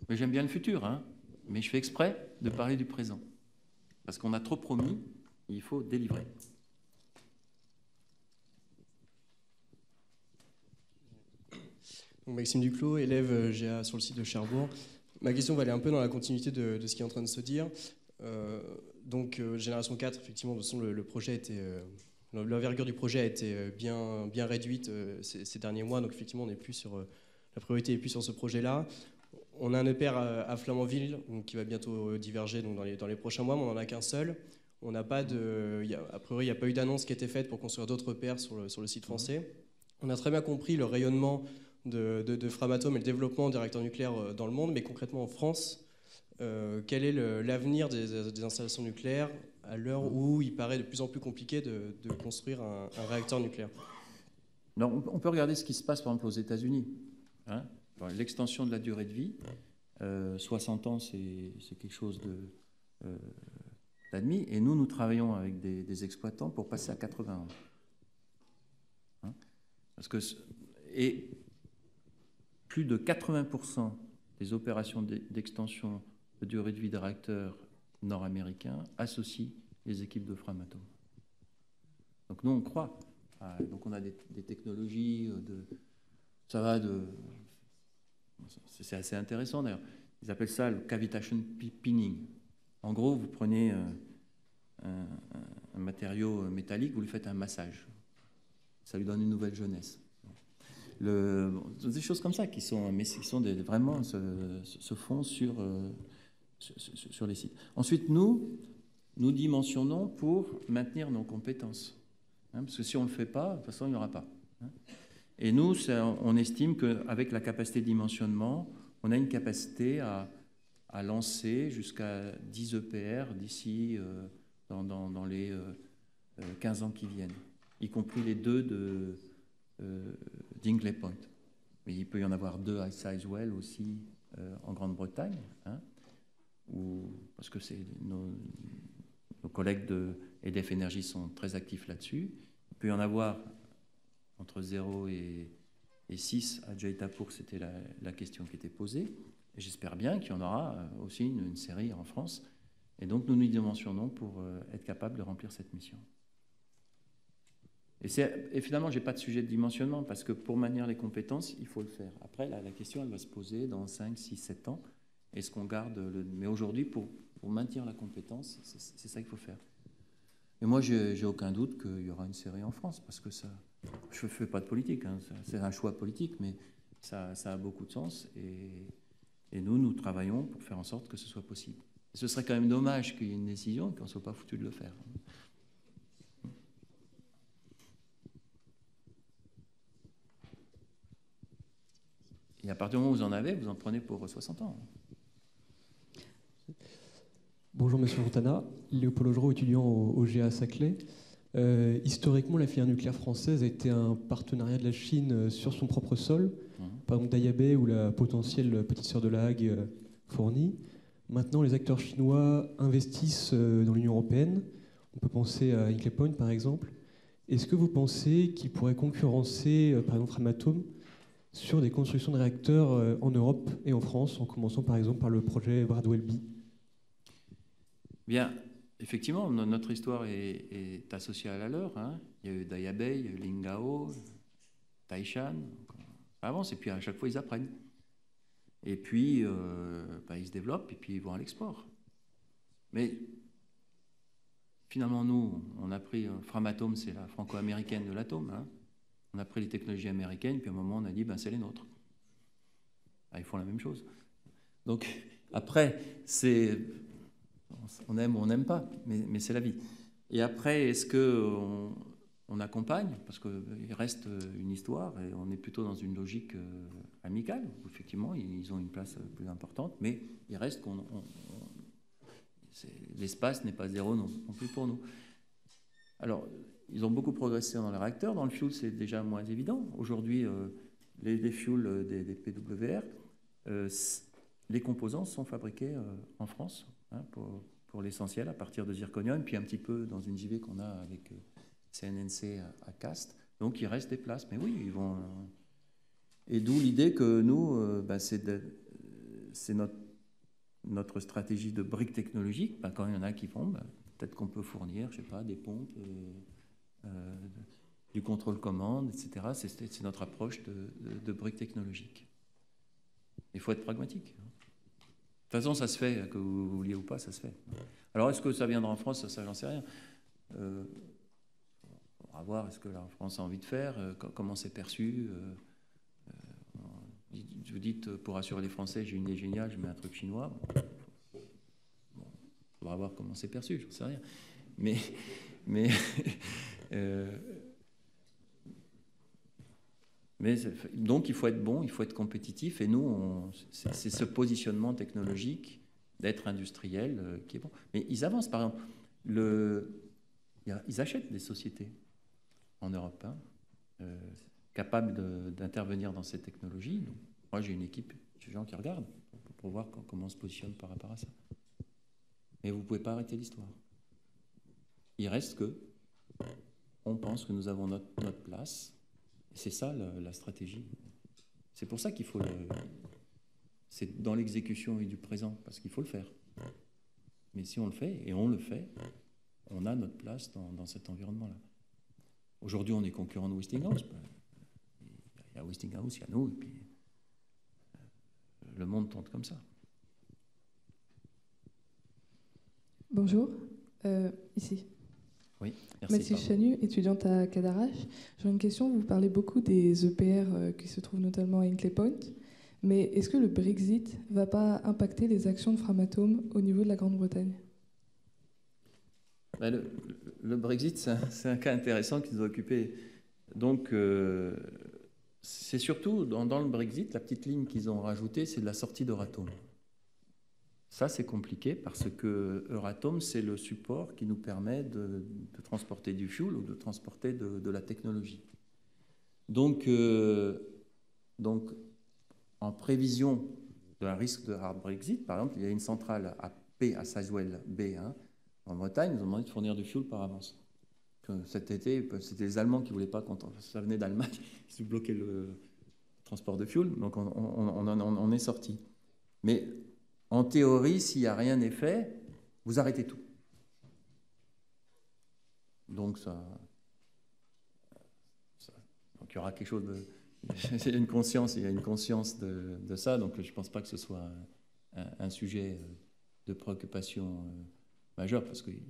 Mais j'aime bien le futur, hein, mais je fais exprès de parler du présent. Parce qu'on a trop promis, il faut délivrer. Donc Maxime Duclos, élève GA sur le site de Cherbourg. Ma question va aller un peu dans la continuité de ce qui est en train de se dire. Génération 4, effectivement, de toute façon, le projet était, l'envergure du projet a été bien réduite ces derniers mois. Donc effectivement, la priorité n'est plus sur ce projet-là. On a un EPR à Flamanville qui va bientôt diverger donc dans les prochains mois, mais on n'en a qu'un seul. On n'a pas a priori, il n'y a pas eu d'annonce qui a été faite pour construire d'autres EPR sur le site français. On a très bien compris le rayonnement de Framatome et le développement des réacteurs nucléaires dans le monde, mais concrètement en France, quel est l'avenir des installations nucléaires à l'heure où il paraît de plus en plus compliqué de construire un réacteur nucléaire? Non, on peut regarder ce qui se passe par exemple aux États-Unis. Hein, l'extension de la durée de vie, 60 ans, c'est quelque chose d'admis. Et nous travaillons avec des exploitants pour passer à 80 ans. Hein, et plus de 80% des opérations d'extension de durée de vie des réacteurs nord-américains associent les équipes de Framatome. Donc nous, on croit. Donc on a des technologies c'est assez intéressant d'ailleurs. Ils appellent ça le cavitation pinning. En gros, vous prenez un matériau métallique, vous lui faites un massage. Ça lui donne une nouvelle jeunesse. Des choses comme ça qui sont vraiment se font sur les sites. Ensuite, nous dimensionnons pour maintenir nos compétences. Hein, parce que si on ne le fait pas, de toute façon, il n'y aura pas. Hein. Et nous, on estime qu'avec la capacité de dimensionnement, on a une capacité à lancer jusqu'à 10 EPR d'ici dans les 15 ans qui viennent, y compris les 2 d'Hinkley Point. Mais il peut y en avoir 2 à Sizewell aussi en Grande-Bretagne, hein, parce que nos collègues de EDF Energy sont très actifs là-dessus. Il peut y en avoir entre 0 et 6 à Jaitapur, c'était la question qui était posée. Et j'espère bien qu'il y en aura aussi une série en France. Et donc nous nous dimensionnons pour être capable de remplir cette mission. Et finalement, je n'ai pas de sujet de dimensionnement, parce que pour maintenir les compétences, il faut le faire. Après, la question, elle va se poser dans 5, 6, 7 ans. Est-ce qu'on garde Mais aujourd'hui, pour maintenir la compétence, c'est ça qu'il faut faire. Et moi, je n'ai aucun doute qu'il y aura une série en France, parce que ça... Je ne fais pas de politique, hein, c'est un choix politique, mais ça a beaucoup de sens. Et nous travaillons pour faire en sorte que ce soit possible. Et ce serait quand même dommage qu'il y ait une décision et qu'on ne soit pas foutu de le faire. Et à partir du moment où vous en avez, vous en prenez pour 60 ans. Bonjour Monsieur Fontana, Léopold Augereau, étudiant au GA Saclay. Historiquement, la filière nucléaire française a été un partenariat de la Chine sur son propre sol, par exemple Daya Bay ou la potentielle petite sœur de La Hague fournie. Maintenant, les acteurs chinois investissent dans l'Union européenne. On peut penser à Hinkley Point par exemple. Est-ce que vous pensez qu'ils pourraient concurrencer par exemple Framatome sur des constructions de réacteurs en Europe et en France, en commençant par exemple par le projet Bradwell-B? Bien, effectivement, notre histoire est associée à la leur. Hein. Il y a eu Daya Bay, Lingao, Taishan. Ça avance, et puis à chaque fois, ils apprennent. Et puis, ils se développent, et puis ils vont à l'export. Mais finalement, nous, on a pris Framatome, c'est la franco-américaine de l'atome. Hein. On a pris les technologies américaines, puis à un moment, on a dit, c'est les nôtres. Ils font la même chose. Donc, après, on aime ou on n'aime pas, mais c'est la vie. Et après, est-ce qu'on accompagne? Parce qu'il reste une histoire, et on est plutôt dans une logique amicale, où effectivement, ils ont une place plus importante, mais il reste l'espace n'est pas zéro non plus pour nous. Alors, ils ont beaucoup progressé dans les réacteurs. Dans le fuel, c'est déjà moins évident. Aujourd'hui, les fuels des PWR, les composants sont fabriqués en France, hein, pour l'essentiel, à partir de zirconium, puis un petit peu dans une JV qu'on a avec CNNC à Castres. Donc, il reste des places. Mais oui, ils vont... Et d'où l'idée que nous, c'est notre stratégie de briques technologiques. Quand il y en a qui font, peut-être qu'on peut fournir, je sais pas, des pompes, du contrôle-commande, etc. C'est notre approche de briques technologiques. Il faut être pragmatique. De toute façon, ça se fait, que vous vouliez ou pas, ça se fait. Alors, est-ce que ça viendra en France? Ça, j'en sais rien. On va voir, est-ce que la France a envie de faire, comment c'est perçu. Vous dites, pour assurer les Français, j'ai une idée géniale, je mets un truc chinois. On va voir comment c'est perçu, j'en sais rien. Donc, il faut être bon, il faut être compétitif. Et nous, c'est ce positionnement technologique d'être industriel qui est bon. Mais ils avancent, par exemple. Ils achètent des sociétés en Europe, hein, capables d'intervenir dans ces technologies. Donc, moi, j'ai une équipe de gens qui regardent pour voir comment on se positionne par rapport à ça. Mais vous ne pouvez pas arrêter l'histoire. Il reste que on pense que nous avons notre place. C'est ça la stratégie. C'est pour ça qu'il faut c'est dans l'exécution et du présent, parce qu'il faut le faire. Mais si on le fait, et on le fait, on a notre place dans cet environnement-là. Aujourd'hui, on est concurrent de Westinghouse. Il y a Westinghouse, il y a nous, et puis le monde tourne comme ça. Bonjour, ici. Oui, merci. Mathilde Chanu, étudiante à Cadarache. J'ai une question. Vous parlez beaucoup des EPR qui se trouvent notamment à Hinkley Point, mais est-ce que le Brexit ne va pas impacter les actions de Framatome au niveau de la Grande-Bretagne? Le Brexit, c'est un cas intéressant qui nous a occupé. Donc, c'est surtout dans le Brexit, la petite ligne qu'ils ont rajoutée, c'est de la sortie d'Euratom. Ça, c'est compliqué parce que Euratom, c'est le support qui nous permet de transporter du fuel ou de transporter de la technologie. Donc, en prévision d'un risque de hard Brexit, par exemple, il y a une centrale à Sizewell B, en Bretagne, ils ont demandé de fournir du fuel par avance. Cet été, c'était les Allemands qui ne voulaient pas, quand ça venait d'Allemagne, ils bloquaient le transport de fuel, donc on est sorti. Mais en théorie, s'il n'y a rien n'est fait, vous arrêtez tout. Donc donc il y aura quelque chose de... il y a une conscience de ça, donc je ne pense pas que ce soit un sujet de préoccupation majeure, parce qu'il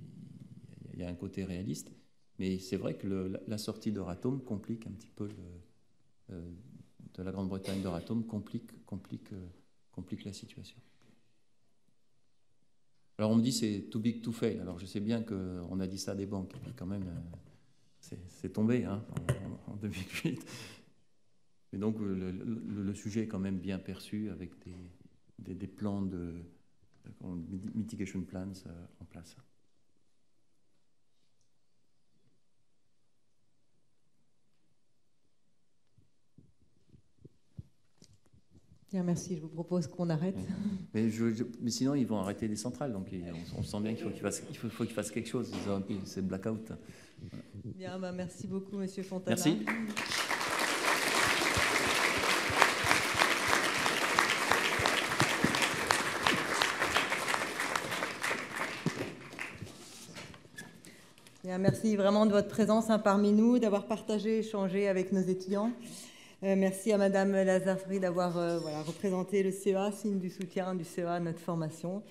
y a un côté réaliste. Mais c'est vrai que la sortie d'Euratom complique un petit peu, de la Grande-Bretagne d'Euratom complique la situation. Alors on me dit c'est too big to fail. Alors je sais bien qu'on a dit ça des banques, et puis quand même c'est tombé en 2008. Et donc le sujet est quand même bien perçu avec des plans de mitigation plans en place. Bien, merci. Je vous propose qu'on arrête. Mais sinon, ils vont arrêter les centrales. Donc, on sent bien qu'il faut qu'ils fassent quelque chose. C'est le blackout. Voilà. Bien, merci beaucoup, Monsieur Fontana. Merci. Bien, merci vraiment de votre présence parmi nous, d'avoir partagé, échangé avec nos étudiants. Merci à Madame Lazafri d'avoir représenté le CEA, signe du soutien du CEA à notre formation.